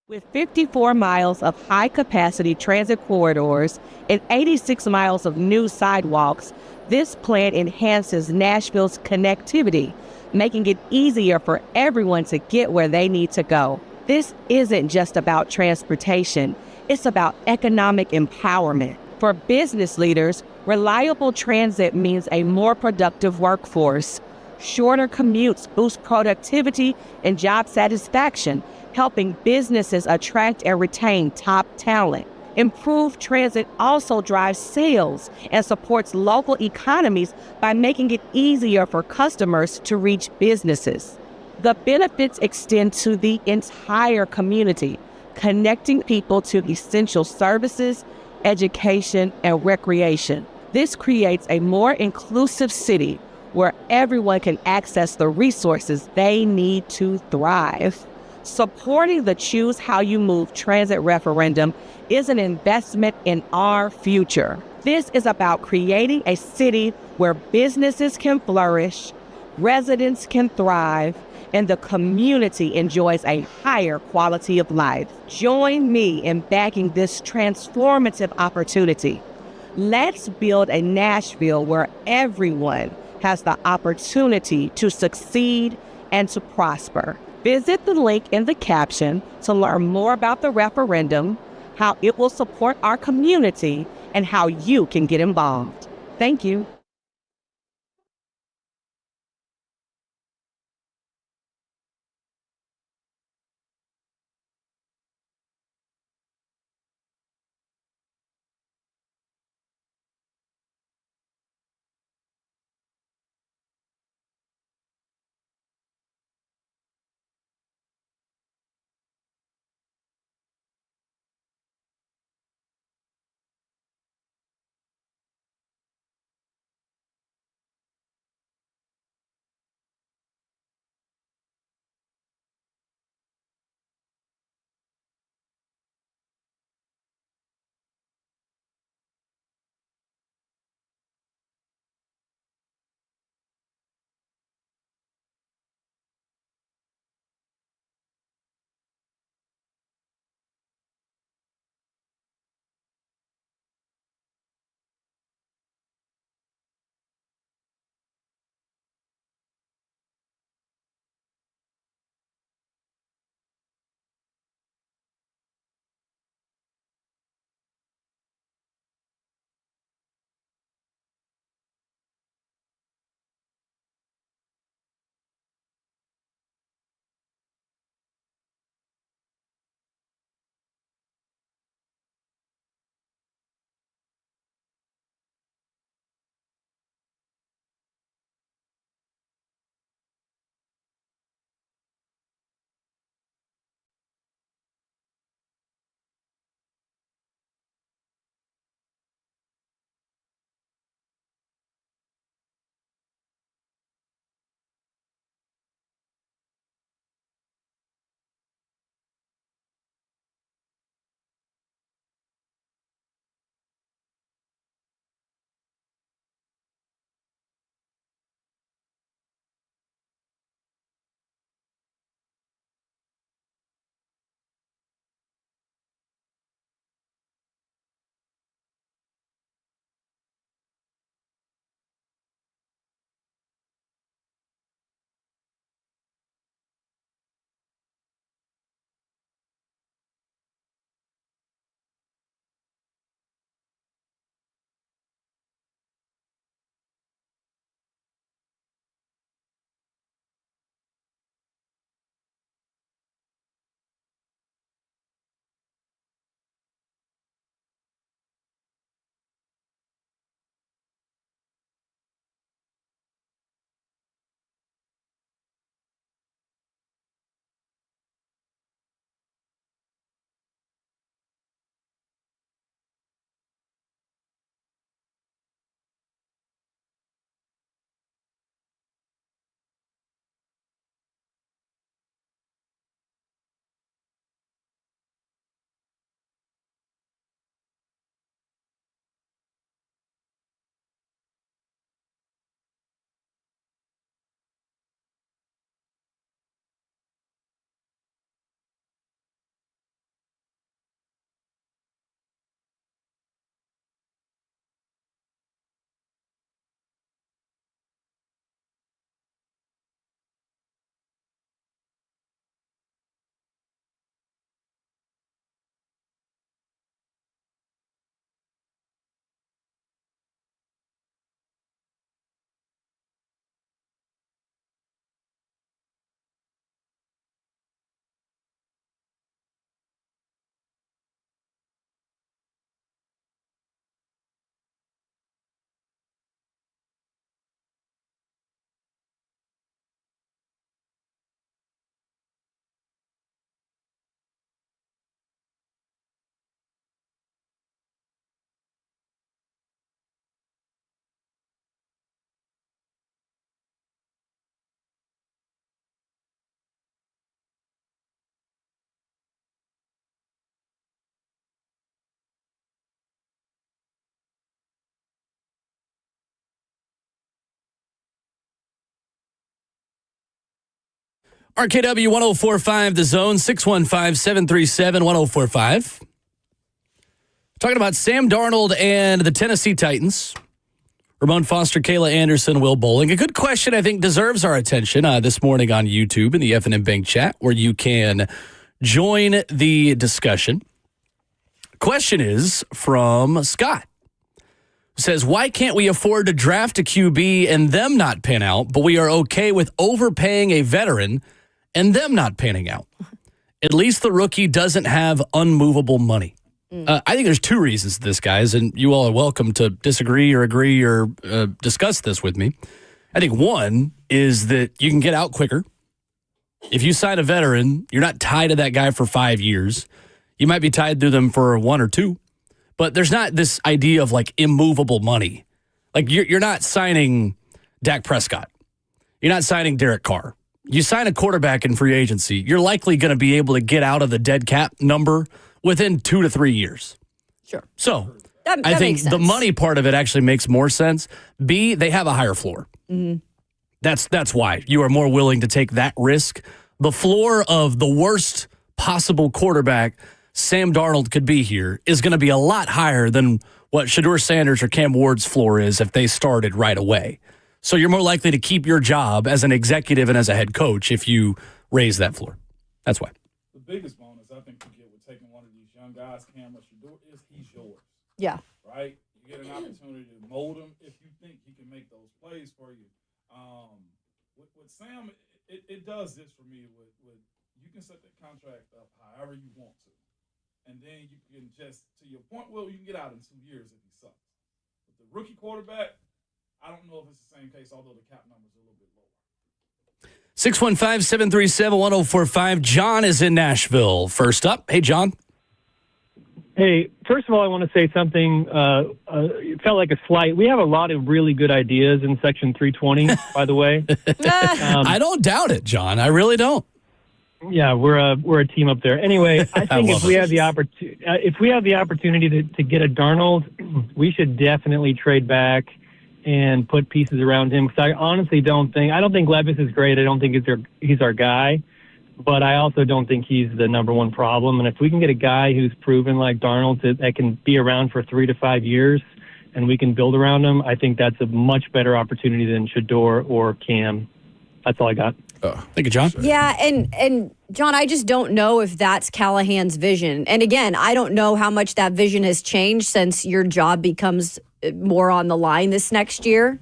With 54 miles of high-capacity transit corridors and 86 miles of new sidewalks, this plan enhances Nashville's connectivity, making it easier for everyone to get where they need to go. This isn't just about transportation. It's about economic empowerment. For business leaders, reliable transit means a more productive workforce. Shorter commutes boost productivity and job satisfaction, helping businesses attract and retain top talent. Improved transit also drives sales and supports local economies by making it easier for customers to reach businesses. The benefits extend to the entire community, connecting people to essential services, education, and recreation. This creates a more inclusive city where everyone can access the resources they need to thrive. Supporting the Choose How You Move transit referendum is an investment in our future. This is about creating a city where businesses can flourish, residents can thrive, and the community enjoys a higher quality of life. Join me in backing this transformative opportunity. Let's build a Nashville where everyone has the opportunity to succeed and to prosper. Visit the link in the caption to learn more about the referendum, how it will support our community, and how you can get involved. Thank you. RKW 1045, The Zone, 615-737-1045. Talking about Sam Darnold and the Tennessee Titans. Ramon Foster, Kayla Anderson, Will Bowling. A good question, I think, deserves our attention this morning on YouTube in the F&M Bank chat, where you can join the discussion. Question is from Scott. Says, why can't we afford to draft a QB and them not pan out, but we are okay with overpaying a veteran and them not panning out? At least the rookie doesn't have unmovable money. I think there's two reasons to this, guys, and you all are welcome to disagree or agree or discuss this with me. I think one is that you can get out quicker. If you sign a veteran, you're not tied to that guy for 5 years. You might be tied to them for 1 or 2, but there's not this idea of like immovable money. Like you're not signing Dak Prescott. You're not signing Derek Carr. You sign a quarterback in free agency, you're likely going to be able to get out of the dead cap number within 2 to 3 years. Sure. So that I think makes sense. the money part of it actually makes more sense. B, they have a higher floor. Mm-hmm. That's why you are more willing to take that risk. The floor of the worst possible quarterback Sam Darnold could be here is going to be a lot higher than what Shedeur Sanders or Cam Ward's floor is if they started right away. So you're more likely to keep your job as an executive and as a head coach if you raise that floor. That's why. The biggest bonus I think you get with taking one of these young guys, Cam Shedeur, is he's yours. Yeah. Right? You get an opportunity to mold him if you think he can make those plays for you. With Sam, it does this for me. With you can set the contract up however you want to. And then you can just, to your point, Will, you can get out in 2 years if he sucks. With the rookie quarterback, I don't know if it's the same case, although the cap number is a little bit lower. 615-737-1045. John is in Nashville. First up. Hey, John. Hey, first of all, I want to say something. It felt like a slight. We have a lot of really good ideas in Section 320, by the way. I don't doubt it, John. I really don't. Yeah, we're a team up there. Anyway, I think if we have the opportunity to get a Darnold, we should definitely trade back and put pieces around him. Because I honestly don't think Levis is great. I don't think he's our guy, but I also don't think he's the number one problem. And if we can get a guy who's proven like Darnold that can be around for 3 to 5 years, and we can build around him, I think that's a much better opportunity than Shedeur or Cam. That's all I got. Thank you, John. Yeah, and John, I just don't know if that's Callahan's vision. And again, I don't know how much that vision has changed since your job becomes more on the line this next year,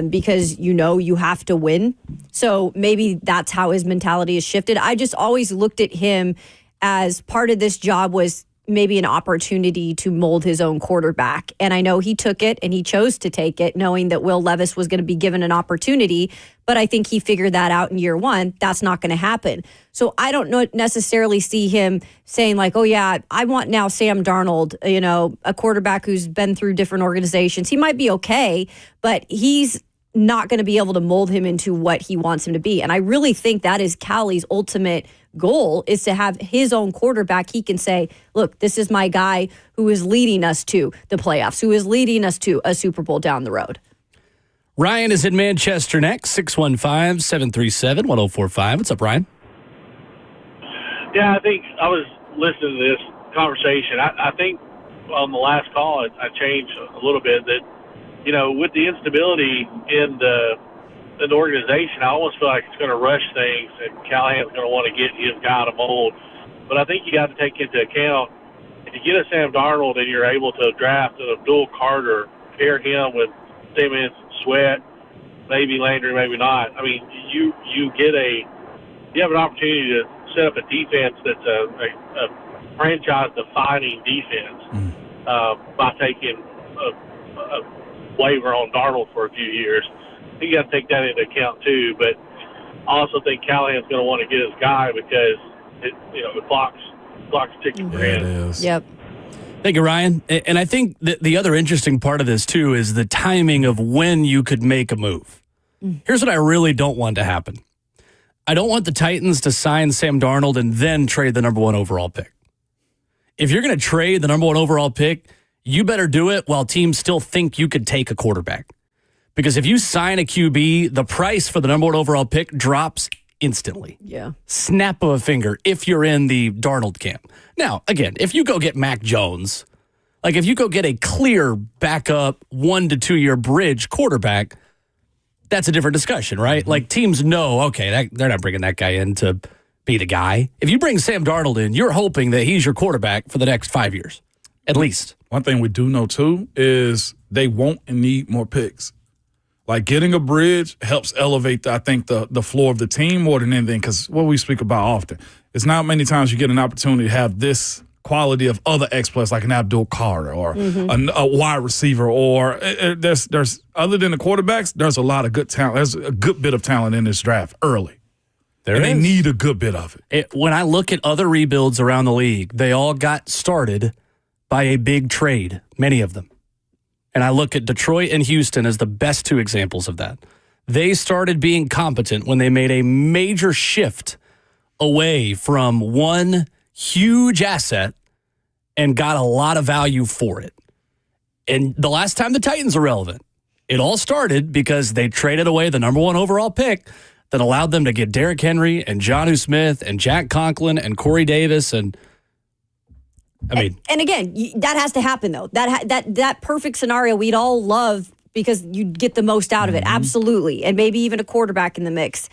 because you have to win. So maybe that's how his mentality has shifted. I just always looked at him as part of this job was maybe an opportunity to mold his own quarterback. And I know he took it and he chose to take it knowing that Will Levis was going to be given an opportunity. But I think he figured that out in year one. That's not going to happen. So I don't necessarily see him saying like, oh, yeah, I want now Sam Darnold, a quarterback who's been through different organizations. He might be okay, but he's not going to be able to mold him into what he wants him to be. And I really think that is Cowley's ultimate goal, is to have his own quarterback. He can say, look, this is my guy who is leading us to the playoffs, who is leading us to a Super Bowl down the road. Ryan is in Manchester next, 615-737-1045. What's up, Ryan? Yeah, I think I was listening to this conversation. I think on the last call, I changed a little bit that, with the instability in the organization, I almost feel like it's going to rush things, and Callahan's going to want to get his guy to mold. But I think you got to take into account, if you get a Sam Darnold and you're able to draft an Abdul Carter, pair him with Simmons, Sweat, maybe Landry, maybe not. I mean, you have an opportunity to set up a defense that's a franchise-defining defense by taking a waiver on Darnold for a few years. You got to take that into account too, but I also think Callahan's going to want to get his guy because the clock's ticking for him. Yep. Thank you, Ryan. And I think that the other interesting part of this too is the timing of when you could make a move. Here's what I really don't want to happen. I don't want the Titans to sign Sam Darnold and then trade the number 1 overall pick. If you're going to trade the number 1 overall pick, you better do it while teams still think you could take a quarterback. Because if you sign a QB, the price for the number 1 overall pick drops instantly. Yeah. Snap of a finger if you're in the Darnold camp. Now, again, if you go get Mac Jones, like if you go get a clear backup 1 to 2 year bridge quarterback, that's a different discussion, right? Mm-hmm. Like teams know, okay, they're not bringing that guy in to be the guy. If you bring Sam Darnold in, you're hoping that he's your quarterback for the next 5 years, at least. One thing we do know, too, is they want and need more picks. Like getting a bridge helps elevate, I think, the floor of the team more than anything, because what we speak about often, it's not many times you get an opportunity to have this quality of other ex-players like an Abdul Carter or a wide receiver, or there's other than the quarterbacks, there's a lot of good talent. There's a good bit of talent in this draft early. They need a good bit of it. When I look at other rebuilds around the league, they all got started by a big trade, many of them. And I look at Detroit and Houston as the best two examples of that. They started being competent when they made a major shift away from one huge asset and got a lot of value for it. And the last time the Titans were relevant, it all started because they traded away the number 1 overall pick that allowed them to get Derrick Henry and Jonnu Smith and Jack Conklin and Corey Davis and and again, that has to happen though. That perfect scenario we'd all love because you'd get the most out of it, absolutely, and maybe even a quarterback in the mix,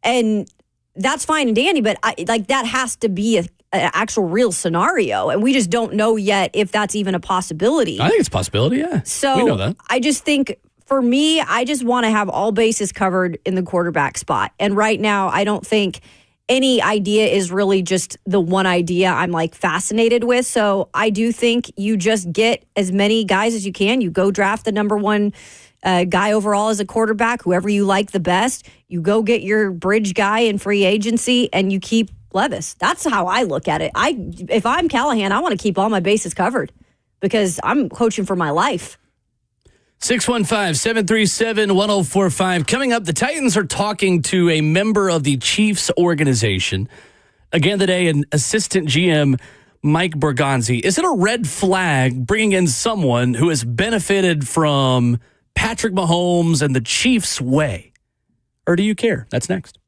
and that's fine and dandy. But that has to be an actual real scenario, and we just don't know yet if that's even a possibility. I think it's a possibility. Yeah, so we know that. I just think for me, I just want to have all bases covered in the quarterback spot, and right now, I don't think any idea is really just the one idea I'm like fascinated with. So I do think you just get as many guys as you can. You go draft the number 1 guy overall as a quarterback, whoever you like the best. You go get your bridge guy in free agency and you keep Levis. That's how I look at it. If I'm Callahan, I want to keep all my bases covered because I'm coaching for my life. 615-737-1045. Coming up, the Titans are talking to a member of the Chiefs organization. Again today, an assistant GM, Mike Bergonzi. Is it a red flag bringing in someone who has benefited from Patrick Mahomes and the Chiefs' way? Or do you care? That's next.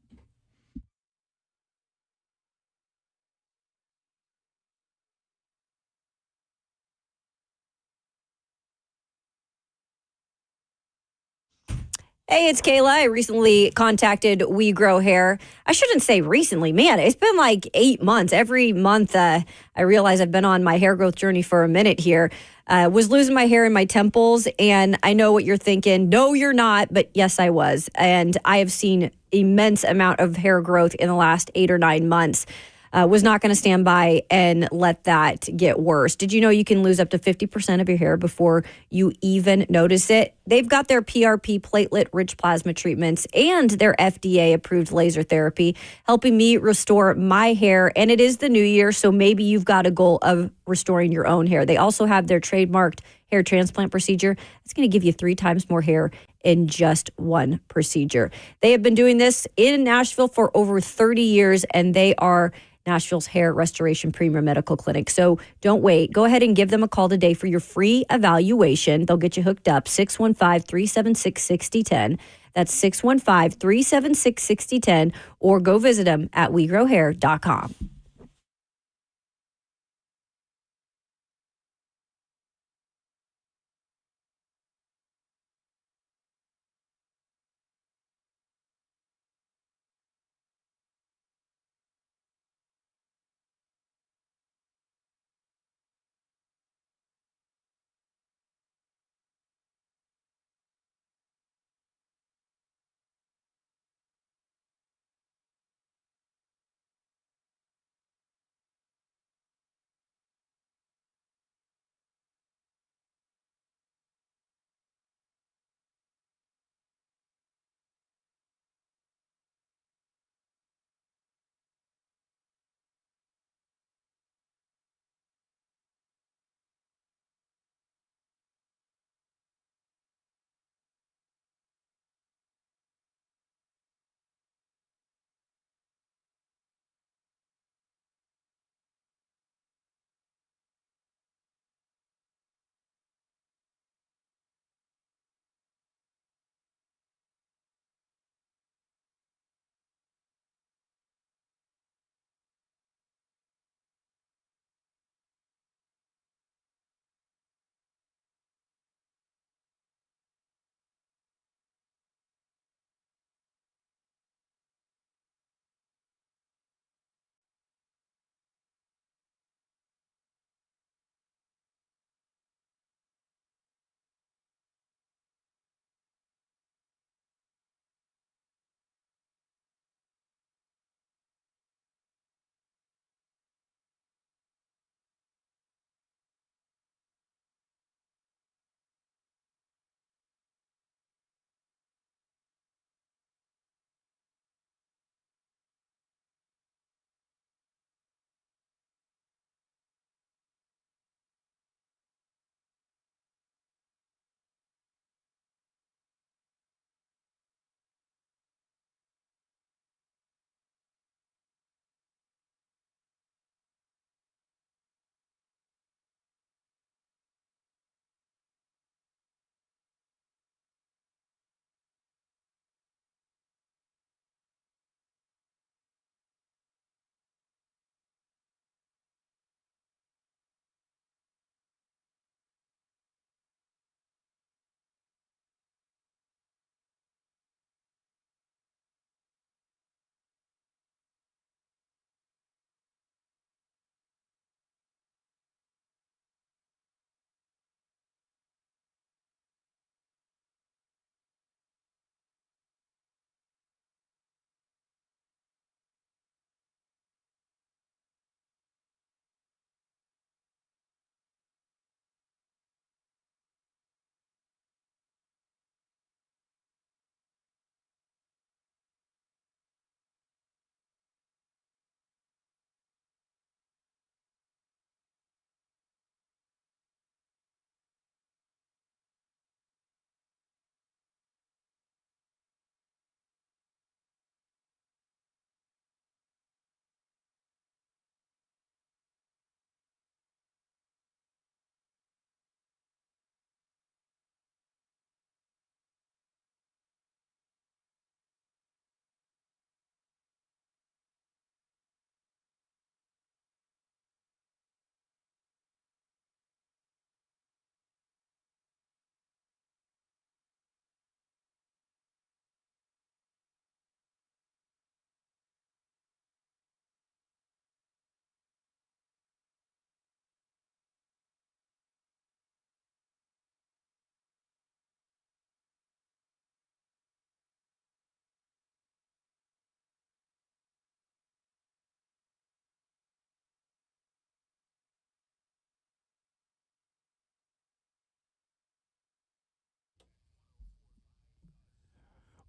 Hey, it's Kayla. I recently contacted We Grow Hair. I shouldn't say recently. Man, it's been like 8 months. Every month, I realize I've been on my hair growth journey for a minute here. Was losing my hair in my temples, and I know what you're thinking. No, you're not, but yes, I was. And I have seen immense amount of hair growth in the last 8 or 9 months. Was not going to stand by and let that get worse. Did you know you can lose up to 50% of your hair before you even notice it? They've got their PRP platelet-rich plasma treatments and their FDA-approved laser therapy, helping me restore my hair. And it is the new year, so maybe you've got a goal of restoring your own hair. They also have their trademarked hair transplant procedure. It's going to give you 3 times more hair in just one procedure. They have been doing this in Nashville for over 30 years, and they are Nashville's hair restoration premier medical clinic. So don't wait. Go ahead and give them a call today for your free evaluation. They'll get you hooked up. 615-376-6010. That's 615-376-6010. Or go visit them at wegrowhair.com.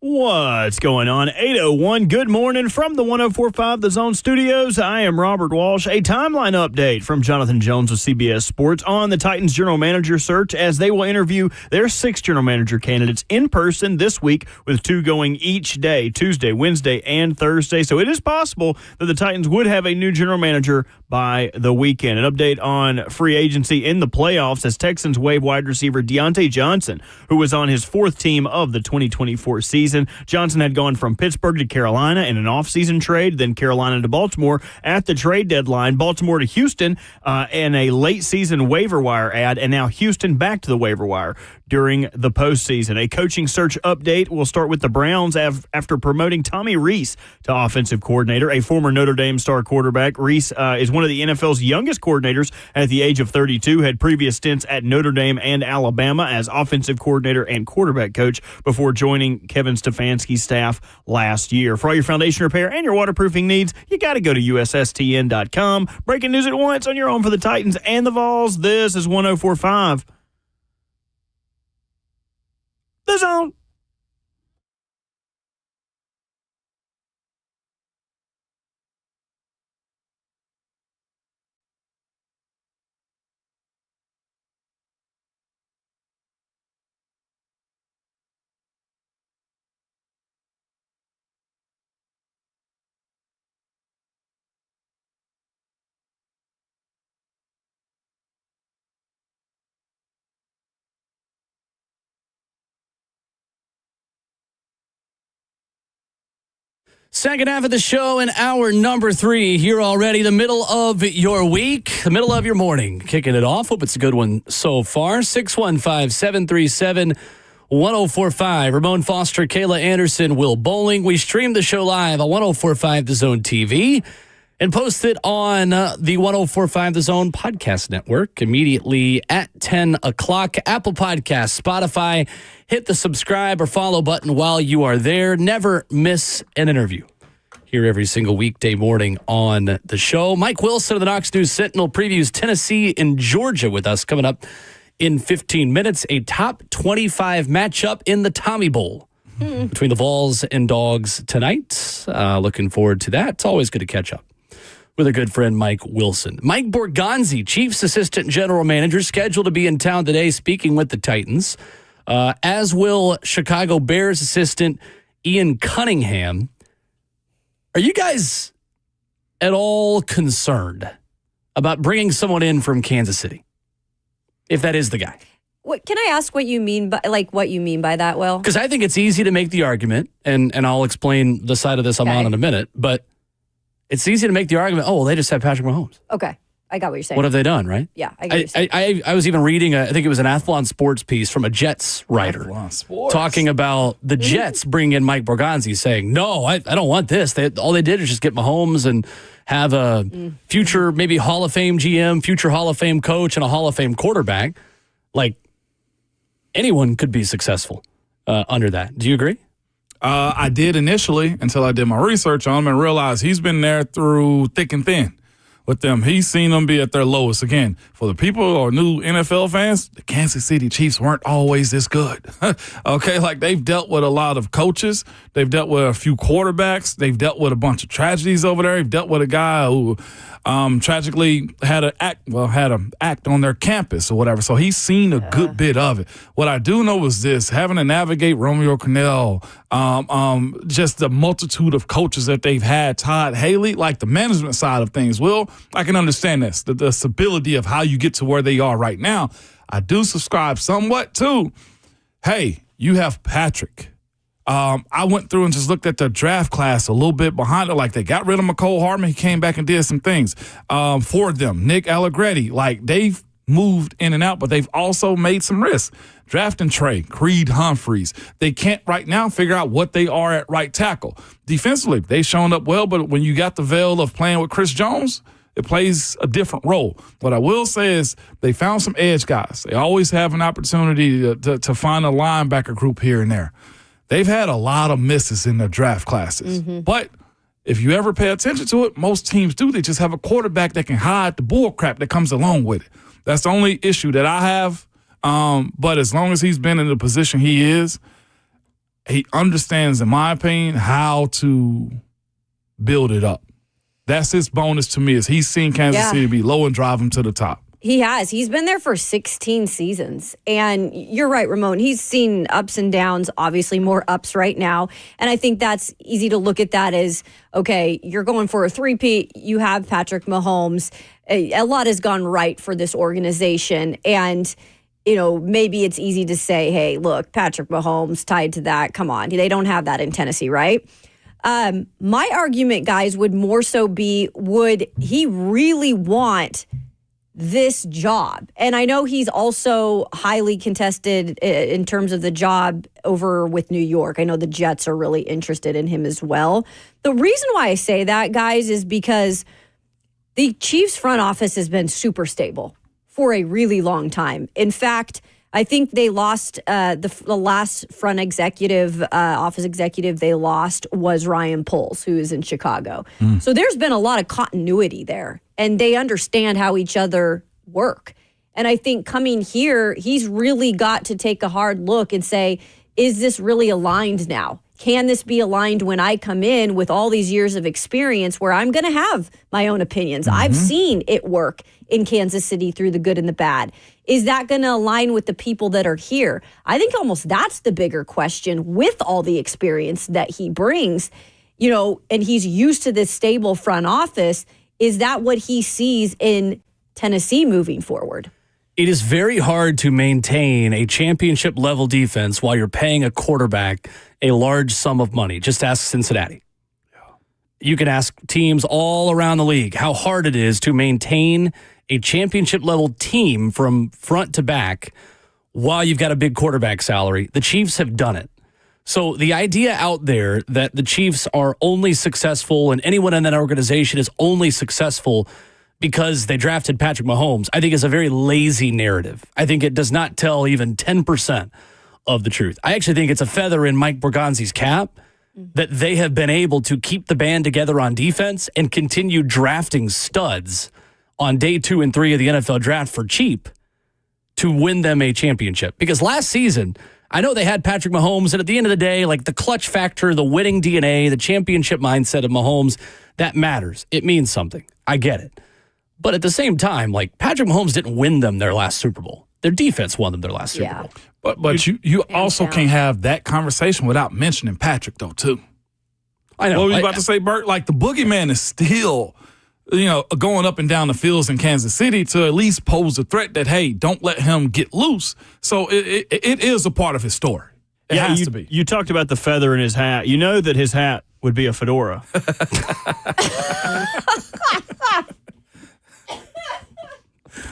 What's going on? 8:01. Good morning from the 104.5 The Zone Studios. I am Robert Walsh. A timeline update from Jonathan Jones of CBS Sports on the Titans general manager search, as they will interview their 6 general manager candidates in person this week, with 2 going each day, Tuesday, Wednesday, and Thursday. So it is possible that the Titans would have a new general manager by the weekend. An update on free agency in the playoffs as Texans waive wide receiver Deontay Johnson, who was on his 4th team of the 2024 season. Johnson had gone from Pittsburgh to Carolina in an offseason trade, then Carolina to Baltimore at the trade deadline, Baltimore to Houston in a late season waiver wire ad, and now Houston back to the waiver wire during the postseason. A coaching search update will start with the Browns after promoting Tommy Rees to offensive coordinator, a former Notre Dame star quarterback. Rees is one of the NFL's youngest coordinators at the age of 32, had previous stints at Notre Dame and Alabama as offensive coordinator and quarterback coach before joining Kevin Stefanski's staff last year. For all your foundation repair and your waterproofing needs, you got to go to USSTN.com. Breaking news at once on your home for the Titans and the Vols. This is 104.5 The Zone. Second half of the show in hour number 3 here already. The middle of your week, the middle of your morning. Kicking it off. Hope it's a good one so far. 615-737-1045. Ramon Foster, Kayla Anderson, Will Bowling. We stream the show live on 104.5 The Zone TV and post it on the 104.5 The Zone podcast network immediately at 10 o'clock. Apple Podcasts, Spotify. Hit the subscribe or follow button while you are there. Never miss an interview. Here every single weekday morning on the show. Mike Wilson of the Knox News Sentinel previews Tennessee and Georgia with us coming up in 15 minutes. A top 25 matchup in the Tommy Bowl between the Vols and Dogs tonight. Looking forward to that. It's always good to catch up with a good friend, Mike Wilson. Mike Borgonzi, Chiefs Assistant General Manager, scheduled to be in town today speaking with the Titans, as will Chicago Bears assistant Ian Cunningham. Are you guys at all concerned about bringing someone in from Kansas City, if that is the guy? What can I ask what you mean by that, Will? Because I think it's easy to make the argument, and I'll explain the side of this I'm on in a minute, but it's easy to make the argument, oh, well, they just have Patrick Mahomes. Okay. I got what you're saying. What have they done, right? Yeah, I got what you're saying. I was even reading, I think it was an Athlon Sports piece from a Jets writer talking about the Jets bringing in Mike Borgonzi, saying, no, I don't want this. All they did is just get Mahomes and have a future maybe Hall of Fame GM, future Hall of Fame coach, and a Hall of Fame quarterback. Like, anyone could be successful under that. Do you agree? I did initially until I did my research on him and realized he's been there through thick and thin with them. He's seen them be at their lowest. Again, for the people or new NFL fans, the Kansas City Chiefs weren't always this good. Okay, like they've dealt with a lot of coaches. They've dealt with a few quarterbacks. They've dealt with a bunch of tragedies over there. They've dealt with a guy who tragically had an act on their campus or whatever. So he's seen a good bit of it. What I do know is this: having to navigate Romeo Crennel, just the multitude of coaches that they've had, Todd Haley, like the management side of things. Will, I can understand this, the stability of how you get to where they are right now. I do subscribe somewhat to, hey, you have Patrick. I went through and just looked at the draft class a little bit behind it. Like, they got rid of McCole Hardman. He came back and did some things for them. Nick Allegretti, like, they've moved in and out, but they've also made some risks. Drafting Trey, Creed Humphreys. They can't right now figure out what they are at right tackle. Defensively, they've shown up well, but when you got the veil of playing with Chris Jones, it plays a different role. What I will say is they found some edge guys. They always have an opportunity to find a linebacker group here and there. They've had a lot of misses in their draft classes. Mm-hmm. But if you ever pay attention to it, most teams do. They just have a quarterback that can hide the bull crap that comes along with it. That's the only issue that I have. But as long as he's been in the position he is, he understands, in my opinion, how to build it up. That's his bonus to me, is he's seen Kansas City be low and drive him to the top. He has. He's been there for 16 seasons. And you're right, Ramon. He's seen ups and downs, obviously more ups right now. And I think that's easy to look at that as, okay, you're going for a three-peat. You have Patrick Mahomes. A lot has gone right for this organization. And, you know, maybe it's easy to say, hey, look, Patrick Mahomes tied to that. Come on. They don't have that in Tennessee, right? My argument, guys, would more so be, would he really want this job? And I know he's also highly contested in terms of the job over with New York. I know the Jets are really interested in him as well. The reason why I say that, guys, is because the Chiefs front office has been super stable for a really long time. In fact, I think they lost the last front executive, office executive they lost was Ryan Poles, who is in Chicago. So there's been a lot of continuity there, and they understand how each other work. And I think coming here, he's really got to take a hard look and say, is this really aligned now? Can this be aligned when I come in with all these years of experience where I'm going to have my own opinions? I've seen it work in Kansas City through the good and the bad. Is that going to align with the people that are here? I think almost that's the bigger question with all the experience that he brings, you know, and he's used to this stable front office. Is that what he sees in Tennessee moving forward? It is very hard to maintain a championship level defense while you're paying a quarterback a large sum of money. Just ask Cincinnati. You can ask teams all around the league how hard it is to maintain a championship level team from front to back while you've got a big quarterback salary. The Chiefs have done it. So the idea out there that the Chiefs are only successful and anyone in that organization is only successful because they drafted Patrick Mahomes, I think is a very lazy narrative. I think it does not tell even 10% of the truth. I actually think it's a feather in Mike Borgonzi's cap that they have been able to keep the band together on defense and continue drafting studs on day 2 and 3 of the NFL draft for cheap to win them a championship. Because last season, I know they had Patrick Mahomes, and at the end of the day, like the clutch factor, the winning DNA, the championship mindset of Mahomes, that matters. It means something. I get it. But at the same time, like Patrick Mahomes didn't win them their last Super Bowl. Their defense won them their last Super Bowl. But you also can't have that conversation without mentioning Patrick, though, too. I know. What were you about to say, Bert? Like, the boogeyman is still, you know, going up and down the fields in Kansas City to at least pose a threat that, hey, don't let him get loose. So it is a part of his story. It has to be. You talked about the feather in his hat. You know that his hat would be a fedora.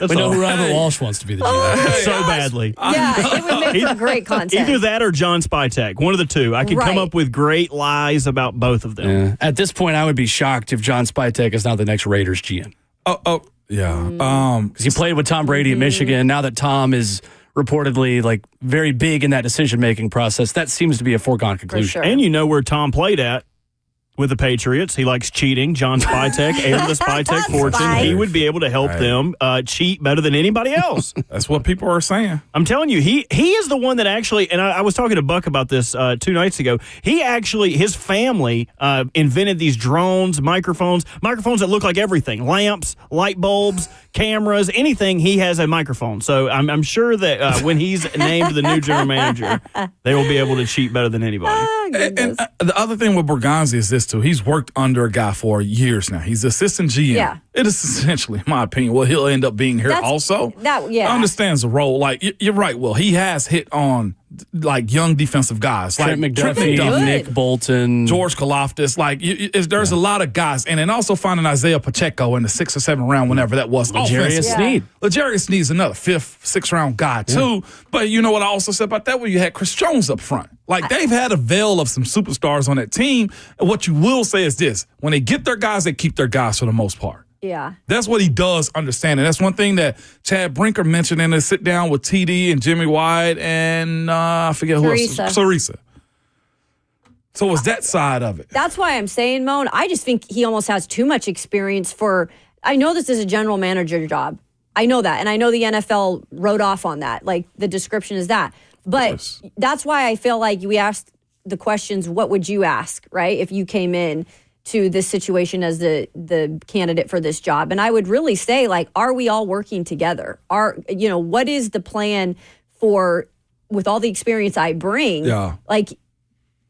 We know who Robert Walsh wants to be the GM. So badly. Yeah, it would make for great content. Either that or John Spytek. One of the two. I could come up with great lies about both of them. Yeah. At this point, I would be shocked if John Spytek is not the next Raiders GM. Yeah. Because he played with Tom Brady at Michigan. Now that Tom is reportedly like very big in that decision-making process, that seems to be a foregone conclusion. Sure. And you know where Tom played at with the Patriots. He likes cheating. John Spytek and the Spytek fortune. He would be able to help them cheat better than anybody else. That's what people are saying. I'm telling you, he is the one that actually, and I was talking to Buck about this 2 nights ago. He actually, his family invented these drones, microphones that look like everything. Lamps, light bulbs, cameras, anything. He has a microphone. So I'm sure that when he's named the new general manager, they will be able to cheat better than anybody. And the other thing with Borgonzi is this, too. He's worked under a guy for years now. He's assistant GM. Yeah. It is essentially, in my opinion, what he'll end up being here also. Understands the role. Like, you're right, Will. He has hit on, like, young defensive guys. Trent like McDuffie, Nick Bolton. George Karlaftis. Like, there's a lot of guys. And then also finding Isaiah Pacheco in the 6th or 7th round, whenever that was. L'Jarius Sneed. L'Jarius Sneed is another 5th, 6th round guy, too. But you know what I also said about that? Well, you had Chris Jones up front. Like, they've had a veil of some superstars on that team. And what you will say is this. When they get their guys, they keep their guys for the most part. Yeah. That's what he does understand. And that's one thing that Chad Brinker mentioned in a sit down with TD and Jimmy White and I forget who else. Sarisa. So it's that side of it. That's why I'm saying, Moan, I just think he almost has too much experience I know this is a general manager job. I know that. And I know the NFL wrote off on that. Like, the description is that. But that's why I feel like we asked the questions, what would you ask, right? If you came in to this situation as the candidate for this job. And I would really say, like, are we all working together? What is the plan for, with all the experience I bring? Yeah. Like,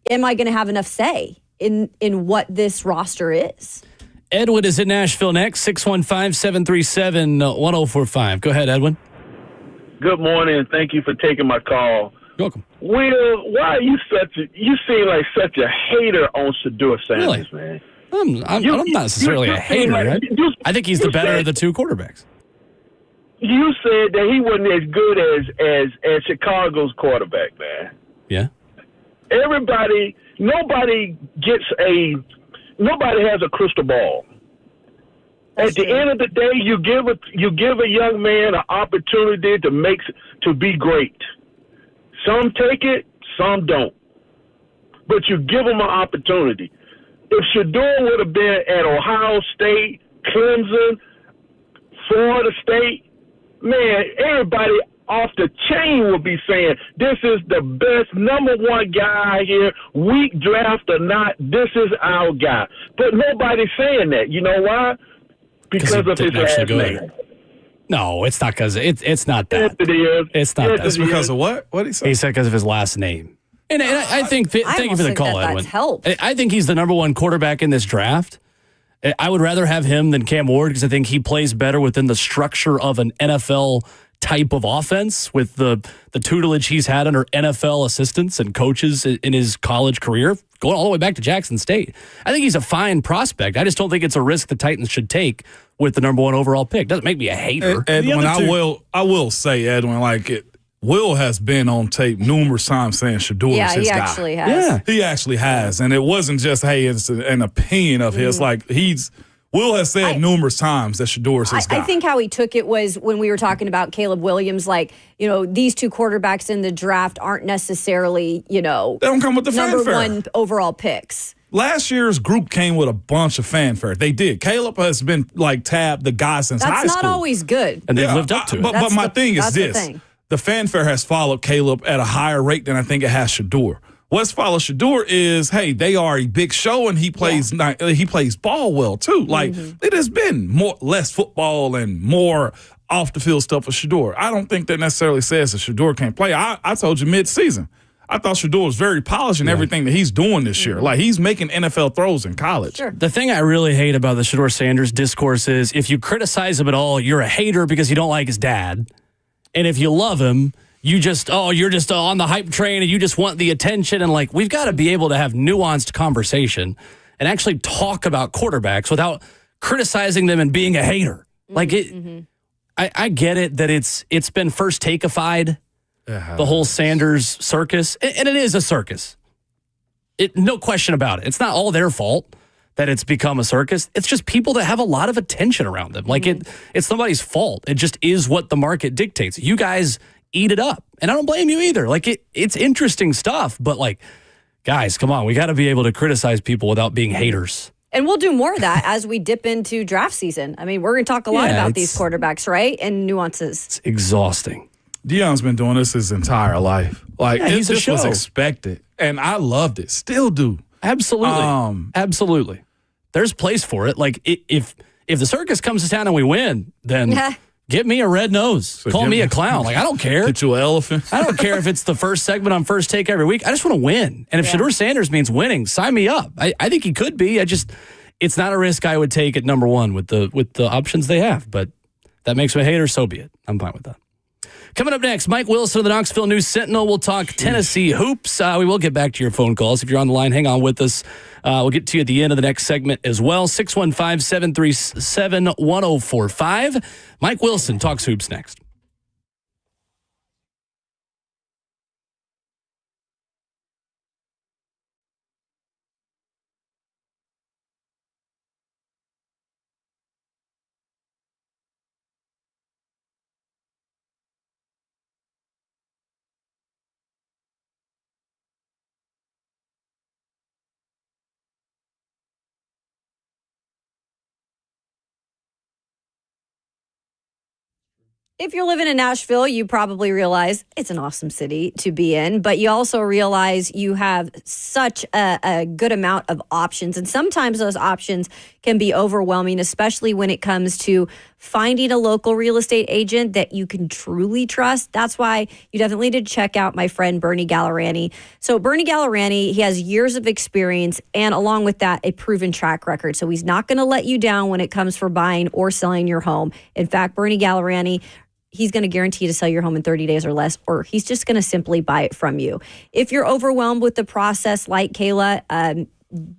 am I going to have enough say in what this roster is? Edwin is in Nashville next, 615-737-1045. Go ahead, Edwin. Good morning, and thank you for taking my call. You're welcome. Will, why are you you seem like such a hater on Shedeur Sanders, Really? man? I'm not necessarily a hater. I think he's the better of the two quarterbacks. You said that he wasn't as good as Chicago's quarterback, man. Yeah. Nobody has a crystal ball. That's At the true. end of the day, you give a young man an opportunity to be great. Some take it, some don't. But you give them an opportunity. If Shedeur would have been at Ohio State, Clemson, Florida State, man, everybody off the chain would be saying, this is the best number one guy here, weak draft or not, this is our guy. But nobody's saying that. You know why? Because of his last name. No, it's not because it's not that. Yes, it is. It's not Yes, that. That's it because is. of what? What did he say? He said because of his last name. And I think, thank you for the think call, that's Edwin. helped. I think he's the number one quarterback in this draft. I would rather have him than Cam Ward because I think he plays better within the structure of an NFL type of offense with the tutelage he's had under NFL assistants and coaches in his college career, going all the way back to Jackson State. I think he's a fine prospect. I just don't think it's a risk the Titans should take with the number one overall pick. Doesn't make me a hater. Edwin, I will say, Edwin, Will has been on tape numerous times saying Shedeur is his guy. Yeah, he actually has. Yeah. He actually has. And it wasn't just, hey, it's an opinion of his. Will has said numerous times that Shedeur is his guy. I think how he took it was when we were talking about Caleb Williams, these two quarterbacks in the draft aren't necessarily, they don't come with the number fanfare. one overall picks. Last year's group came with a bunch of fanfare. They did. Caleb has been tabbed the guy since high That's school. not always good. And they've lived up to it. But my thing is that's the this. thing. The fanfare has followed Caleb at a higher rate than I think it has Shedeur. What's followed Shedeur is, hey, they are a big show and he plays he plays ball well too. It has been less football and more off the field stuff for Shedeur. I don't think that necessarily says that Shedeur can't play. I told you mid-season. I thought Shedeur was very polished in everything that he's doing this year. He's making NFL throws in college. Sure. The thing I really hate about the Shedeur Sanders discourse is if you criticize him at all, you're a hater because you don't like his dad. And if you love him, you're just on the hype train and you just want the attention. And we've got to be able to have nuanced conversation and actually talk about quarterbacks without criticizing them and being a hater. I get it that it's been first takeified, the whole Sanders circus. And it is a circus. No question about it. It's not all their fault that it's become a circus. It's just people that have a lot of attention around them. It's somebody's fault. It just is what the market dictates. You guys eat it up. And I don't blame you either. It's interesting stuff, but guys, come on. We got to be able to criticize people without being haters. And we'll do more of that as we dip into draft season. I mean, we're going to talk a lot about these quarterbacks, right? And nuances. It's exhausting. Deion's been doing this his entire life. He's a this was show. expected. And I loved it. Still do. Absolutely. Absolutely. There's place for it. If the circus comes to town and we win, then give me a red nose. Call me a clown. I don't care. Get you an elephant. I don't care if it's the first segment on First Take every week. I just want to win. And if Shedeur Sanders means winning, sign me up. I think he could be. It's not a risk I would take at number one with the options they have. But that makes me a hater, so be it. I'm fine with that. Coming up next, Mike Wilson of the Knoxville News Sentinel. We'll talk Tennessee hoops. We will get back to your phone calls. If you're on the line, hang on with us. We'll get to you at the end of the next segment as well. 615-737-1045. Mike Wilson talks hoops next. If you're living in Nashville, you probably realize it's an awesome city to be in, but you also realize you have such a good amount of options. And sometimes those options can be overwhelming, especially when it comes to finding a local real estate agent that you can truly trust. That's why you definitely need to check out my friend Bernie Gallerani. So Bernie Gallerani, he has years of experience and along with that, a proven track record. So he's not going to let you down when it comes for buying or selling your home. In fact, Bernie Gallerani, he's going to guarantee to sell your home in 30 days or less, or he's just going to simply buy it from you. If you're overwhelmed with the process like Kayla,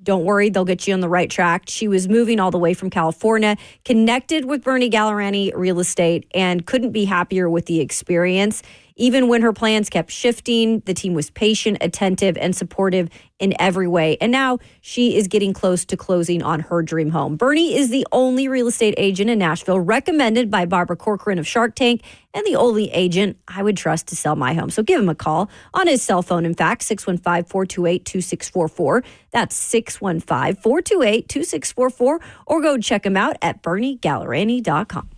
don't worry, they'll get you on the right track. She was moving all the way from California, connected with Bernie Gallerani Real Estate, and couldn't be happier with the experience. Even when her plans kept shifting, the team was patient, attentive, and supportive in every way. And now she is getting close to closing on her dream home. Bernie is the only real estate agent in Nashville recommended by Barbara Corcoran of Shark Tank and the only agent I would trust to sell my home. So give him a call on his cell phone, in fact, 615-428-2644. That's 615-428-2644. Or go check him out at BernieGallerani.com.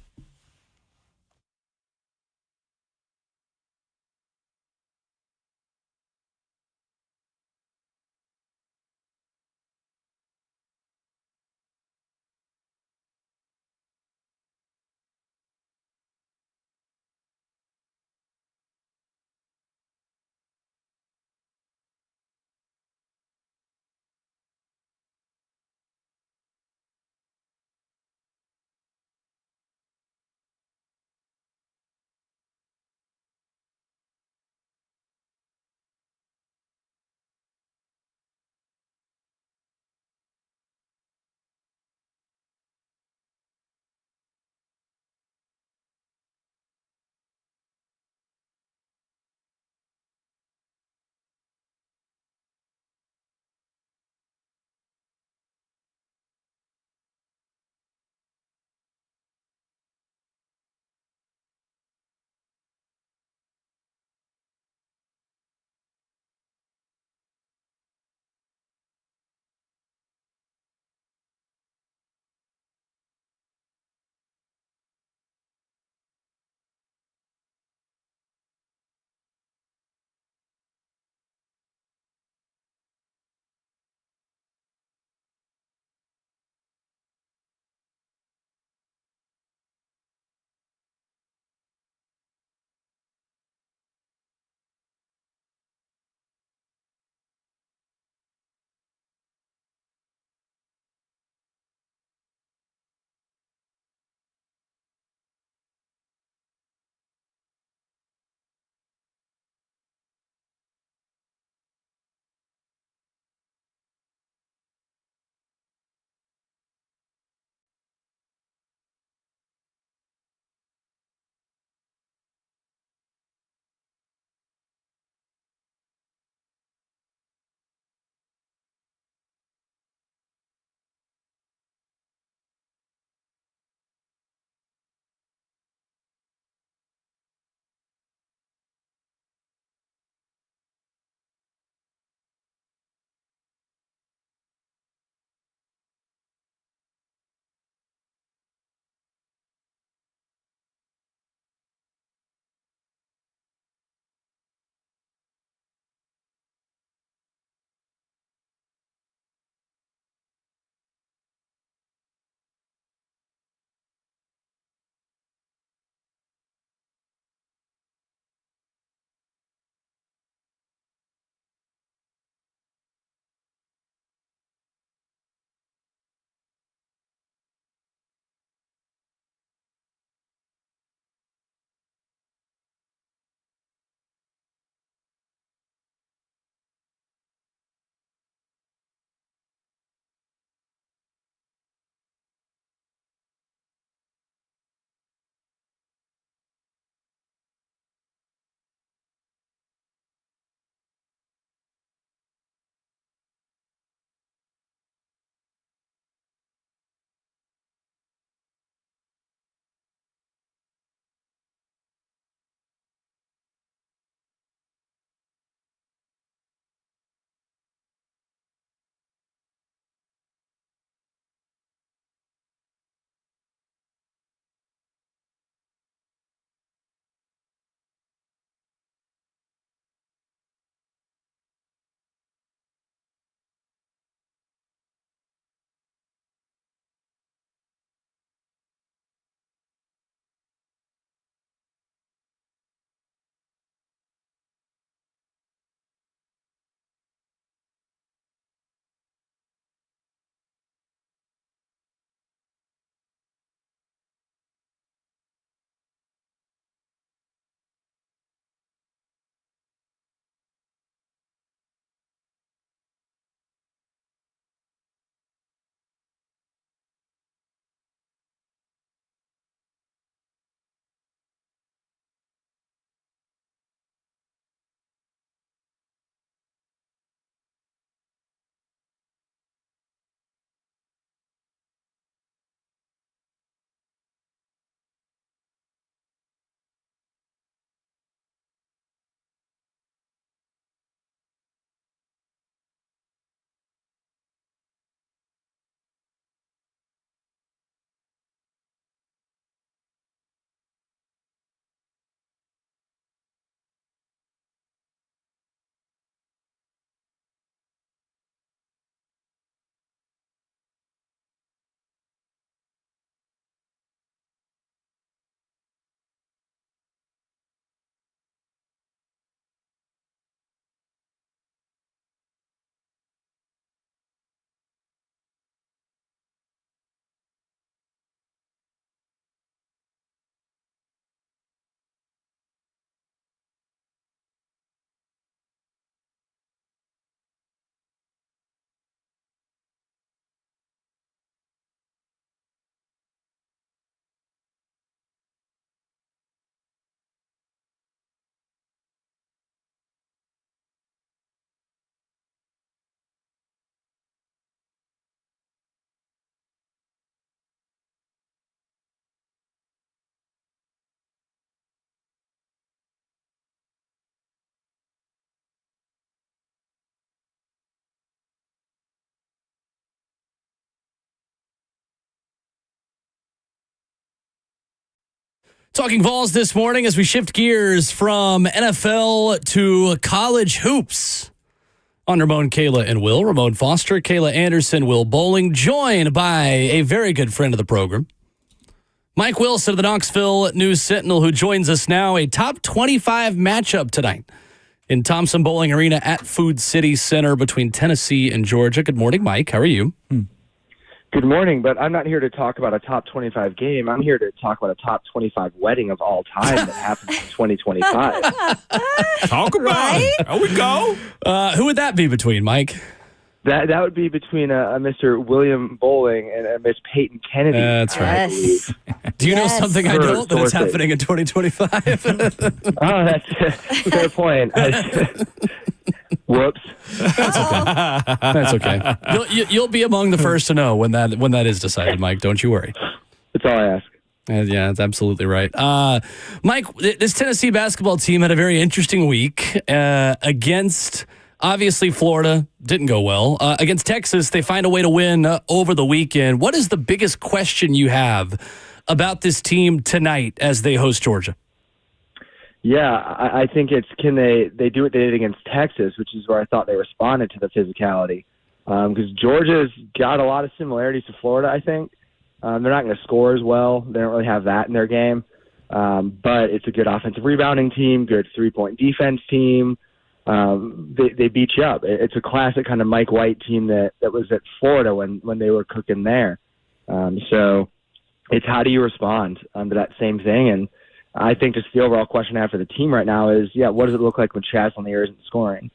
Talking Vols this morning as we shift gears from NFL to college hoops. On Ramon, Kayla, and Will. Ramon Foster, Kayla Anderson, Will Bowling, joined by a very good friend of the program, Mike Wilson of the Knoxville News Sentinel, who joins us now. A top 25 matchup tonight in Thompson Bowling Arena at Food City Center between Tennessee and Georgia. Good morning, Mike. How are you? Good morning, but I'm not here to talk about a top 25 game. I'm here to talk about a top 25 wedding of all time that happens in 2025. Talk about it. There we go. Who would that be between, Mike? That would be between a Mr. William Bowling and a Miss Peyton Kennedy. That's right. Yes. Do you know something I don't that is happening in 2025? Oh, that's a fair point. Whoops. That's okay. That's okay. You'll be among the first to know when that is decided, Mike. Don't you worry. That's all I ask. Yeah, that's absolutely right. Mike, this Tennessee basketball team had a very interesting week against, obviously, Florida. Didn't go well. Against Texas, they find a way to win over the weekend. What is the biggest question you have about this team tonight as they host Georgia? Yeah, I think it's can they do what they did against Texas, which is where I thought they responded to the physicality. Because Georgia's got a lot of similarities to Florida, I think. They're not going to score as well. They don't really have that in their game. But it's a good offensive rebounding team, good three-point defense team. They beat you up. It's a classic kind of Mike White team that was at Florida when they were cooking there. So it's how do you respond to that same thing? And I think just the overall question I have for the team right now is, what does it look like when Chaz Lanier isn't scoring?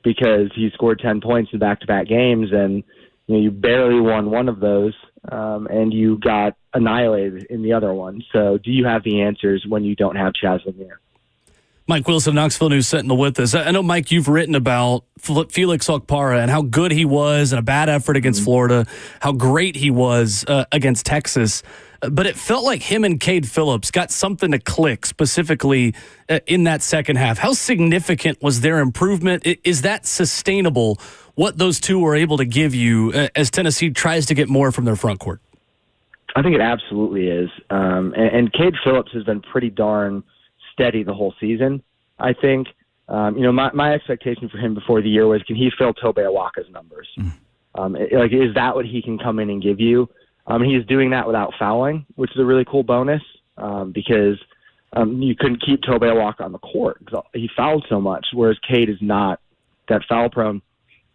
Because he scored 10 points in back-to-back games, and you barely won one of those, and you got annihilated in the other one. So do you have the answers when you don't have Chaz Lanier? Mike Wilson, Knoxville News Sentinel with us. I know, Mike, you've written about Felix Okpara and how good he was and a bad effort against Florida, how great he was against Texas. But it felt like him and Cade Phillips got something to click specifically in that second half. How significant was their improvement? Is that sustainable, what those two were able to give you as Tennessee tries to get more from their front court? I think it absolutely is. And Cade Phillips has been pretty darn steady the whole season, I think. My expectation for him before the year was, can he fill Tobe Awaka's numbers? Is that what he can come in and give you? He's doing that without fouling, which is a really cool bonus because you couldn't keep Tobe Awaka on the court because he fouled so much, whereas Cade is not that foul prone.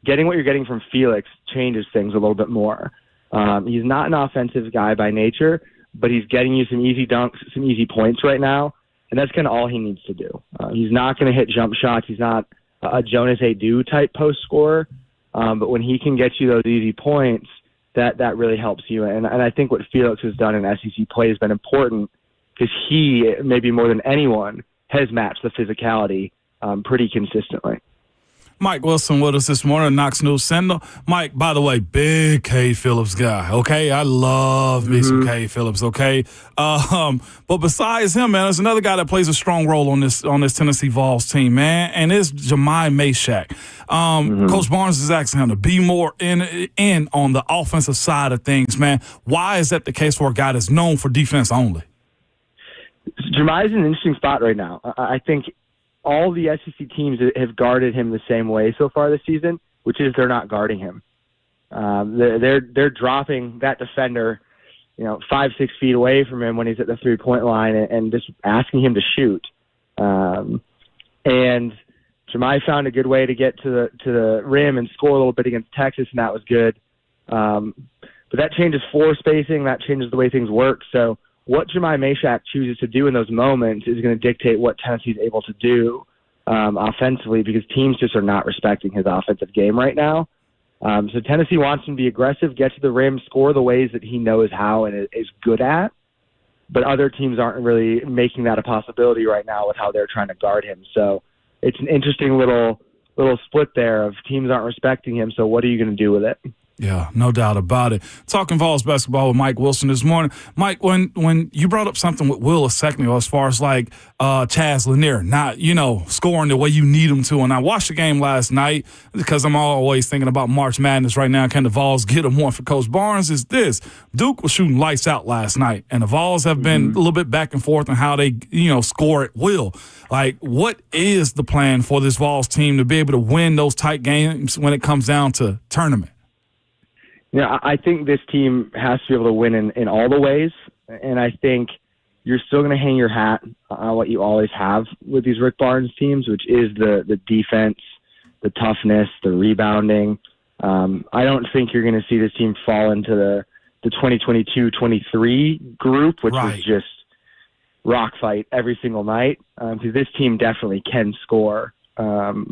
Getting what you're getting from Felix changes things a little bit more. He's not an offensive guy by nature, but he's getting you some easy dunks, some easy points right now, and that's kind of all he needs to do. He's not going to hit jump shots. He's not a Jonas Adu type post scorer, but when he can get you those easy points, that really helps you. And I think what Felix has done in SEC play has been important because he, maybe more than anyone, has matched the physicality pretty consistently. Mike Wilson with us this morning, Knox News Sentinel. Mike, by the way, big Cade Phillips guy, okay? I love me some Cade Phillips, okay? But besides him, man, there's another guy that plays a strong role on this Tennessee Vols team, man, and it's Jemai Meshack. Coach Barnes is asking him to be more in on the offensive side of things, man. Why is that the case for a guy that's known for defense only? Jemai's in an interesting spot right now. I think all the SEC teams have guarded him the same way so far this season, which is they're not guarding him. They're dropping that defender, 5-6 feet away from him when he's at the 3-point line and just asking him to shoot. And Jemai found a good way to get to the rim and score a little bit against Texas, and that was good. But that changes floor spacing. That changes the way things work. So what Jemai Meshack chooses to do in those moments is going to dictate what Tennessee's able to do offensively because teams just are not respecting his offensive game right now. So Tennessee wants him to be aggressive, get to the rim, score the ways that he knows how and is good at. But other teams aren't really making that a possibility right now with how they're trying to guard him. So it's an interesting little split there of teams aren't respecting him, so what are you going to do with it? Yeah, no doubt about it. Talking Vols basketball with Mike Wilson this morning. Mike, when you brought up something with Will a second ago as far as like Chaz Lanier not, scoring the way you need him to, and I watched the game last night because I'm always thinking about March Madness right now. Can the Vols get him one for Coach Barnes? Is this. Duke was shooting lights out last night, and the Vols have been a little bit back and forth on how they, score at will. Like, what is the plan for this Vols team to be able to win those tight games when it comes down to tournament? Yeah, I think this team has to be able to win in all the ways, and I think you're still going to hang your hat on what you always have with these Rick Barnes teams, which is the defense, the toughness, the rebounding. I don't think you're going to see this team fall into the 2022-23 group, which was just rock fight every single night, because this team definitely can score. I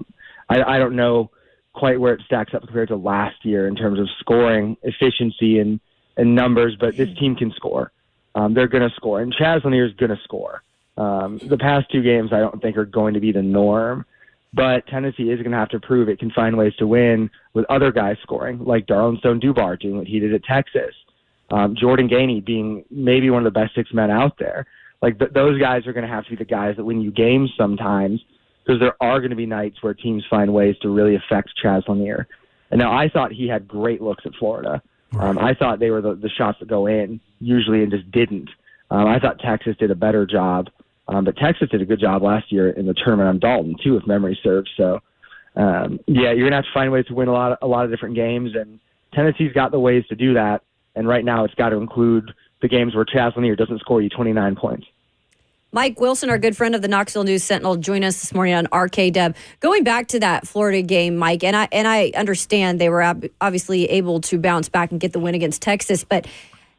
don't know quite where it stacks up compared to last year in terms of scoring efficiency and numbers, but this team can score. They're going to score, and Chaz Lanier is going to score. The past two games I don't think are going to be the norm, but Tennessee is going to have to prove it can find ways to win with other guys scoring, like Darlington Dubar doing what he did at Texas, Jordan Gainey being maybe one of the best six men out there. Like those guys are going to have to be the guys that win you games sometimes, because there are going to be nights where teams find ways to really affect Chaz Lanier. And now I thought he had great looks at Florida. I thought they were the shots that go in usually and just didn't. I thought Texas did a better job, but Texas did a good job last year in the tournament on Dalton too, if memory serves. So, you're going to have to find ways to win a lot of different games, and Tennessee's got the ways to do that. And right now it's got to include the games where Chaz Lanier doesn't score you 29 points. Mike Wilson, our good friend of the Knoxville News Sentinel, joined us this morning on RKW. Going back to that Florida game, Mike, and I understand they were obviously able to bounce back and get the win against Texas, but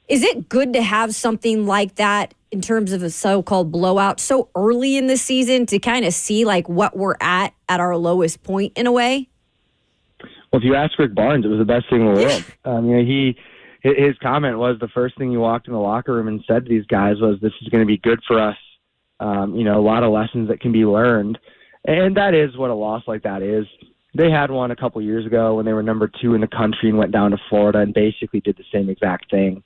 is it good to have something like that in terms of a so-called blowout so early in the season to kind of see like what we're at our lowest point in a way? Well, if you ask Rick Barnes, it was the best thing in the world. His comment was the first thing he walked in the locker room and said to these guys was, "This is going to be good for us." A lot of lessons that can be learned. And that is what a loss like that is. They had one a couple years ago when they were number 2 in the country and went down to Florida and basically did the same exact thing.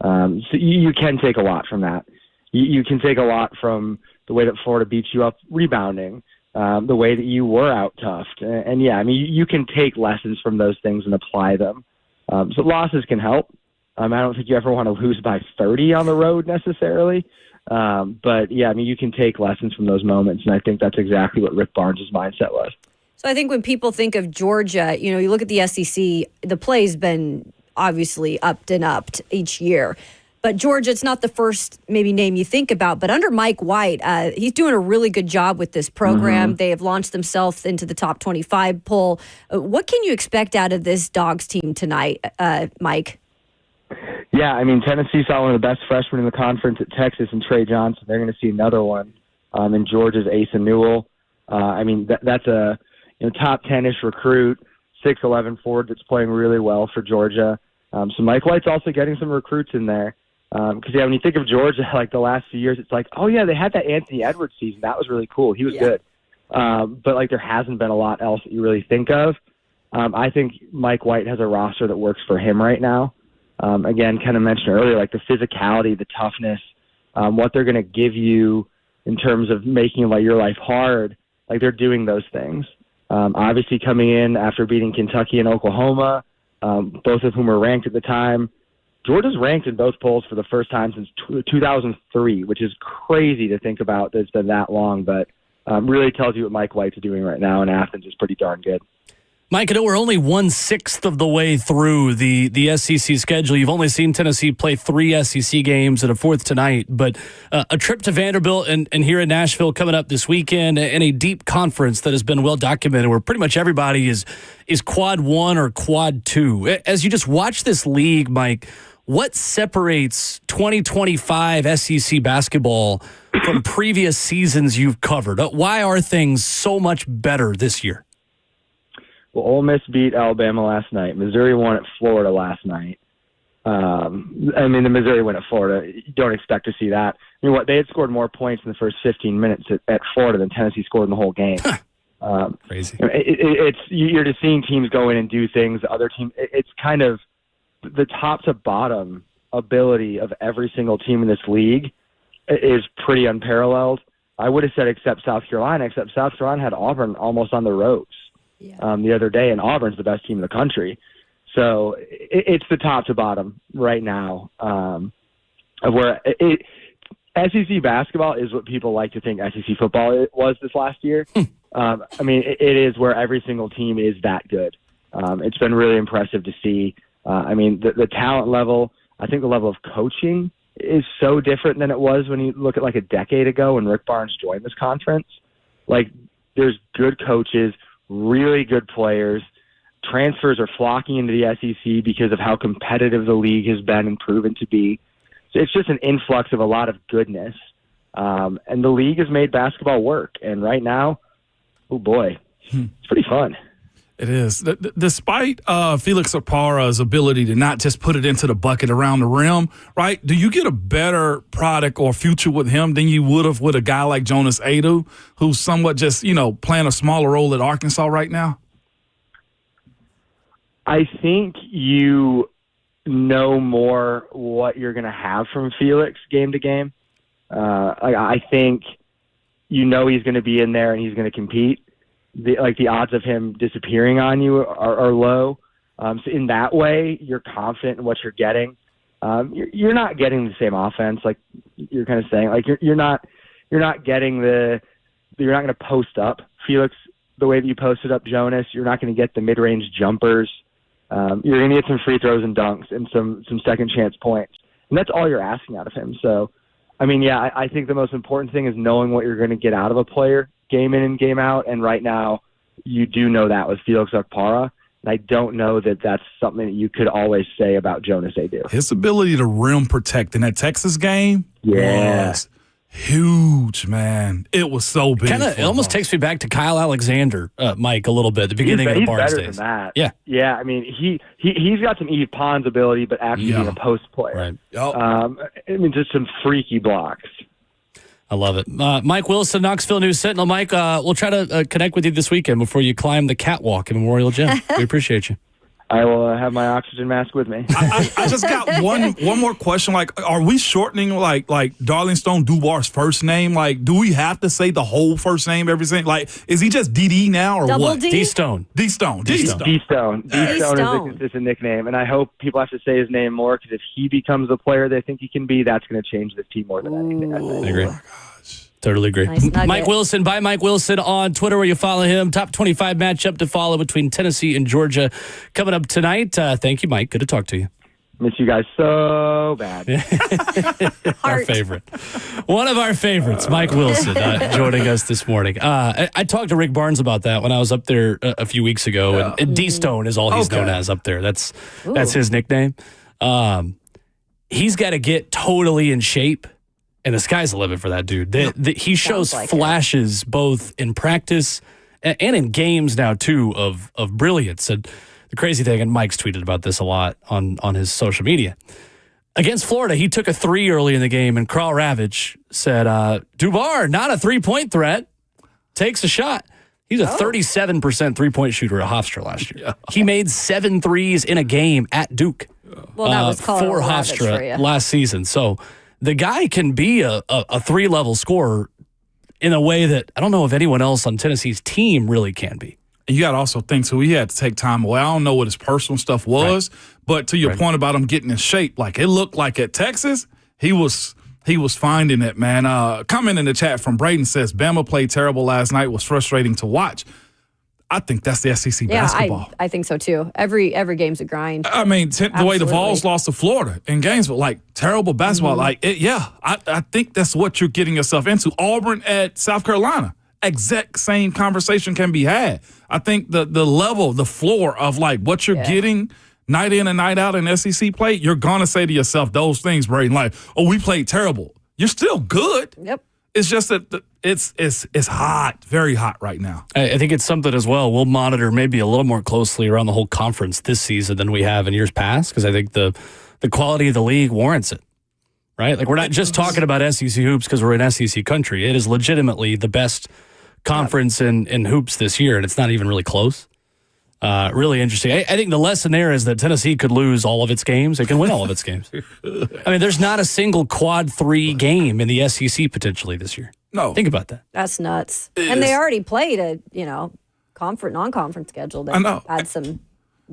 So you can take a lot from that. You can take a lot from the way that Florida beat you up rebounding, the way that you were out-toughed. And you can take lessons from those things and apply them. So losses can help. I don't think you ever want to lose by 30 on the road necessarily. But you can take lessons from those moments, and I think that's exactly what Rick Barnes' mindset was. So I think when people think of Georgia, you look at the SEC, the play's been obviously upped and upped each year. But Georgia, it's not the first maybe name you think about, but under Mike White, he's doing a really good job with this program. Mm-hmm. They have launched themselves into the top 25 poll. What can you expect out of this Dogs team tonight, Mike? Yeah, Tennessee saw one of the best freshmen in the conference at Texas and Trey Johnson. They're going to see another one in Georgia's Asa Newell. That's a top 10-ish recruit, 6'11" forward that's playing really well for Georgia. So Mike White's also getting some recruits in there. Because, when you think of Georgia, like the last few years, it's like, oh, yeah, they had that Anthony Edwards season. That was really cool. He was good. But, there hasn't been a lot else that you really think of. I think Mike White has a roster that works for him right now. Again, kind of mentioned earlier, the physicality, the toughness, what they're going to give you in terms of making your life hard. They're doing those things. Obviously coming in after beating Kentucky and Oklahoma, both of whom were ranked at the time. Georgia's ranked in both polls for the first time since 2003, which is crazy to think about that it's been that long, but really tells you what Mike White's doing right now in Athens is pretty darn good. Mike, I know we're only 1/6 of the way through the SEC schedule. You've only seen Tennessee play 3 SEC games and a 4th tonight, but a trip to Vanderbilt and here in Nashville coming up this weekend, and a deep conference that has been well documented where pretty much everybody is quad 1 or quad 2. As you just watch this league, Mike, what separates 2025 SEC basketball from previous seasons you've covered? Why are things so much better this year? Well, Ole Miss beat Alabama last night. Missouri won at Florida last night. The Missouri win at Florida. You don't expect to see that. They had scored more points in the first 15 minutes at Florida than Tennessee scored in the whole game. Crazy. You're just seeing teams go in and do things. Other teams, it's kind of the top to bottom ability of every single team in this league is pretty unparalleled. I would have said except South Carolina had Auburn almost on the ropes the other day, and Auburn's the best team in the country. So it's the top to bottom right now of where SEC basketball is what people like to think SEC football was this last year. I mean, it is where every single team is that good. It's been really impressive to see. I mean, the talent level, I think the level of coaching is so different than it was when you look at like a decade ago when Rick Barnes joined this conference. Like, there's good coaches, really good players. Transfers are flocking into the SEC because of how competitive the league has been and proven to be. So it's just an influx of a lot of goodness. And the league has made basketball work. And right now, oh boy, it's pretty fun. It is. Despite Felix Okpara's ability to not just put it into the bucket around the rim, right, do you get a better product or future with him than you would have with a guy like Jonas Adu, who's somewhat just, playing a smaller role at Arkansas right now? I think you know more what you're going to have from Felix game to game. I think he's going to be in there and he's going to compete. The odds of him disappearing on you are low. So in that way, you're confident in what you're getting. You're not getting the same offense, like you're kind of saying. Like you're not getting you're not going to post up Felix the way that you posted up Jonas. You're not going to get the mid-range jumpers. You're going to get some free throws and dunks and some second chance points, and that's all you're asking out of him. So, I mean, yeah, I think the most important thing is knowing what you're going to get out of a player game in and game out, and right now you do know that with Felix Okpara, and I don't know that that's something that you could always say about Jonas Adu. His ability to rim protect in that Texas game was huge, man. It was so big. It almost takes me back to Kyle Alexander, Mike, a little bit at the beginning of the Barnes days. He's better than that. Yeah. Yeah, I mean, he's got some Eve Pons ability, but actually being a post player. Right. I mean, just some freaky blocks. I love it. Mike Wilson, Knoxville News Sentinel. Mike, we'll try to connect with you this weekend before you climb the catwalk in Memorial Gym. We appreciate you. I will have my oxygen mask with me. I just got one more question. Like, are we shortening like Darling Stone Dubar's first name? Like, do we have to say the whole first name every single? Like, is he just DD now or Double what? D? D-Stone. D-Stone is a consistent nickname, and I hope people have to say his name more because if he becomes the player they think he can be, that's going to change this team more than anything. I think. I agree. Totally agree. Nice Mike Wilson, by Mike Wilson on Twitter, where you follow him. Top 25 matchup to follow between Tennessee and Georgia coming up tonight. Thank you, Mike. Good to talk to you. Miss you guys so bad. Our favorite. One of our favorites, Mike Wilson, joining us this morning. I talked to Rick Barnes about that when I was up there a few weeks ago, and D-Stone is all he's known as up there. That's his nickname. He's got to get totally in shape. And the sky's the limit for that dude. He shows flashes both in practice and in games now, too, of brilliance. And the crazy thing, and Mike's tweeted about this a lot on his social media. Against Florida, he took a 3 early in the game, and Carl Ravage said, Dubar, not a three-point threat, takes a shot. He's a 37% three-point shooter at Hofstra last year. Yeah. He made 7 threes in a game at Duke. Well, that was called for Hofstra last season. So the guy can be a 3-level scorer in a way that I don't know if anyone else on Tennessee's team really can be. You got to also think, so he had to take time away. I don't know what his personal stuff was, but to your point about him getting in shape, like it looked like at Texas, he was finding it, man. Comment in the chat from Braden says, Bama played terrible last night, was frustrating to watch. I think that's the SEC basketball. I think so too. Every game's a grind. I mean, the way the Vols lost to Florida in Gainesville, like terrible basketball. Mm-hmm. I think that's what you're getting yourself into. Auburn at South Carolina, exact same conversation can be had. I think the level, the floor of like what you're getting night in and night out in SEC play, you're gonna say to yourself those things, Braden, like, oh, we played terrible. You're still good. Yep. It's just that it's hot, very hot right now. I think it's something as well we'll monitor maybe a little more closely around the whole conference this season than we have in years past, because I think the quality of the league warrants it, right? Like, we're not just talking about SEC hoops because we're in SEC country. It is legitimately the best conference in hoops this year, and it's not even really close. Really interesting. I think the lesson there is that Tennessee could lose all of its games. It can win all of its games. I mean, there's not a single quad 3 game in the SEC potentially this year. No. Think about that. That's nuts. And they already played a, non-conference schedule. They had some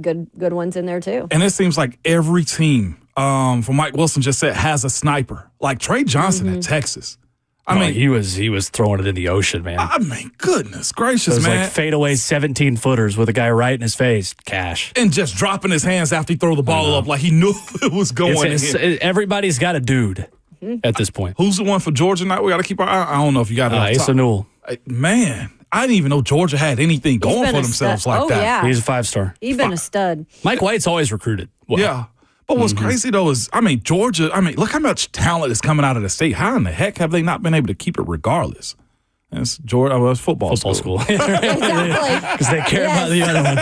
good ones in there too. And it seems like every team, from Mike Wilson just said, has a sniper. Like Trey Johnson at Texas. I mean, he was throwing it in the ocean, man. I mean, goodness gracious, Those man. like fadeaway 17-footers with a guy right in his face. Cash. And just dropping his hands after he threw the ball up like he knew it was going in. Everybody's got a dude at this point. Who's the one for Georgia now? We got to keep our eye. I don't know if you got it. Asa Newell. Man, I didn't even know Georgia had anything going for themselves like that. Yeah. He's a 5-star. He's been a stud. Mike White's always recruited. Well. Yeah. But what's crazy, though, is, Georgia, look how much talent is coming out of the state. How in the heck have they not been able to keep it regardless? And it's Georgia, it's football school. Exactly. Because they care about the other one.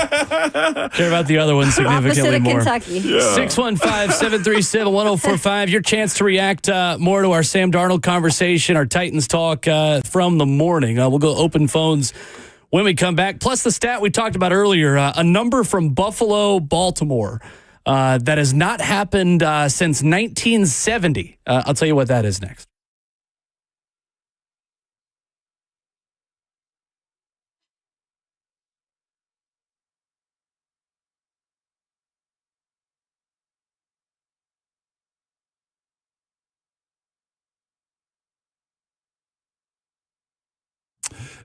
Care about the other one significantly more. Kentucky. 615-737-1045. Your chance to react more to our Sam Darnold conversation, our Titans talk from the morning. We'll go open phones when we come back. Plus the stat we talked about earlier, a number from Buffalo, Baltimore. That has not happened since 1970. I'll tell you what that is next.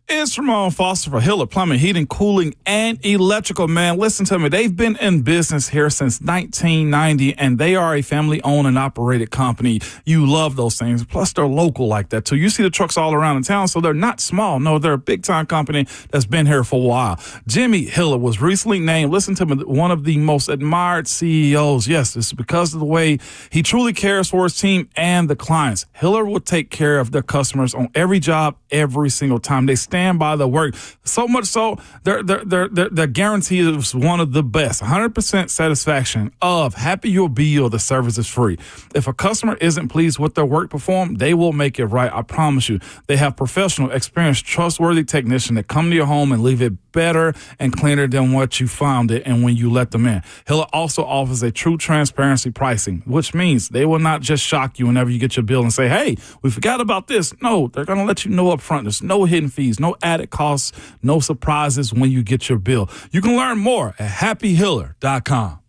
It's Ramon Foster for Hiller Plumbing, Heating, Cooling, and Electrical. Man, listen to me. They've been in business here since 1990, and they are a family-owned and operated company. You love those things. Plus, they're local like that, too. You see the trucks all around in town, so they're not small. No, they're a big-time company that's been here for a while. Jimmy Hiller was recently named, listen to me, one of the most admired CEOs. Yes, it's because of the way he truly cares for his team and the clients. Hiller will take care of their customers on every job, every single time. They stand by the work. So much so, their guarantee is one of the best. 100% satisfaction of happy you'll be or the service is free. If a customer isn't pleased with their work performed, they will make it right. I promise you. They have professional, experienced, trustworthy technicians that come to your home and leave it better and cleaner than what you found it and when you let them in. Hiller also offers a true transparency pricing, which means they will not just shock you whenever you get your bill and say, hey, we forgot about this. No, they're going to let you know up front. There's no hidden fees, no added costs, no surprises when you get your bill. You can learn more at happyhiller.com.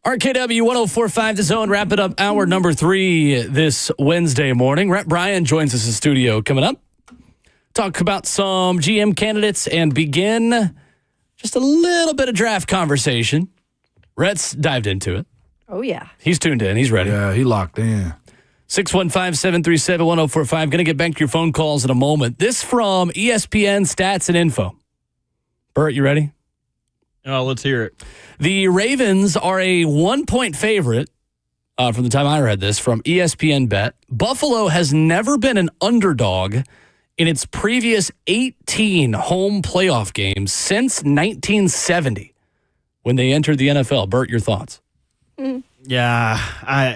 RKW 104.5 The Zone, wrapping up hour number 3 this Wednesday morning. Rhett Bryan joins us in studio coming up. Talk about some GM candidates and begin just a little bit of draft conversation. Rhett's dived into it. Oh, yeah. He's tuned in. He's ready. Yeah, he locked in. 615-737-1045. Going to get back to your phone calls in a moment. This from ESPN Stats and Info. Bert, you ready? Oh, let's hear it. The Ravens are a 1-point favorite from the time I read this from ESPN Bet. Buffalo has never been an underdog in its previous 18 home playoff games since 1970 when they entered the NFL. Bert, your thoughts? Yeah,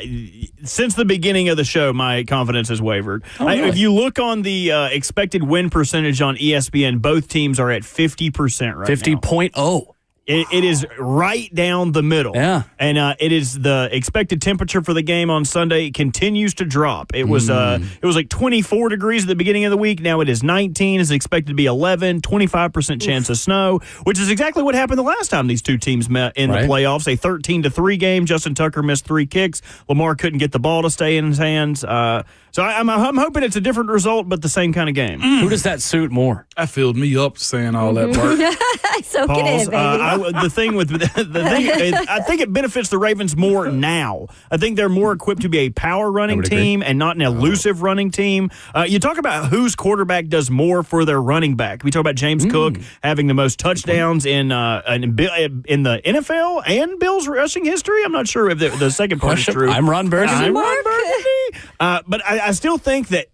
since the beginning of the show, my confidence has wavered. Really? If you look on the expected win percentage on ESPN, both teams are at 50% right 50.0. It is right down the middle. Yeah. And it is the expected temperature for the game on Sunday. It continues to drop. It was like 24 degrees at the beginning of the week. Now it is 19. It's expected to be 11, 25% chance of snow, which is exactly what happened the last time these two teams met in the playoffs. A 13-3 game. Justin Tucker missed 3 kicks. Lamar couldn't get the ball to stay in his hands. So I'm hoping it's a different result, but the same kind of game. Who does that suit more? That filled me up saying all that, Bert. So get in, baby. I think it benefits the Ravens more now. I think they're more equipped to be a power running team and not an elusive running team. You talk about whose quarterback does more for their running back. We talk about James Cook having the most touchdowns in the NFL and Bills rushing history. I'm not sure if the second part is true. I'm Ron Burgundy. But I still think that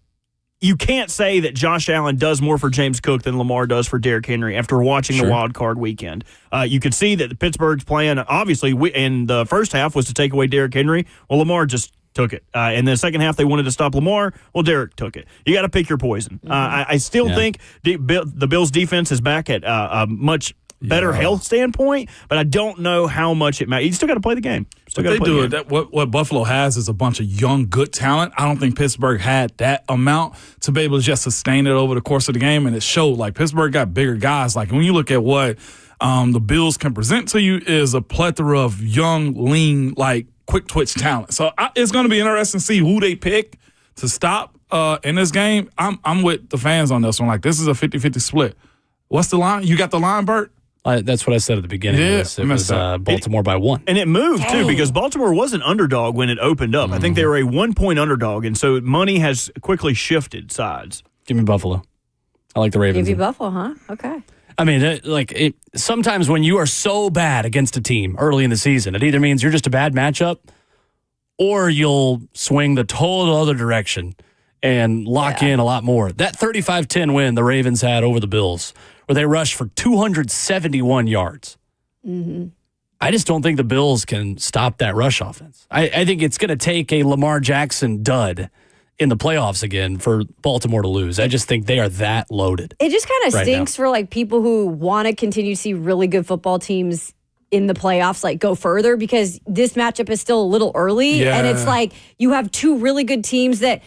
you can't say that Josh Allen does more for James Cook than Lamar does for Derrick Henry after watching the wild card weekend. You could see that the Pittsburgh's plan, obviously, in the first half was to take away Derrick Henry. Well, Lamar just took it. In the second half, they wanted to stop Lamar. Well, Derrick took it. You got to pick your poison. I still think the Bills' defense is back at a much better health standpoint, but I don't know how much it matters. You still got to play the game. What Buffalo has is a bunch of young, good talent. I don't think Pittsburgh had that amount to be able to just sustain it over the course of the game, and it showed. Like, Pittsburgh got bigger guys. Like, when you look at what the Bills can present to you is a plethora of young, lean, like, quick twitch talent. So it's going to be interesting to see who they pick to stop in this game. I'm with the fans on this one. Like, this is a 50-50 split. What's the line? You got the line, Bert? That's what I said at the beginning of this. It was Baltimore by 1. And it moved, too, because Baltimore was an underdog when it opened up. I think they were a 1-point underdog, and so money has quickly shifted sides. Give me Buffalo. I like the Ravens. Give you Buffalo, huh? Okay. I mean, sometimes when you are so bad against a team early in the season, it either means you're just a bad matchup or you'll swing the total other direction and lock in a lot more. That 35-10 win the Ravens had over the Bills, where they rushed for 271 yards. I just don't think the Bills can stop that rush offense. I think it's going to take a Lamar Jackson dud in the playoffs again for Baltimore to lose. I just think they are that loaded. It just kind of stinks for like people who want to continue to see really good football teams in the playoffs, like go further, because this matchup is still a little early. Yeah. And it's like you have two really good teams that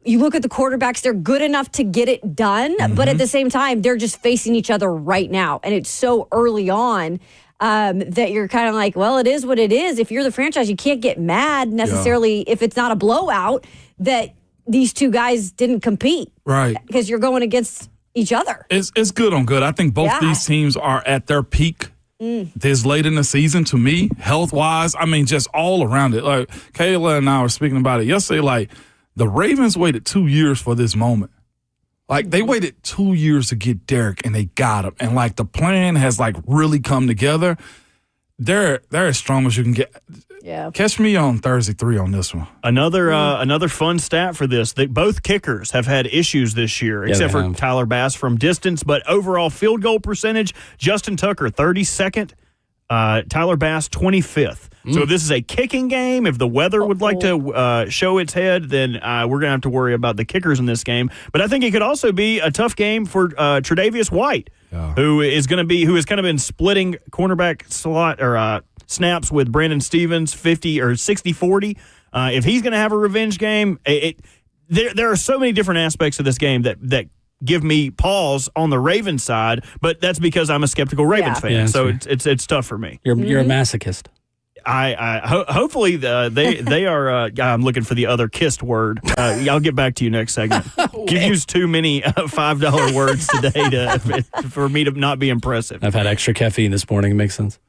you look at the quarterbacks, they're good enough to get it done, but at the same time, they're just facing each other right now. And it's so early on that you're kind of like, well, it is what it is. If you're the franchise, you can't get mad necessarily if it's not a blowout that these two guys didn't compete. Right. Because you're going against each other. It's good on good. I think both these teams are at their peak this late in the season, to me, health-wise. I mean, just all around it. Like, Kayla and I were speaking about it yesterday, like, the Ravens waited 2 years for this moment. Like, they waited 2 years to get Derrick, and they got him. And, like, the plan has, like, really come together. They're as strong as you can get. Yeah. Catch me on Thursday 3 on this one. Another fun stat for this. Both kickers have had issues this year, except for Tyler Bass from distance. But overall field goal percentage, Justin Tucker, 32nd. Tyler Bass, 25th. So if this is a kicking game, if the weather would like to show its head, then we're going to have to worry about the kickers in this game. But I think it could also be a tough game for Tre'Davious White, who has kind of been splitting cornerback slot or snaps with Brandon Stevens, 50 or 60-40. If he's going to have a revenge game, there are so many different aspects of this game that give me pause on the Ravens side, but that's because I'm a skeptical Ravens fan. So it's tough for me. You're a masochist. Hopefully they are. I'm looking for the other kissed word. I'll get back to you next segment. You've used too many $5 words today for me to not be impressive. I've had extra caffeine this morning. It makes sense.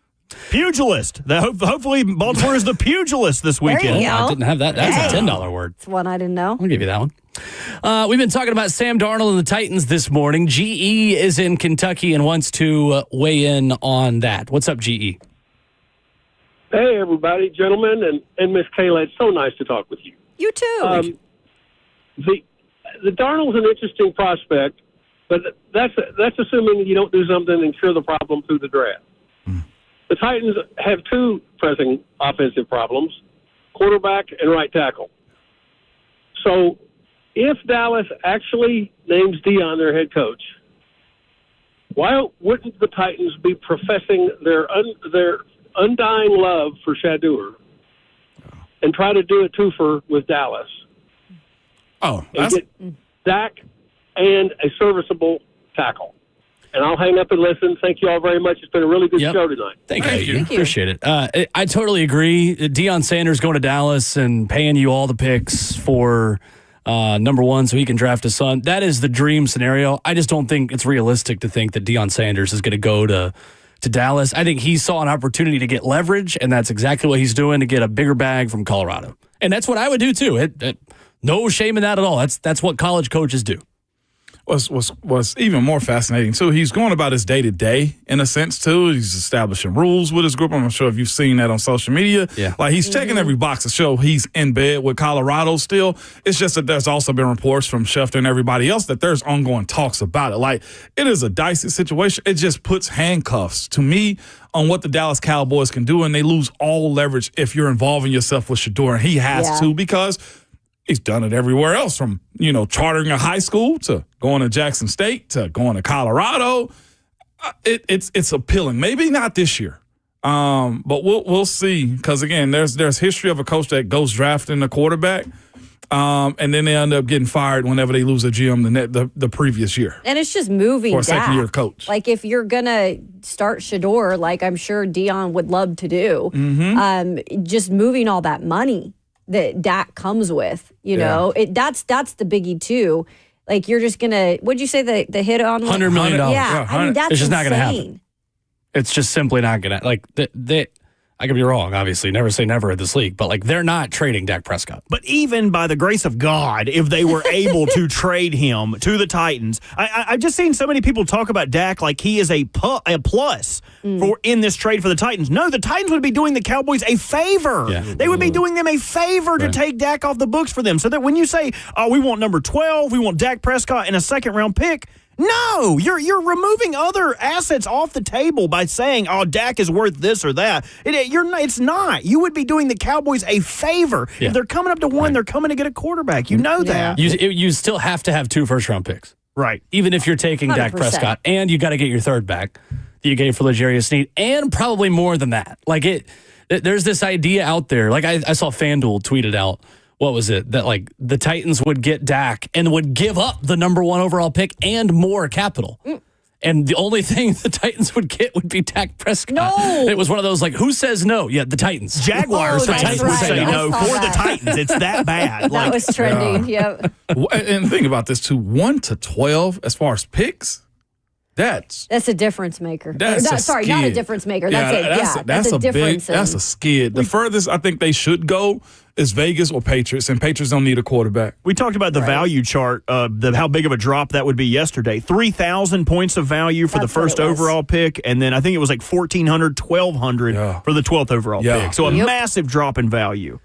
Pugilist. Hopefully Baltimore is the pugilist this weekend. There you go. I didn't have that. That's a $10 word. It's one I didn't know. I'll give you that one. We've been talking about Sam Darnold and the Titans this morning. GE is in Kentucky and wants to weigh in on that. What's up, GE? Hey, everybody, gentlemen, and Miss Kayla. It's so nice to talk with you. You too. The Darnold's an interesting prospect, but that's assuming you don't do something and cure the problem through the draft. The Titans have two pressing offensive problems, quarterback and right tackle. So if Dallas actually names Deion their head coach, why wouldn't the Titans be professing their undying love for Shadeur and try to do a twofer with Dallas? Oh, and get Dak and a serviceable tackle. And I'll hang up and listen. Thank you all very much. It's been a really good show tonight. Thank you. Appreciate it. I totally agree. Deion Sanders going to Dallas and paying you all the picks for number one so he can draft his son. That is the dream scenario. I just don't think it's realistic to think that Deion Sanders is going to go to Dallas. I think he saw an opportunity to get leverage, and that's exactly what he's doing, to get a bigger bag from Colorado. And that's what I would do too. No shame in that at all. That's what college coaches do. Was even more fascinating too. He's going about his day to day in a sense too. He's establishing rules with his group. I'm not sure if you've seen that on social media. Yeah, like he's checking every box to show he's in bed with Colorado still. It's just that there's also been reports from Schefter and everybody else that there's ongoing talks about it. Like it is a dicey situation. It just puts handcuffs to me on what the Dallas Cowboys can do, and they lose all leverage if you're involving yourself with Shadeur, and he has to because he's done it everywhere else, from, chartering a high school to going to Jackson State to going to Colorado. It's appealing. Maybe not this year, but we'll see. Because again, there's history of a coach that goes drafting a quarterback, and then they end up getting fired whenever they lose a GM the previous year. And it's just moving for a second-year coach. Like if you're gonna start Shadeur, like I'm sure Deion would love to do, just moving all that money that Dak comes with, that's the biggie too. Like you're just gonna, what'd you say the hit on $100 million? Yeah, I mean that's it's just insane. not gonna happen. It's just simply not gonna I could be wrong, obviously. Never say never at this league, but they're not trading Dak Prescott. But even by the grace of God, if they were able to trade him to the Titans, I've just seen so many people talk about Dak like he is a plus for in this trade for the Titans. No, the Titans would be doing the Cowboys a favor. Yeah. They would be doing them a favor to take Dak off the books for them. So that when you say, we want number 12, we want Dak Prescott and a second-round pick, no, you're removing other assets off the table by saying, Dak is worth this or that. It's not. You would be doing the Cowboys a favor. Yeah. If they're coming up to one, they're coming to get a quarterback. You know that. You still have to have 2 first-round picks. Right. Even if you're taking 100%. Dak Prescott, and you got to get your third back that you gave for L'Jarius Sneed, and probably more than that. There's this idea out there. I saw FanDuel tweeted out, what was it? That the Titans would get Dak and would give up the number 1 overall pick and more capital. And the only thing the Titans would get would be Dak Prescott. No. It was one of those who says no? Yeah, the Titans. Jaguars fans would say no for the Titans. It's that bad. That was trending. Yep. And think about this too. 1 to 12 as far as picks. That's a difference maker. Sorry, not a difference maker. That's a difference. That's a skid. The furthest I think they should go is Vegas or Patriots, and Patriots don't need a quarterback. We talked about the value chart, how big of a drop that would be yesterday. 3,000 points of value for the first overall pick, and then I think it was 1,400, 1,200 for the 12th overall pick. So a massive drop in value.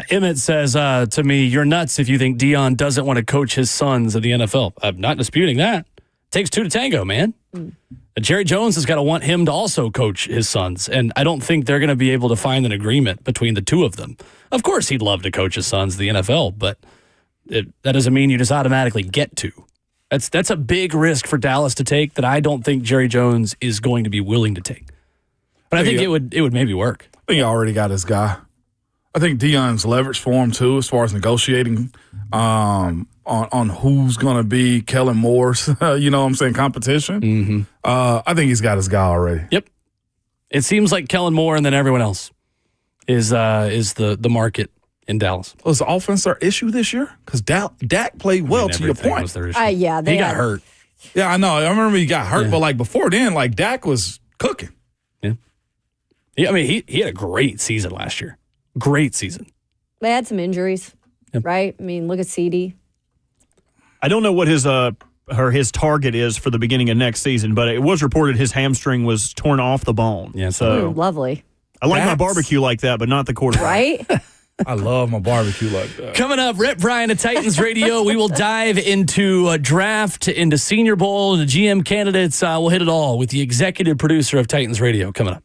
Emmett says to me, "You're nuts if you think Deion doesn't want to coach his sons in the NFL." I'm not disputing that. Takes 2 to tango, man. Jerry Jones has got to want him to also coach his sons, and I don't think they're going to be able to find an agreement between the two of them. Of course, he'd love to coach his sons in the NFL, but that doesn't mean you just automatically get to. That's a big risk for Dallas to take that I don't think Jerry Jones is going to be willing to take. But I think it would maybe work. I think he already got his guy. I think Deion's leverage for him too, as far as negotiating on who's going to be Kellen Moore's, competition. Mm-hmm. I think he's got his guy already. Yep. It seems like Kellen Moore and then everyone else. is the market in Dallas. Was the offense our issue this year? Because Dak played well, to your point. Was their issue. Yeah, he got hurt. Yeah, I know. I remember he got hurt, but like before then, like Dak was cooking. Yeah, I mean, he had a great season last year. Great season. They had some injuries, right? I mean, look at CD. I don't know what his target is for the beginning of next season, but it was reported his hamstring was torn off the bone. Yeah, so lovely. I like my barbecue like that, but not the quarterback. Right? I love my barbecue like that. Coming up, Rhett, Bryan at Titans Radio. We will dive into a draft, into Senior Bowl, into GM candidates. We'll hit it all with the executive producer of Titans Radio coming up.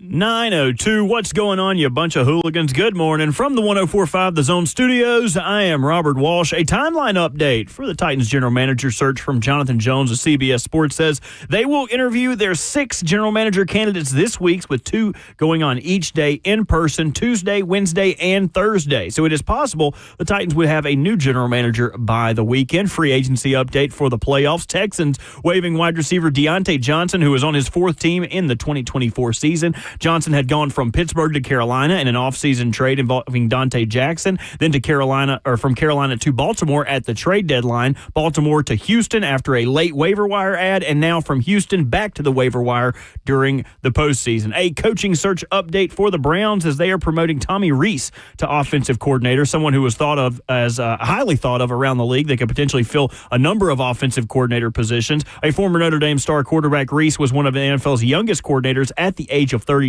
9:02. What's going on, you bunch of hooligans? Good morning. From the 104.5 The Zone Studios, I am Robert Walsh. A timeline update for the Titans general manager search from Jonathan Jones of CBS Sports says they will interview their 6 general manager candidates this week, with 2 going on each day in person, Tuesday, Wednesday, and Thursday. So it is possible the Titans would have a new general manager by the weekend. Free agency update for the playoffs. Texans waiving wide receiver Deontay Johnson, who is on his 4th team in the 2024 season. Johnson had gone from Pittsburgh to Carolina in an offseason trade involving Dante Jackson, then from Carolina to Baltimore at the trade deadline, Baltimore to Houston after a late waiver wire ad, and now from Houston back to the waiver wire during the postseason. A coaching search update for the Browns as they are promoting Tommy Rees to offensive coordinator, someone who was thought of as highly thought of around the league. They could potentially fill a number of offensive coordinator positions. A former Notre Dame star quarterback, Rees was one of the NFL's youngest coordinators at the age of 32,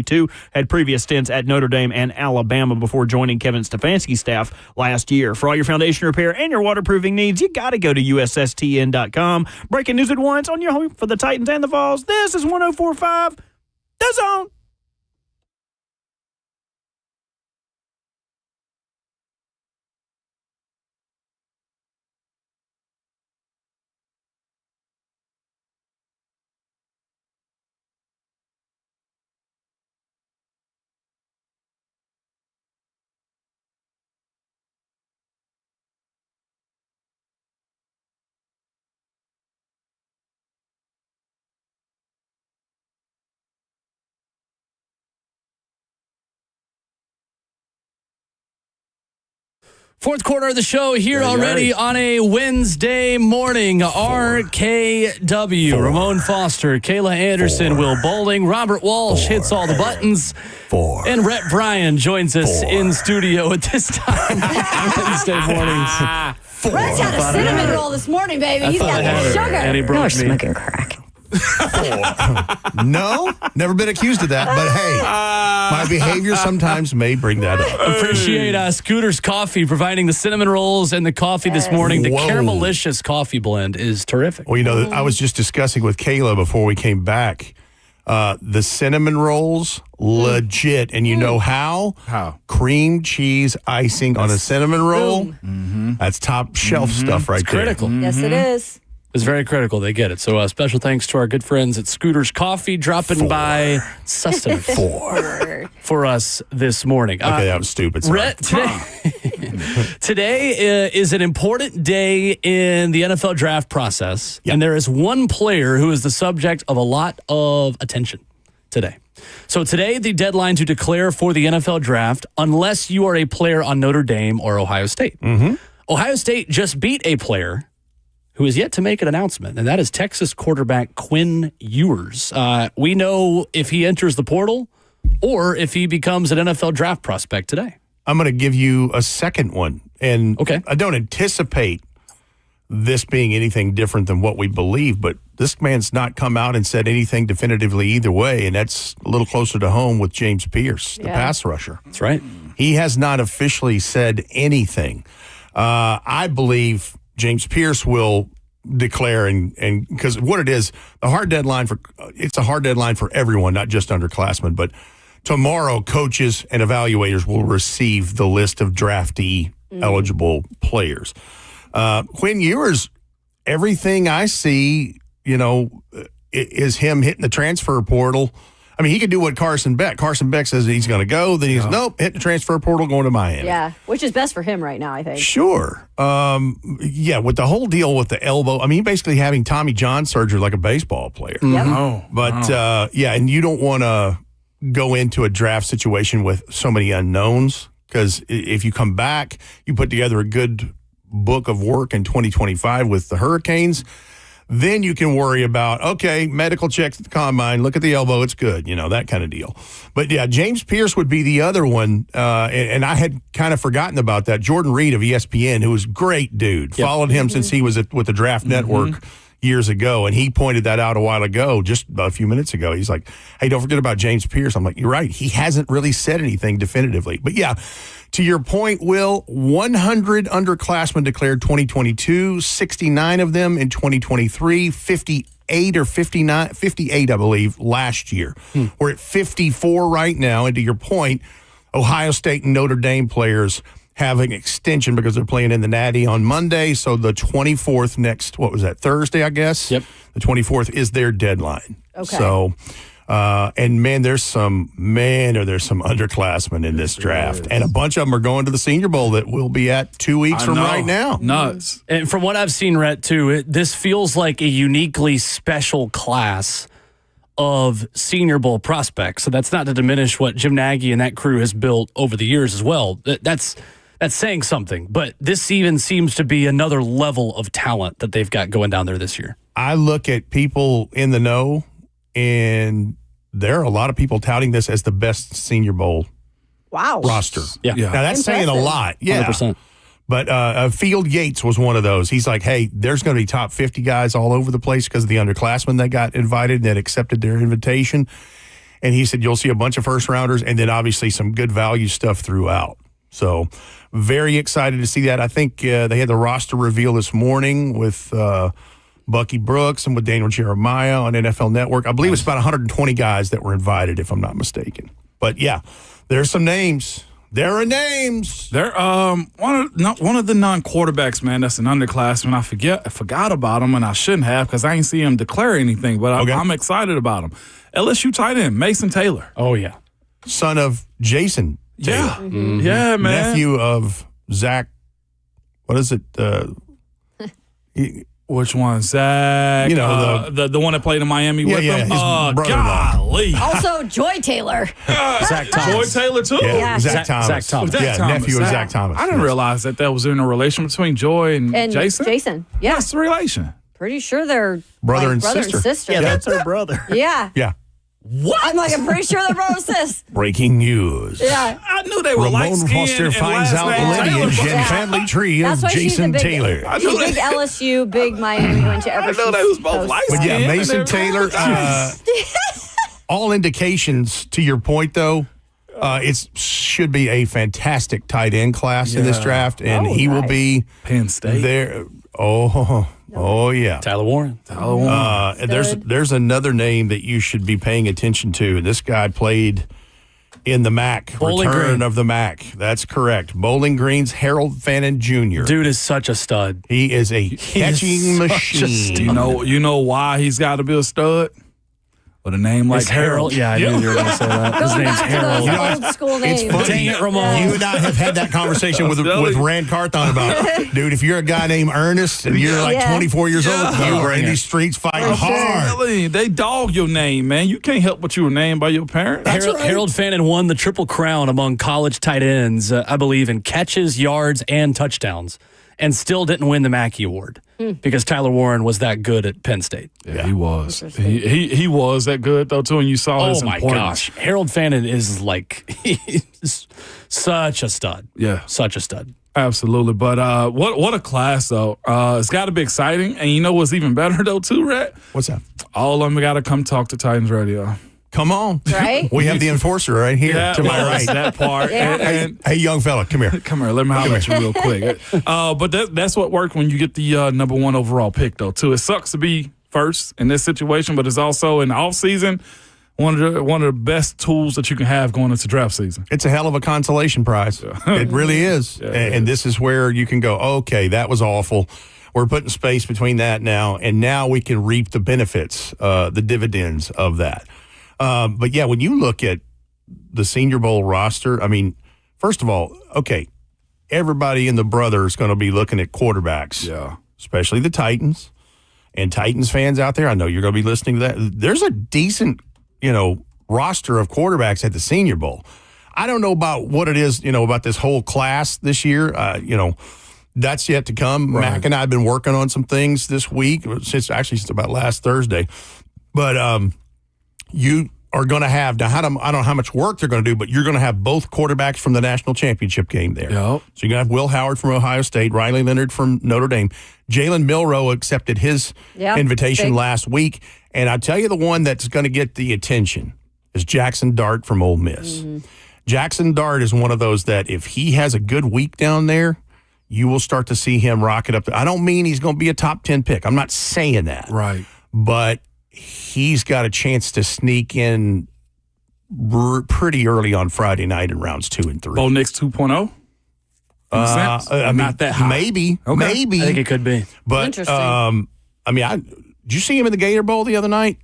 had previous stints at Notre Dame and Alabama before joining Kevin Stefanski's staff last year. For all your foundation repair and your waterproofing needs, you got to go to USSTN.com. Breaking news at once on your home for the Titans and the Vols. This is 104.5 The Zone. Fourth quarter of the show here already on a Wednesday morning. RKW, Ramon Foster, Kayla Anderson, Will Bowling, Robert Walsh hits all the buttons. And Rhett Bryan joins us in studio at this time on Wednesday mornings. Rhett's had a cinnamon roll this morning, baby. He's got the sugar. And he broke me. Smoking crack. No, never been accused of that. But hey, my behavior sometimes may bring that up. Appreciate Scooter's Coffee providing the cinnamon rolls and the coffee this morning. The Caramelicious coffee blend is terrific. Well, you know, I was just discussing with Kayla before we came back. The cinnamon rolls, legit. And you know how? How? Cream cheese icing on a cinnamon roll. Mm-hmm. That's top shelf stuff right there. Critical. Yes, it is. It's very critical. They get it. So special thanks to our good friends at Scooter's Coffee dropping by sustenance for us this morning. Okay, that was stupid. Sorry. Rhett, today is an important day in the NFL draft process, and there is one player who is the subject of a lot of attention today. So today, the deadline to declare for the NFL draft, unless you are a player on Notre Dame or Ohio State. Mm-hmm. Ohio State just beat a player who is yet to make an announcement, and that is Texas quarterback Quinn Ewers. We know if he enters the portal or if he becomes an NFL draft prospect today. I'm going to give you a second one, and I don't anticipate this being anything different than what we believe, but this man's not come out and said anything definitively either way, and that's a little closer to home with James Pierce, the pass rusher. That's right. He has not officially said anything. I believe James Pierce will declare, and because what it is, it's a hard deadline for everyone, not just underclassmen, but tomorrow coaches and evaluators will receive the list of draftee eligible players. Quinn Ewers, everything I see, is him hitting the transfer portal. I mean, he could do what Carson Beck. Carson Beck says he's going to go. Then he's, nope, hit the transfer portal, going to Miami. Yeah, which is best for him right now, I think. Sure. With the whole deal with the elbow, I mean, basically having Tommy John surgery like a baseball player. Yep. And you don't want to go into a draft situation with so many unknowns, because if you come back, you put together a good book of work in 2025 with the Hurricanes, then you can worry about, okay, medical checks at the combine, look at the elbow, it's good, that kind of deal. But yeah, James Pierce would be the other one, and I had kind of forgotten about that. Jordan Reed of ESPN, who was a great dude, followed him since he was with the Draft Network, years ago. And he pointed that out a while ago, just a few minutes ago. He's like, hey, don't forget about James Pierce. I'm like, you're right. He hasn't really said anything definitively. But yeah, to your point, Will, 100 underclassmen declared 2022, 69 of them in 2023, 58 or 59, 58, I believe, last year. We're at 54 right now. And to your point, Ohio State and Notre Dame players have an extension because they're playing in the Natty on Monday. So the 24th next, what was that, Thursday, I guess? Yep. The 24th is their deadline. Okay. So, and man, there's some underclassmen in this draft. And a bunch of them are going to the Senior Bowl that we'll be at 2 weeks from right now. Nuts. And from what I've seen, Rhett, too, this feels like a uniquely special class of Senior Bowl prospects. So that's not to diminish what Jim Nagy and that crew has built over the years as well. That's saying something. But this even seems to be another level of talent that they've got going down there this year. I look at people in the know, and there are a lot of people touting this as the best Senior Bowl roster. Yeah. Now, that's saying a lot. Yeah. 100%. But Field Yates was one of those. He's like, hey, there's going to be top 50 guys all over the place because of the underclassmen that got invited that accepted their invitation. And he said, you'll see a bunch of first rounders and then obviously some good value stuff throughout. So very excited to see that. I think they had the roster reveal this morning with Bucky Brooks and with Daniel Jeremiah on NFL Network. I believe it's about 120 guys that were invited, if I'm not mistaken. But yeah, there's some names. There are names. They're one of the non-quarterbacks, man. That's an underclassman. I forgot about him, and I shouldn't have because I ain't see him declare anything. But I'm excited about him. LSU tight end Mason Taylor. Oh yeah, son of Jason Taylor. Yeah, yeah, man. Nephew of Zach. What is it? Which one, Zach? You know, the one that played in Miami with him. His brother-in-law. Golly. Also, Joy Taylor. Zach Thomas. Joy Taylor too. Yeah, Zach Thomas. Zach Thomas. Zach Yeah, Thomas. nephew of Zach Thomas. I didn't realize that was in a relation between Joy and Jason. Jason, yeah. What's the relation? Pretty sure they're Brother and brother sister. and sister. Yeah, that's her brother. Yeah. Yeah. What? I'm pretty sure they're brother and sis. Breaking news. Yeah. I knew they were Ramon light-skinned Foster and finds out last name lineage Taylor. and family tree of That's why Jason she's a big, Taylor. She's big LSU, big Miami, whenever I know they was both light But yeah, skinned. Mason Taylor, all indications to your point, though, it should be a fantastic tight end class in this draft, and he will be Penn State there. Oh yeah, Tyler Warren. There's another name that you should be paying attention to. This guy played in the MAC, Bowling return Green. of the MAC. That's correct. Bowling Green's Harold Fannin Jr. Dude is such a stud. He is a catching machine. You know why he's got to be a stud? With a name like It's Harold. Yeah, I knew you were going to say that. His Going name's back to Harold. those old school names. It's funny. Dang it, Ramon. You and I have had that conversation with Rand Carthon about, dude, if you're a guy named Ernest and you're like 24 years old, you are in these streets fighting hard. Really, they dog your name, man. You can't help what you were named by your parents. Harold Fannin won the Triple Crown among college tight ends, I believe, in catches, yards, and touchdowns, and still didn't win the Mackey Award because Tyler Warren was that good at Penn State. Yeah, he was. He was that good, though, too, and you saw his Oh, my importance. gosh. Harold Fannin is he's such a stud. Yeah. Such a stud. Absolutely. But what a class, though. It's got to be exciting. And you know what's even better, though, too, Rhett? What's that? All of them got to come talk to Titans Radio. Come on. Right? We have the enforcer right here to my right. That part. And Hey, young fella, come here. come here, let me holler at you real quick. But that's what worked when you get the number one overall pick, though, too. It sucks to be first in this situation, but it's also in the offseason one of the best tools that you can have going into draft season. It's a hell of a consolation prize. It really is. And this is where you can go, okay, that was awful. We're putting space between that now, and now we can reap the benefits, the dividends of that. But yeah, when you look at the Senior Bowl roster, I mean, first of all, okay, everybody and the brother is going to be looking at quarterbacks, especially the Titans and Titans fans out there. I know you're going to be listening to that. There's a decent, roster of quarterbacks at the Senior Bowl. I don't know about what it is, about this whole class this year. That's yet to come. Right. Mac and I have been working on some things this week, since about last Thursday. But are going to have, now I don't know how much work they're going to do, but you're going to have both quarterbacks from the national championship game there. Yep. So you're going to have Will Howard from Ohio State, Riley Leonard from Notre Dame. Jalen Milroe accepted his invitation last week. And I tell you, the one that's going to get the attention is Jackson Dart from Ole Miss. Mm-hmm. Jackson Dart is one of those that if he has a good week down there, you will start to see him rocket up. I don't mean he's going to be a top 10 pick. I'm not saying that. Right. But he's got a chance to sneak in pretty early on Friday night in rounds 2 and 3. Bo Nix 2.0? Not that high. Maybe. I think it could be. But, interesting. Did you see him in the Gator Bowl the other night?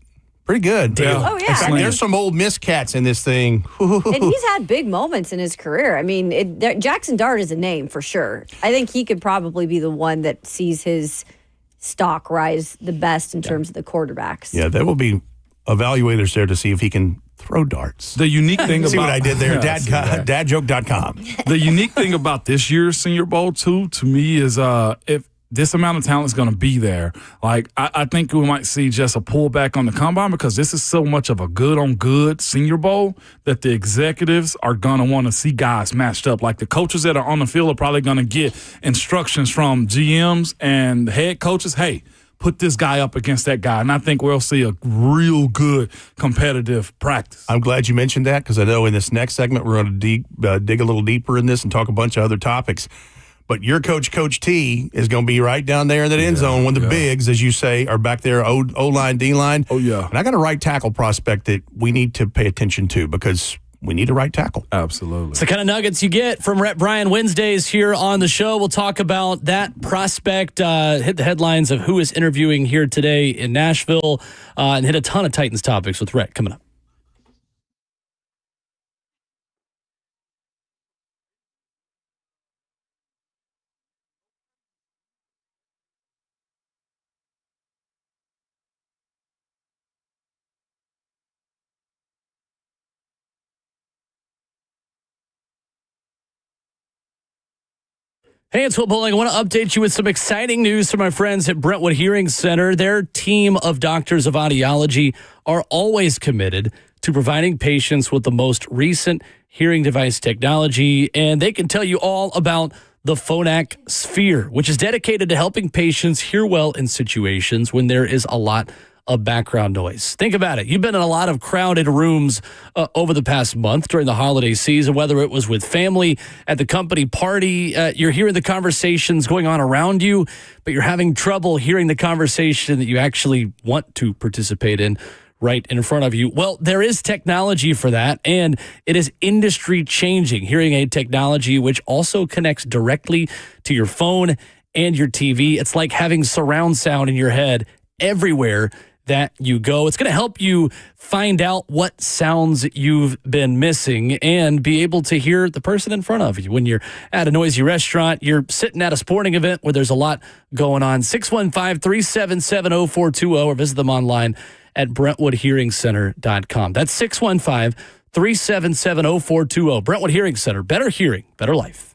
Pretty good. Yeah. Oh, yeah. In fact, there's some old Miss cats in this thing. And he's had big moments in his career. I mean, Jackson Dart is a name for sure. I think he could probably be the one that sees his stock rise the best in terms of the quarterbacks. Yeah, there will be evaluators there to see if he can throw darts. The unique thing about... See what I did there? Dadjoke.com. The unique thing about this year's Senior Bowl, too, to me, is if this amount of talent is going to be there. Like, I think we might see just a pullback on the combine because this is so much of a good-on-good Senior Bowl that the executives are going to want to see guys matched up. Like, the coaches that are on the field are probably going to get instructions from GMs and head coaches, hey, put this guy up against that guy. And I think we'll see a real good competitive practice. I'm glad you mentioned that because I know in this next segment we're going to dig a little deeper in this and talk a bunch of other topics. But your coach, Coach T, is going to be right down there in that end zone when the bigs, as you say, are back there, O-line, D-line. Oh, yeah. And I got a right tackle prospect that we need to pay attention to because we need a right tackle. Absolutely. It's the kind of nuggets you get from Rhett Bryan Wednesdays here on the show. We'll talk about that prospect, hit the headlines of who is interviewing here today in Nashville, and hit a ton of Titans topics with Rhett coming up. Hey, it's Will Bowling. I want to update you with some exciting news from my friends at Brentwood Hearing Center. Their team of doctors of audiology are always committed to providing patients with the most recent hearing device technology, and they can tell you all about the Phonak Sphere, which is dedicated to helping patients hear well in situations when there is a lot of background noise. Think about it. You've been in a lot of crowded rooms over the past month during the holiday season, whether it was with family, at the company party. You're hearing the conversations going on around you, but you're having trouble hearing the conversation that you actually want to participate in right in front of you. Well, there is technology for that, and it is industry-changing hearing aid technology, which also connects directly to your phone and your TV. It's like having surround sound in your head everywhere that you go. It's going to help you find out what sounds you've been missing and be able to hear the person in front of you. When you're at a noisy restaurant, you're sitting at a sporting event where there's a lot going on. 615-377-0420 or visit them online at BrentwoodHearingCenter.com. That's 615-377-0420. Brentwood Hearing Center. Better hearing, better life.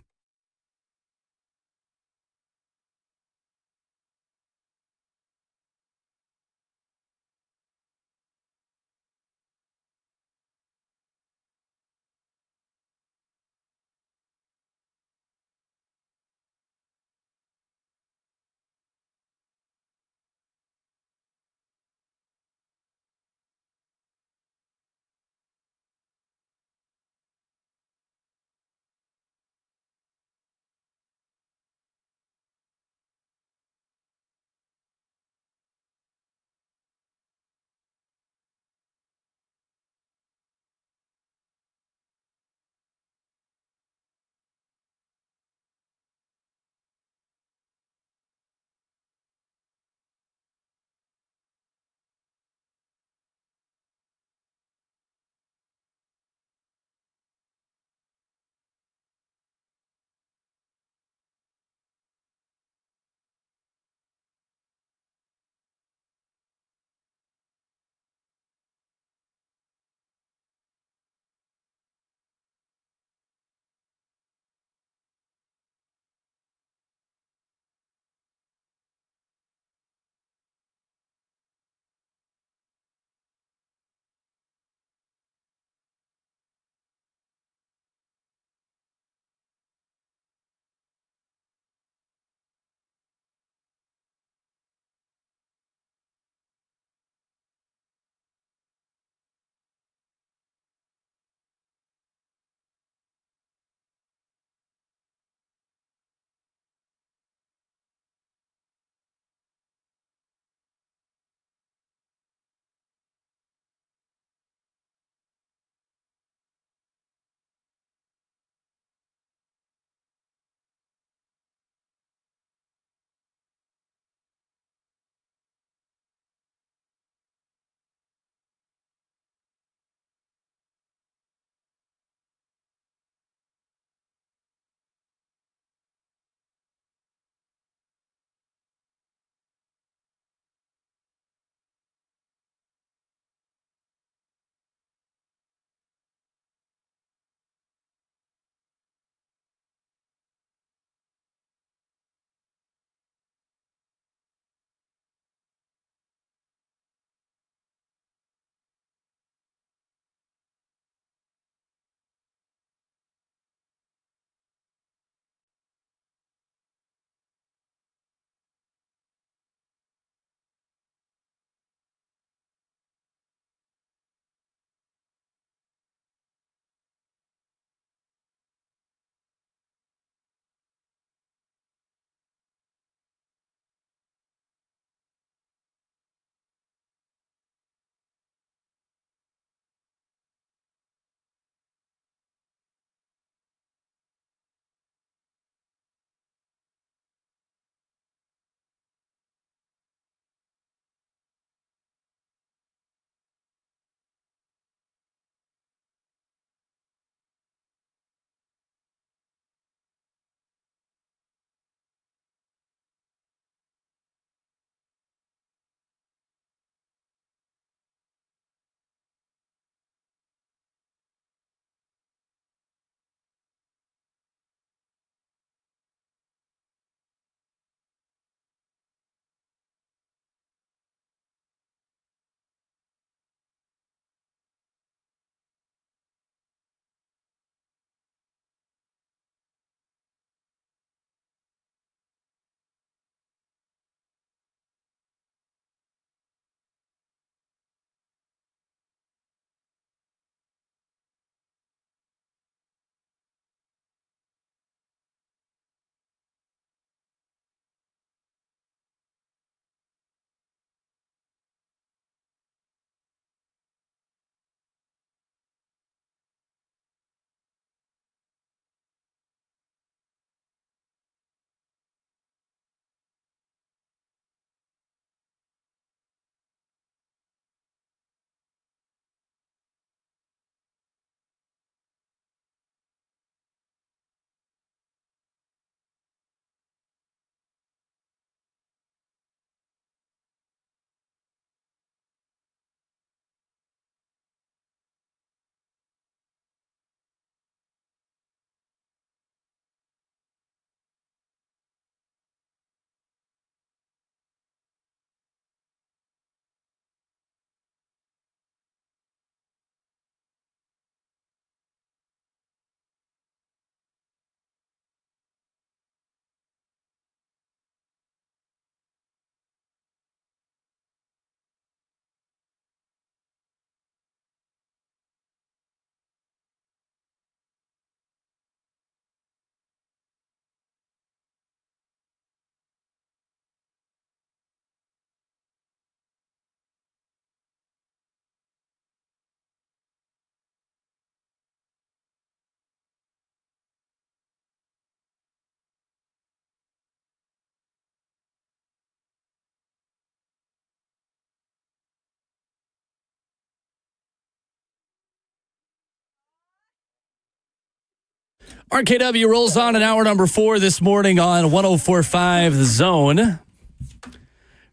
RKW rolls on in hour number 4 this morning on 104.5 The Zone.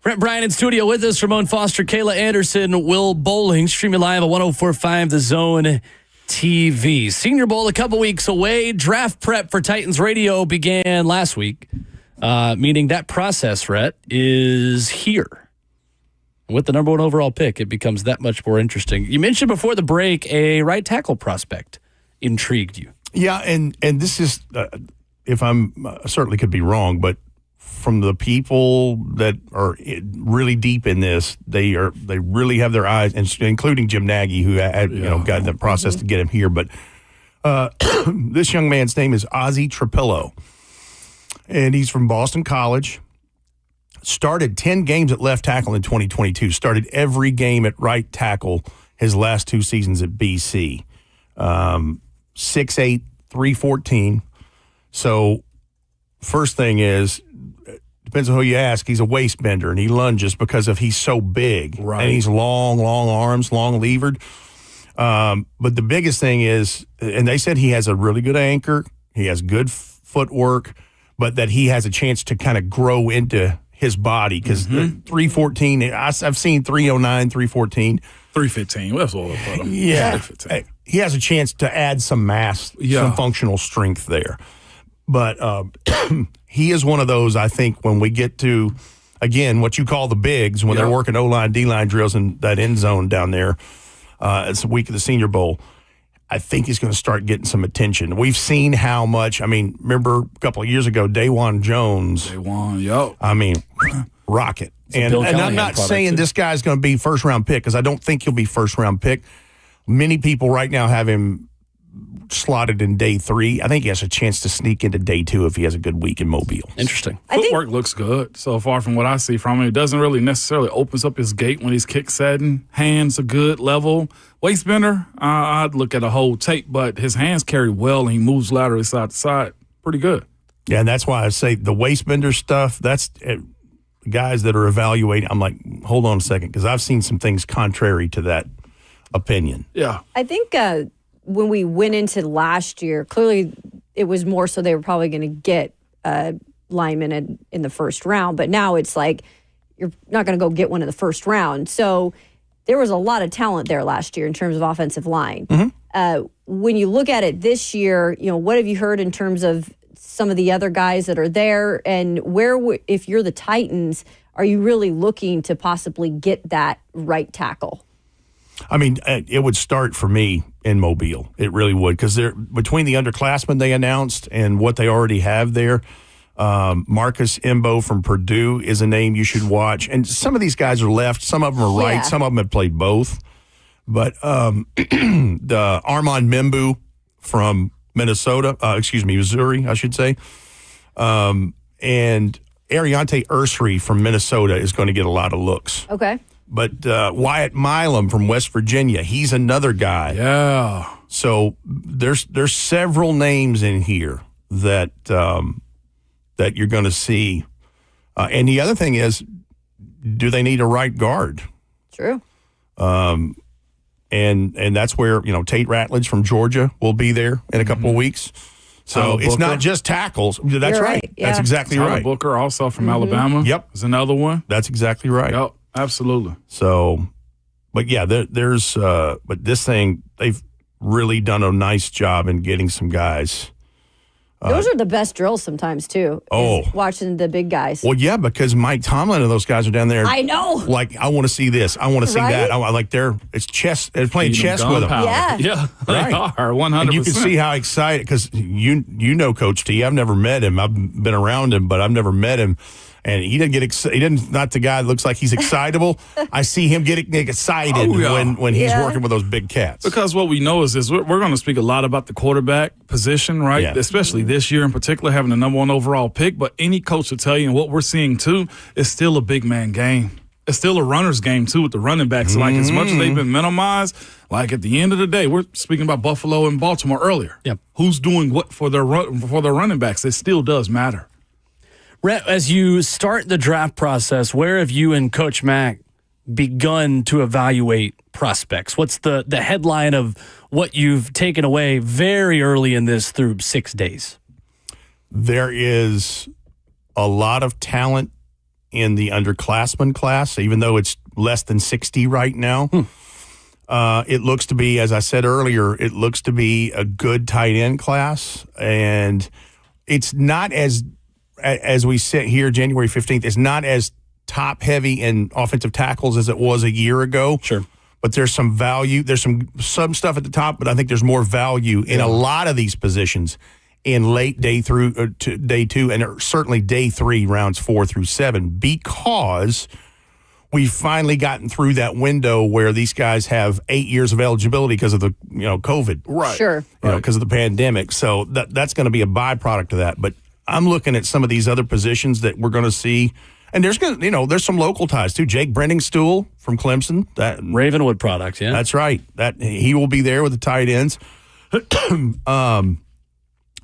Rhett, Bryan in studio with us, Ramon Foster, Kayla Anderson, Will Bowling, streaming live at 104.5 The Zone TV. Senior Bowl a couple weeks away. Draft prep for Titans Radio began last week, meaning that process, Rhett, is here. With the number 1 overall pick, it becomes that much more interesting. You mentioned before the break a right tackle prospect intrigued you. Yeah, and this is, if I'm certainly could be wrong, but from the people that are really deep in this, they really have their eyes, including Jim Nagy, who had got in the process to get him here. But this young man's name is Ozzie Trapillo, and he's from Boston College. Started 10 games at left tackle in 2022. Started every game at right tackle his last 2 seasons at BC. 6'8", 314. So first thing is, depends on who you ask, he's a waist bender, and he lunges because he's so big. Right. And he's long arms, long levered. But the biggest thing is, and they said he has a really good anchor, he has good footwork, but that he has a chance to kind of grow into his body because 314, I've seen 309, 314. 315, that's what we'll put him. Yeah. He has a chance to add some mass, some functional strength there. But he is one of those, I think, when we get to, again, what you call the bigs, when they're working O-line, D-line drills in that end zone down there, it's the week of the Senior Bowl, I think he's going to start getting some attention. We've seen how much, remember a couple of years ago, Dawan Jones. Rocket. And I'm not saying this guy's going to be first-round pick because I don't think he'll be first-round pick. Many people right now have him slotted in day 3. I think he has a chance to sneak into day 2 if he has a good week in Mobile. Interesting. Footwork looks good so far from what I see from him. It doesn't really necessarily opens up his gait when he's kick setting. Hands are good, level. Waist bender, I'd look at a whole tape, but his hands carry well and he moves laterally side to side. Pretty good. Yeah, and that's why I say the waist bender stuff, that's guys that are evaluating. I'm like, hold on a second, because I've seen some things contrary to that opinion. Yeah. I think when we went into last year, clearly it was more so they were probably going to get linemen in the first round. But now it's like you're not going to go get one in the first round. So there was a lot of talent there last year in terms of offensive line. When you look at it this year, what have you heard in terms of some of the other guys that are there? And if you're the Titans, are you really looking to possibly get that right tackle? It would start for me in Mobile. It really would, because they're between the underclassmen they announced and what they already have there. Marcus Imbo from Purdue is a name you should watch. And some of these guys are left. Some of them are right. Some of them have played both. But the Armand Membu from Missouri, I should say. And Ariante Ursary from Minnesota is going to get a lot of looks. Okay. But Wyatt Milam from West Virginia, he's another guy. Yeah. So there's several names in here that that you're going to see. And the other thing is, do they need a right guard? True. And that's where, Tate Ratledge from Georgia will be there in a couple of weeks. So it's not just tackles. That's You're right. Yeah. That's exactly right. Booker also from Alabama. Yep. Is another one. That's exactly right. Yep. Absolutely. So, but yeah, there's but this thing, they've really done a nice job in getting some guys. Those are the best drills sometimes, too. Watching the big guys. Well, yeah, because Mike Tomlin and those guys are down there. I know. Like, I want to see this. I want to see that. It's chess. They're playing chess with them. Yeah. Yeah, they are 100%. And you can see how excited, because you know Coach T. I've never met him. I've been around him, but I've never met him. And he didn't get excited. He didn't. Not the guy that looks like he's excitable. I see him getting excited when he's working with those big cats. Because what we know is this: we're going to speak a lot about the quarterback position, right? Yeah. Especially this year in particular, having the number 1 overall pick. But any coach will tell you, and what we're seeing too, is still a big man game. It's still a runner's game too with the running backs. Like as much as they've been minimized, like at the end of the day, we're speaking about Buffalo and Baltimore earlier. Yep. Who's doing what for their running backs? It still does matter. Rhett, as you start the draft process, where have you and Coach Mack begun to evaluate prospects? What's the headline of what you've taken away very early in this through 6 days? There is a lot of talent in the underclassmen class, even though it's less than 60 right now. It looks to be, as I said earlier, it looks to be a good tight end class. And it's not as we sit here January 15th, it's not as top heavy in offensive tackles as it was a year ago. Sure. But there's some value. There's some stuff at the top, but I think there's more value in a lot of these positions in late day through to day 2, and certainly day 3, rounds 4 through 7, because we've finally gotten through that window where these guys have 8 years of eligibility because of the COVID, Right. Sure. Because of the pandemic. So that's going to be a byproduct of that. But I'm looking at some of these other positions that we're going to see. And there's there's some local ties too. Jake Brenningstool from Clemson, that Ravenwood product, yeah. That's right. That he will be there with the tight ends.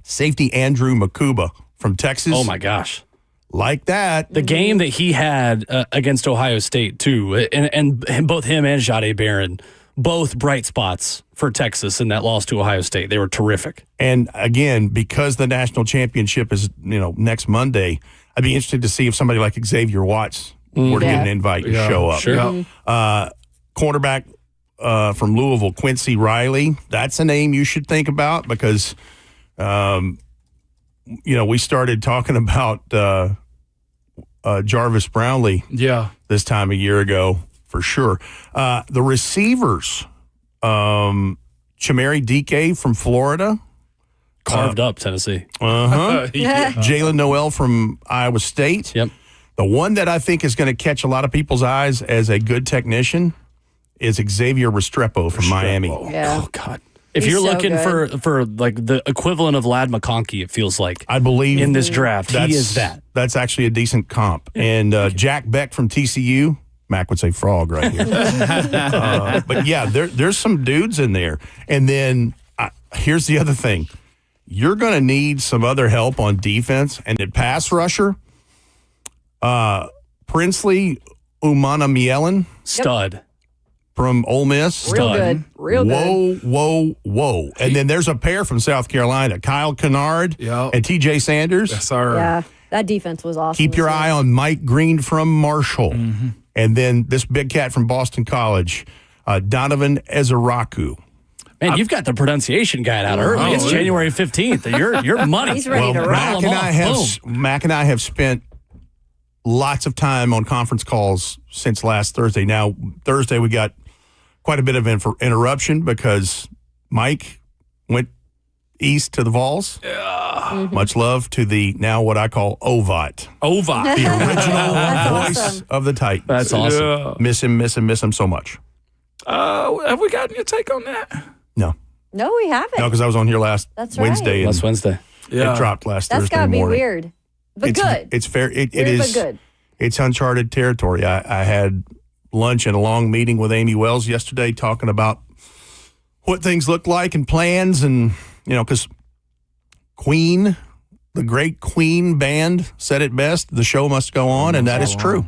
Safety Andrew Makuba from Texas. Oh my gosh. Like that. The game that he had against Ohio State too, and both him and Jade Barron, both bright spots for Texas in that loss to Ohio State. They were terrific. And again, because the national championship is next Monday, I'd be interested to see if somebody like Xavier Watts were to get an invite to show up. Sure. Cornerback from Louisville, Quincy Riley. That's a name you should think about because, we started talking about Jarvis Brownlee this time a year ago for sure. The receivers, Chamari DK from Florida. Carved up Tennessee. Jalen Noel from Iowa State. Yep. The one that I think is going to catch a lot of people's eyes as a good technician is Xavier Restrepo from Miami. Yeah. Oh God! If you're looking for like the equivalent of Lad McConkey, it feels like I believe in this draft he is that. That's actually a decent comp. And Jack Beck from TCU. Mac would say frog right here. But yeah, there's some dudes in there. And then here's the other thing. You're going to need some other help on defense. And at pass rusher, Princely Umanamielen. Stud. From Ole Miss. Real good. Real good. Whoa. And then there's a pair from South Carolina, Kyle Kennard and TJ Sanders. Yes, sir. Yeah, that defense was awesome. Keep your eye on Mike Green from Marshall. Mm-hmm. And then this big cat from Boston College, Donovan Ezeraku. Man, you've got the pronunciation guide out early. It's January 15th. Your money. He's ready to roll. Mac and I have spent lots of time on conference calls since last Thursday. Now, Thursday we got quite a bit of interruption because Mike went east to the Vols. Yeah. Mm-hmm. Much love to the now what I call OVOT. OVOT. The original voice of the Titans. That's awesome. Yeah. Miss him so much. Have we gotten your take on that? No. No, we haven't. No, because I was on here last Wednesday. Last Wednesday. Yeah. It dropped last Thursday That's got to be morning. weird. But good. It's fair. It weird, is. But good. It's uncharted territory. I had lunch and a long meeting with Amy Wells yesterday talking about what things look like and plans and, because Queen, the great Queen band said it best, the show must go on, and that is true.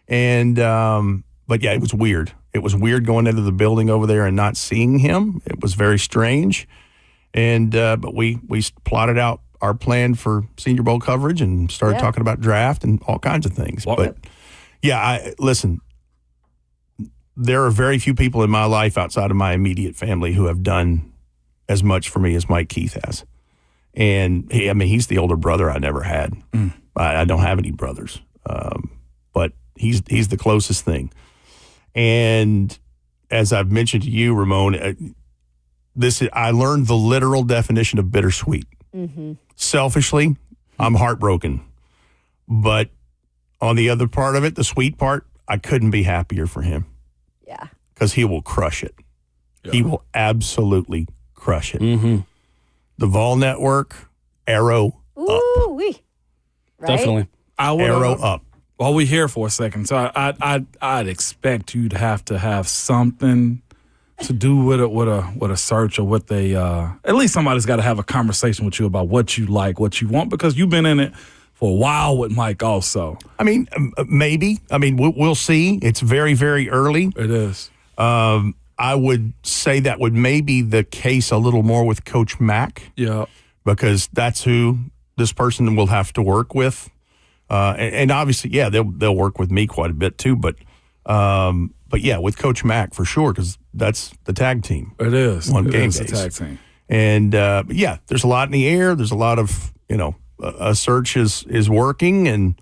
And, but yeah, it was weird. It was weird going into the building over there and not seeing him. It was very strange. And, but we plotted out our plan for Senior Bowl coverage and started talking about draft and all kinds of things. But yeah, listen, there are very few people in my life outside of my immediate family who have done as much for me as Mike Keith has. And he's the older brother I never had. I don't have any brothers. But he's the closest thing. And as I've mentioned to you, Ramon, I learned the literal definition of bittersweet. Mm-hmm. Selfishly, I'm heartbroken. But on the other part of it, the sweet part, I couldn't be happier for him. Yeah. Because he will crush it. Yeah. He will absolutely crush it. Mm-hmm. The Vol Network, arrow up. Right? Definitely. Arrow up. While we're here for a second, so I'd expect you to have something to do with a search or what they at least somebody's got to have a conversation with you about what you like, what you want, because you've been in it for a while with Mike also. I mean, maybe. I mean, we'll see. It's very, very early. It is. I would say that would maybe the case a little more with Coach Mack. Yeah. Because that's who this person will have to work with. And obviously, yeah, they'll work with me quite a bit too. But yeah, with Coach Mack for sure, because that's the tag team. It is. On it game is days. The tag team. And yeah, there's a lot in the air. There's a lot of, a search is working. And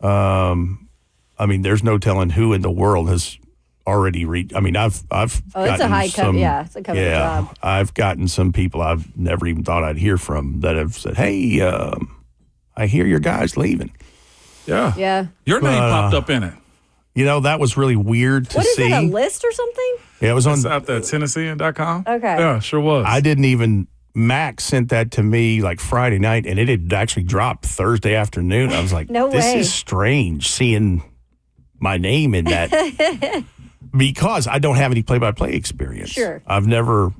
I mean, there's no telling who in the world has already reached. I mean, I've it's a high cover. Yeah, it's a cover job. I've gotten some people I've never even thought I'd hear from that have said, "Hey, I hear your guy's leaving." Yeah. Yeah. Your name popped up in it. That was really weird to see. What is it, a list or something? Yeah, it was on at the Tennessean.com. Okay. Yeah, sure was. I didn't even. Max sent that to me like Friday night, and it had actually dropped Thursday afternoon. I was like, No this way. is strange seeing my name in that because I don't have any play-by-play experience. Sure. I've never,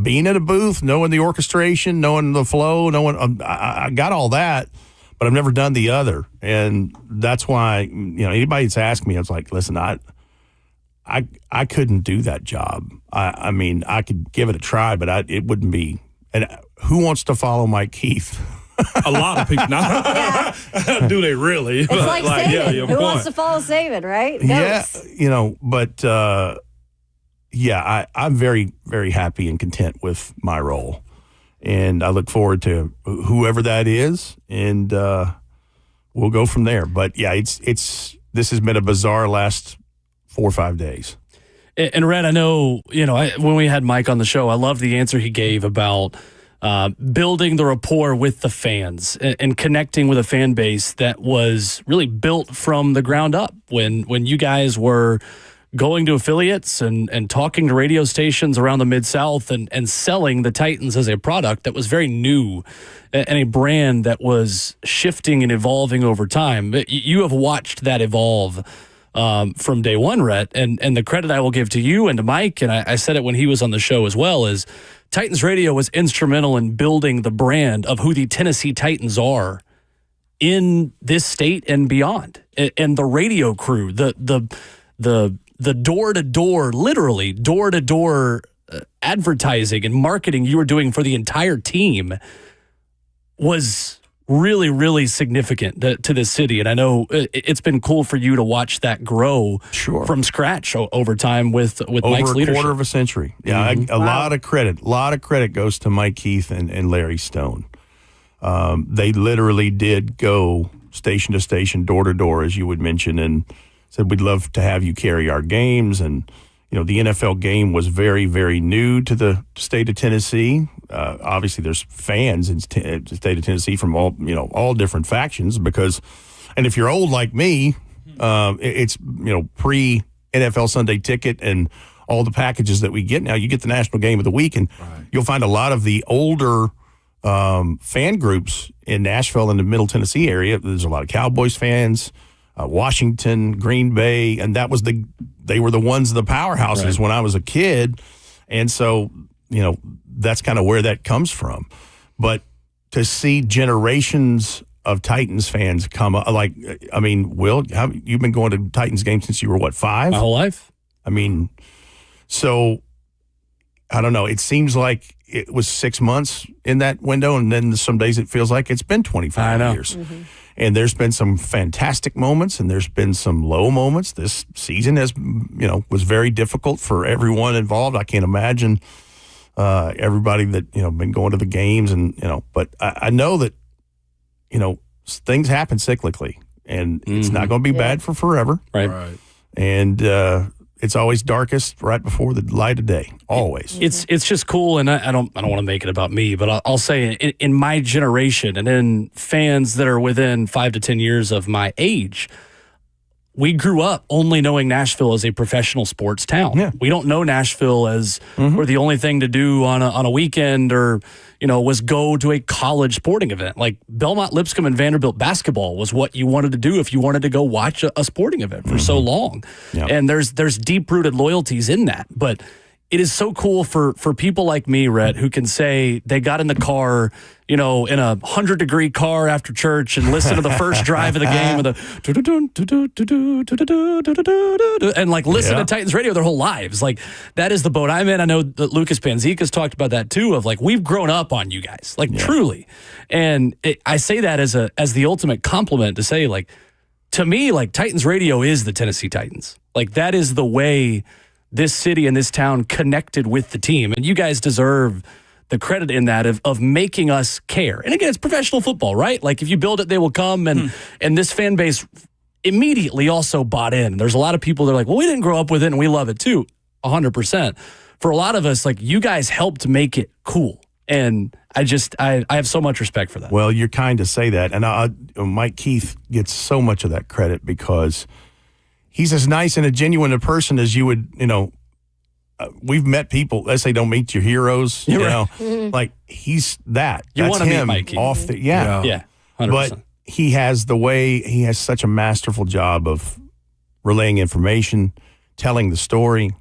being in a booth, knowing the orchestration, knowing the flow, knowing I got all that, but I've never done the other. And that's why, anybody that's asked me, I was like, listen, I couldn't do that job. I mean, I could give it a try, but it wouldn't be. And who wants to follow Mike Keith? A lot of people. Now, do they really? It's like Saban. Yeah, Who wants to follow Saban, right? Yeah, Goats. but yeah, I'm very, very happy and content with my role. And I look forward to whoever that is, and we'll go from there. But yeah, this has been a bizarre last 4 or 5 days. And Rhett, I know, when we had Mike on the show, I love the answer he gave about building the rapport with the fans and connecting with a fan base that was really built from the ground up when you guys were going to affiliates and talking to radio stations around the Mid-South and selling the Titans as a product that was very new and a brand that was shifting and evolving over time. You have watched that evolve from day one, Rhett, and the credit I will give to you and to Mike, and I said it when he was on the show as well, is Titans Radio was instrumental in building the brand of who the Tennessee Titans are in this state and beyond. And the radio crew, the door-to-door, literally door-to-door advertising and marketing you were doing for the entire team was really, really significant to this city. And I know it's been cool for you to watch that grow from scratch over time with Mike's leadership. Over a quarter of a century. Yeah, Mm-hmm. a lot of credit goes to Mike Keith and Larry Stone. They literally did go station to station, door to door, as you would mention, and said, we'd love to have you carry our games. And, the NFL game was very, very new to the state of Tennessee. Obviously, there's fans in the state of Tennessee from all different factions and if you're old like me, it's, pre-NFL Sunday Ticket and all the packages that we get now. You get the National Game of the Week, and you'll find a lot of the older fan groups in Nashville and the Middle Tennessee area. There's a lot of Cowboys fans, Washington, Green Bay, and they were the ones, the powerhouses when I was a kid. And so, that's kind of where that comes from. But to see generations of Titans fans come up, Will, you've been going to Titans games since you were, what, 5? My whole life. I mean, so I don't know. It seems like it was 6 months in that window, and then some days it feels like it's been 25 years. Mm-hmm. And there's been some fantastic moments, and there's been some low moments. This season was very difficult for everyone involved. I can't imagine everybody that, been going to the games but I know that, things happen cyclically, and it's not going to be bad for forever. Right. And it's always darkest right before the light of day. Always. It's just cool, and I don't want to make it about me, but I'll say in my generation and in fans that are within 5 to 10 years of my age, we grew up only knowing Nashville as a professional sports town. Yeah. We don't know Nashville as we're the only thing to do on a weekend or, was go to a college sporting event. Like Belmont, Lipscomb, and Vanderbilt basketball was what you wanted to do if you wanted to go watch a sporting event for so long. Yeah. And there's deep-rooted loyalties in that. But it is so cool for people like me, Rhett, who can say they got in the car, in a 100-degree car after church and listen to the first drive of the game with and like listen to Titans radio their whole lives. Like that is the boat I'm in. I know that Lucas Panzica's talked about that too, of like, we've grown up on you guys, like truly. And I say that as the ultimate compliment to say, like, to me, like Titans radio is the Tennessee Titans. Like that is the way this city and this town connected with the team. And you guys deserve the credit in that of making us care. And again, it's professional football, right? Like if you build it, they will come. And this fan base immediately also bought in. There's a lot of people that are like, well, we didn't grow up with it and we love it too. 100%. For a lot of us, like you guys helped make it cool. And I have so much respect for that. Well, you're kind to say that. And Mike Keith gets so much of that credit because he's as nice and a genuine a person as you would, we've met people, let's say don't meet your heroes, like he's that. You That's want to meet him Mike Keith. off the, yeah, 100%. But he has such a masterful job of relaying information, telling the story,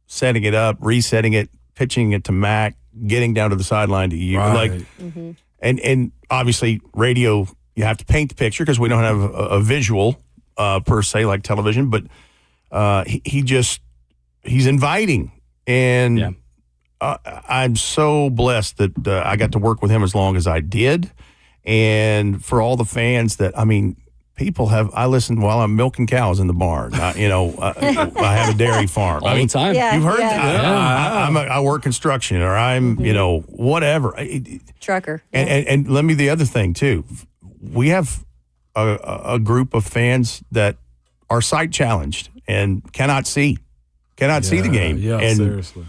setting it up, resetting it, pitching it to Mac, getting down to the sideline to you. Right. Like, and obviously radio, you have to paint the picture because we don't have a visual per se like television, but he's inviting. And I'm so blessed that I got to work with him as long as I did. And for all the fans that, I listen while I'm milking cows in the barn. I have a dairy farm. All the time. You've heard that. I work construction or I'm, whatever. Trucker. And let me the other thing too. We have a group of fans that are sight challenged and cannot see the game. Yeah, and, seriously.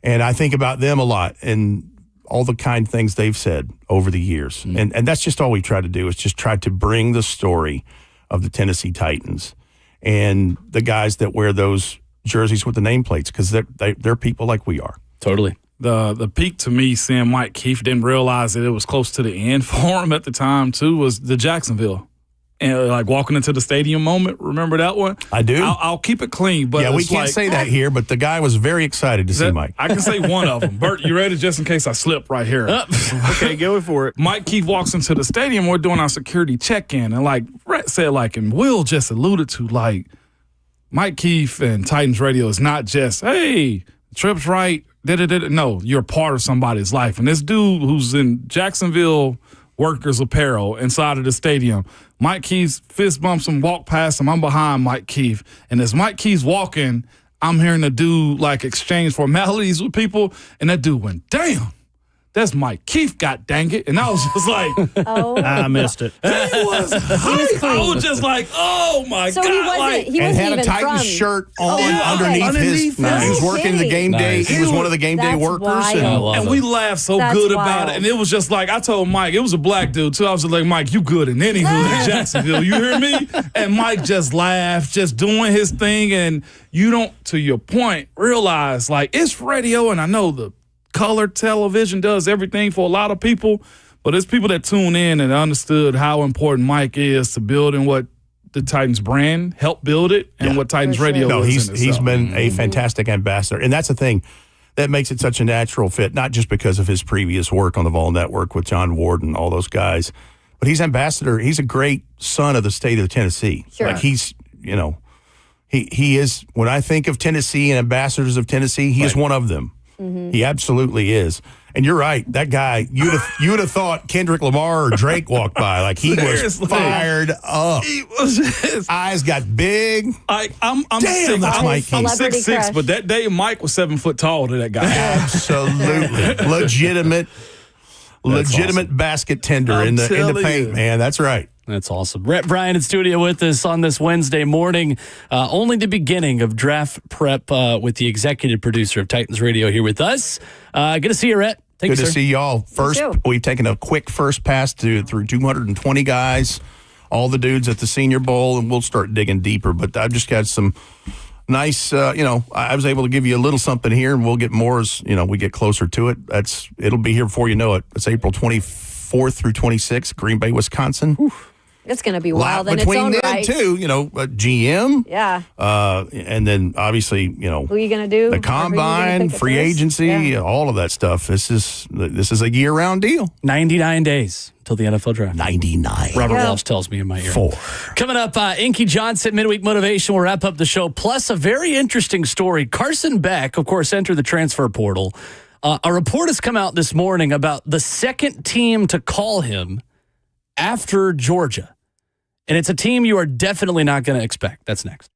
And I think about them a lot and all the kind things they've said over the years. And that's just all we try to do is just try to bring the story of the Tennessee Titans and the guys that wear those jerseys with the nameplates because they're people like we are. Totally. The peak to me, seeing Mike Keith, didn't realize that it was close to the end for him at the time too, was the Jacksonville. And like walking into the stadium moment, remember that one? I do. I'll keep it clean, but we can't say that here. But the guy was very excited to see Mike. I can say one of them. Bert, you ready? Just in case I slip right here. Okay, go for it. Mike Keith walks into the stadium. We're doing our security check-in, and like Rhett said, and Will just alluded to, like Mike Keith and Titans Radio is not just hey, trip's right. No, you're part of somebody's life. And this dude who's in Jacksonville workers apparel inside of the stadium. Mike Keith fist bumps him, walk past him. I'm behind Mike Keith. And as Mike Keith's walking, I'm hearing the dude exchange formalities with people. And that dude went, damn, that's Mike Keith, god dang it. And I was just like, I missed it. It was hype. I was just like, oh my so God. He wasn't had a Titans shirt on underneath his. He was working the game day. He was one of the game day workers. And we laughed so good about it. And it was just like, I told Mike, it was a black dude too. I was just like, Mike, you good in any hood in Jacksonville. You hear me? And Mike just laughed, just doing his thing. And you don't, to your point, realize it's radio. And I know the color television does everything for a lot of people, but it's people that tune in and understood how important Mike is to building what the Titans brand, help build it, and what Titans radio is. No, he's been a fantastic ambassador. And that's the thing that makes it such a natural fit, not just because of his previous work on the Vol Network with John Ward and all those guys, but he's ambassador. He's a great son of the state of Tennessee. Sure. He's, he is, when I think of Tennessee and ambassadors of Tennessee, he is one of them. Mm-hmm. He absolutely is. And you're right. That guy, you would have thought Kendrick Lamar or Drake walked by. He was fired up. He was just, eyes got big. I'm Damn, that's Mike Keith. I'm 6'6", but that day Mike was 7 foot tall to that guy. Absolutely. Legitimate awesome. Basket tender in the paint, man. That's right. That's awesome. Rhett Bryan in studio with us on this Wednesday morning. Only the beginning of draft prep with the executive producer of Titans Radio here with us. Good to see you, Rhett. Good to see y'all. First, we've taken a quick first pass through 220 guys, all the dudes at the Senior Bowl, and we'll start digging deeper. But I've just got some nice, I was able to give you a little something here, and we'll get more as, we get closer to it. It'll be here before you know it. It's April 24th through 26th, Green Bay, Wisconsin. It's going to be Lap wild in its between own them right. too, GM. Yeah. And then obviously, Who are you going to do? the combine, free agency, all of that stuff. This is a year-round deal. 99 days till the NFL draft. 99. Robert Walsh tells me in my ear. 4. Coming up, Inky Johnson, Midweek Motivation. We'll wrap up the show. Plus, a very interesting story. Carson Beck, of course, entered the transfer portal. A report has come out this morning about the second team to call him after Georgia. And it's a team you are definitely not going to expect. That's next.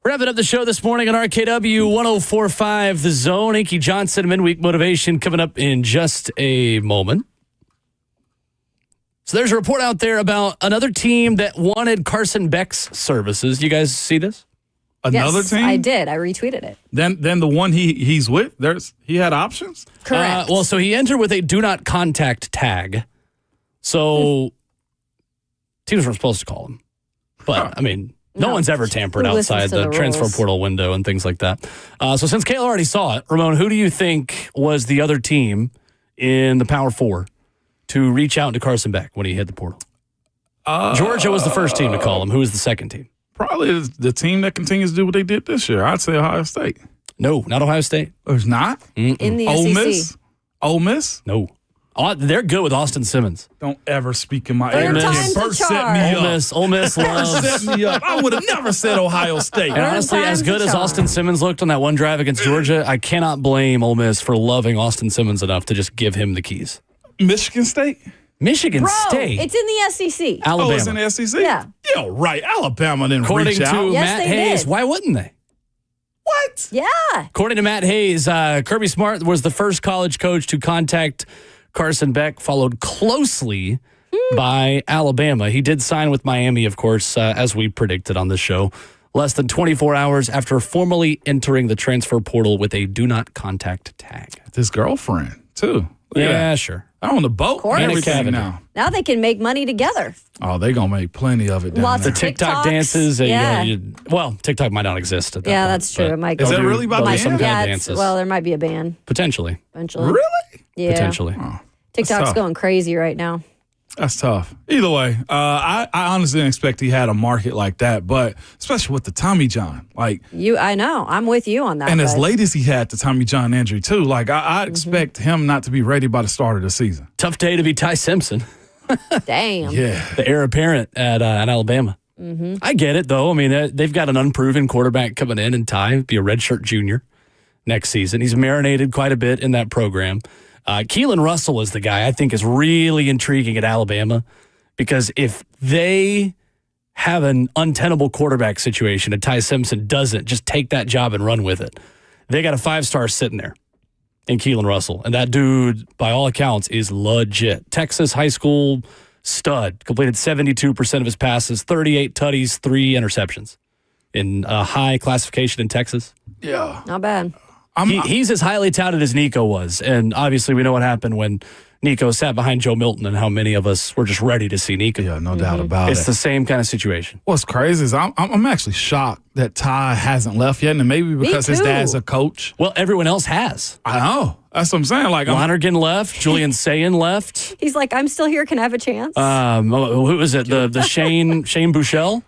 Wrapping up the show this morning on RKW 104.5 The Zone. Inky Johnson, Midweek Motivation, coming up in just a moment. So there's a report out there about another team that wanted Carson Beck's services. You guys see this? Another Yes, team? I did. I retweeted it. Then the one he's with, he had options? Correct. So he entered with a do not contact tag. So teams weren't supposed to call him. But, I mean, no one's ever tampered Who listens outside to the the transfer rules? portal window and things like that. So since Kayla already saw it, Ramon, who do you think was the other team in the Power Four to reach out to Carson Beck when he hit the portal? Georgia was the first team to call him. Who was the second team? Probably the team that continues to do what they did this year. I'd say Ohio State. No, not Ohio State. It's not? In the Ole SEC. Miss? Ole Miss? No. They're good with Austin Simmons. Don't ever speak in my Third ear. time's the First set charm. me Ole up. Miss First loves. set me up. I would have never said Ohio State. And honestly, as time's good the as charm. Austin Simmons looked on that one drive against Georgia, I cannot blame Ole Miss for loving Austin Simmons enough to just give him the keys. Michigan State? Michigan Bro, State, it's in the SEC. Alabama. Oh, it's in the SEC? Yeah. Yo, right. Alabama didn't According reach to out. Yes, Matt they Hayes, did. why wouldn't they? What? Yeah. According to Matt Hayes, Kirby Smart was the first college coach to contact Carson Beck, followed closely by Alabama. He did sign with Miami, of course, as we predicted on the show, less than 24 hours after formally entering the transfer portal with a do not contact tag. His girlfriend, too. Look at Yeah, that. sure. I'm on the boat course. and everything Anna now. Now they can make money together. Oh, they going to make plenty of it down Lots there. of TikTok TikToks. dances. Yeah. Well, TikTok might not exist at that Yeah, point, that's true. but It might Is go that through- really about they'll do the some end? kind of Yeah, dances. well, there might be a ban Potentially. eventually. Really? Yeah. Potentially. TikTok's tough. going crazy right now. That's tough. Either way, I honestly didn't expect he had a market like that, but especially with the Tommy John. Like, I know. I'm with you on that. and as but- late as he had the Tommy John injury, too, like, I expect him not to be ready by the start of the season. Tough day to be Ty Simpson, Damn. Yeah. the heir apparent at Alabama. I get it, though. I mean, they've got an unproven quarterback coming in, and Ty be a redshirt junior next season. He's marinated quite a bit in that program. Keelan Russell is the guy I think is really intriguing at Alabama, because if they have an untenable quarterback situation and Ty Simpson doesn't, just take that job and run with it, they got a 5-star sitting there in Keelan Russell. And that dude, by all accounts, is legit. Texas high school stud, completed 72% of his passes, 38 tutties, 3 interceptions in a high classification in Texas. Yeah. Not bad. He's as highly touted as Nico was. And obviously we know what happened when Nico sat behind Joe Milton and how many of us were just ready to see Nico. Yeah, no doubt about It's it. the same kind of situation. What's crazy is I'm actually shocked that Ty hasn't left yet, and maybe because his too. dad's a coach. Well, everyone else has. I know. That's what I'm saying. Like, Lonergan left. Julian Sayin left. He's like, I'm still here. Can I have a chance? Who was it? The Shane Buechele?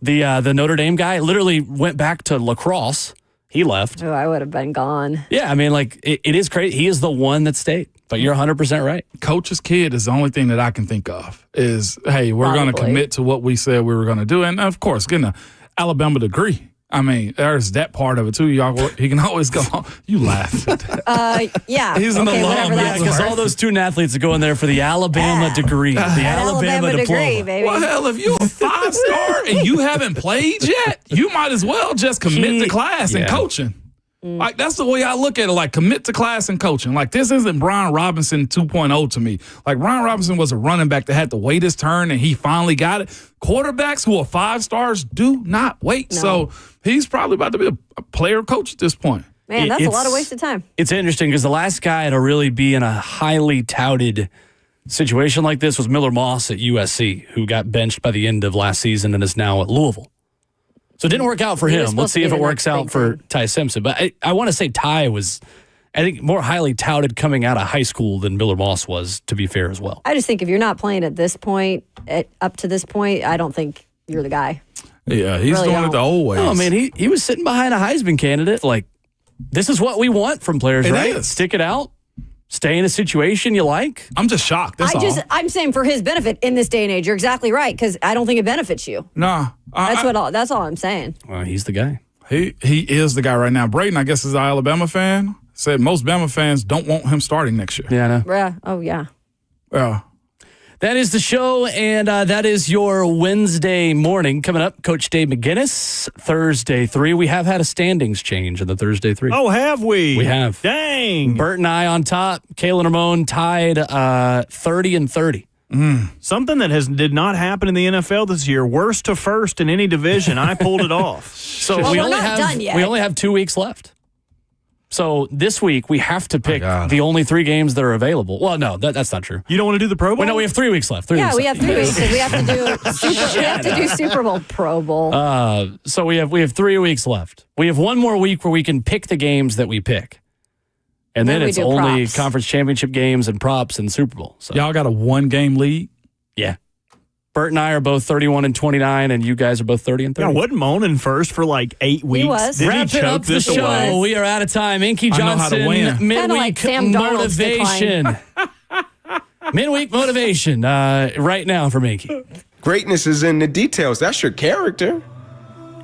yeah. The Notre Dame guy literally went back to lacrosse. He left. Oh, I would have been gone. Yeah, I mean, like, it is crazy. He is the one that stayed. But you're 100% right. Coach's kid is the only thing that I can think of is, hey, we're going to Probably. commit to what we said we were going to do. And, of course, getting an Alabama degree. I mean, there's that part of it, too. Y'all, he can always go on. You laugh at that. Yeah. He's an okay, alum, whatever yeah, that's Because worth. all those student athletes are going there for the Alabama degree, the Alabama diploma. degree, baby. Well, hell, if you're a 5-star and you haven't played yet, you might as well just commit to class and Yeah. coaching. Like, that's the way I look at it. Like, commit to class and coaching. Like, this isn't Brian Robinson 2.0 to me. Like, Brian Robinson was a running back that had to wait his turn, and he finally got it. Quarterbacks who are 5-stars do not wait. No. So he's probably about to be a player coach at this point. Man, that's a lot of It's- wasted time. It's interesting because the last guy to really be in a highly touted situation like this was Miller Moss at USC, who got benched by the end of last season and is now at Louisville. So it didn't work out for He was him. Let's supposed to see be if it the works next out big for thing. Ty Simpson. But I want to say Ty was, I think, more highly touted coming out of high school than Miller Moss was, to be fair as well. I just think if you're not playing at this point, up to this point, I don't think you're the guy. Yeah, he's Really doing don't. it the old way. Oh, man, he was sitting behind a Heisman candidate. Like, this is what we want from players, It right? is. Stick it out. Stay in a situation you like. I'm just shocked. That's all. I'm saying for his benefit in this day and age, you're exactly right, because I don't think it benefits you. Nah. That's all I'm saying. Well, he's the guy. He is the guy right now. Braden, I guess, is an Alabama fan. Said most Bama fans don't want him starting next year. Yeah, I know. Yeah. Oh yeah. Yeah. That is the show, and that is your Wednesday morning. Coming up, Coach Dave McGinnis, Thursday 3. We have had a standings change in the Thursday 3. Oh, have we? We have. Dang. Bert and I on top. Kayla and Ramon tied 30-30. Something that did not happen in the NFL this year. Worst to first in any division. I pulled it off. So Well, we we're only not have done yet. we only have 2 weeks left. So this week we have to pick the only 3 games that are available. Well, no, that's not true. You don't want to do the Pro Bowl? Well, no, we have 3 weeks left. Yeah, we have 3 weeks. We have to do Super Bowl, Pro Bowl. So we have 3 weeks left. We have one more week where we can pick the games that we pick. And then we it's do only props. conference championship games and props and Super Bowl. So Y'all got a 1-game lead? yeah. Bert and I are both 31-29, and you guys are both 30-30. Yeah, wasn't moaning first for like 8 weeks. was. Did Wrapping he choke up the this show. away? We are out of time. Inky I know how to Johnson, win. Kinda midweek like Sam Darnold's motivation. Midweek motivation right now from Inky. Greatness is in the details. That's your character,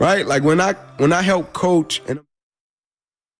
right? Like when I help coach and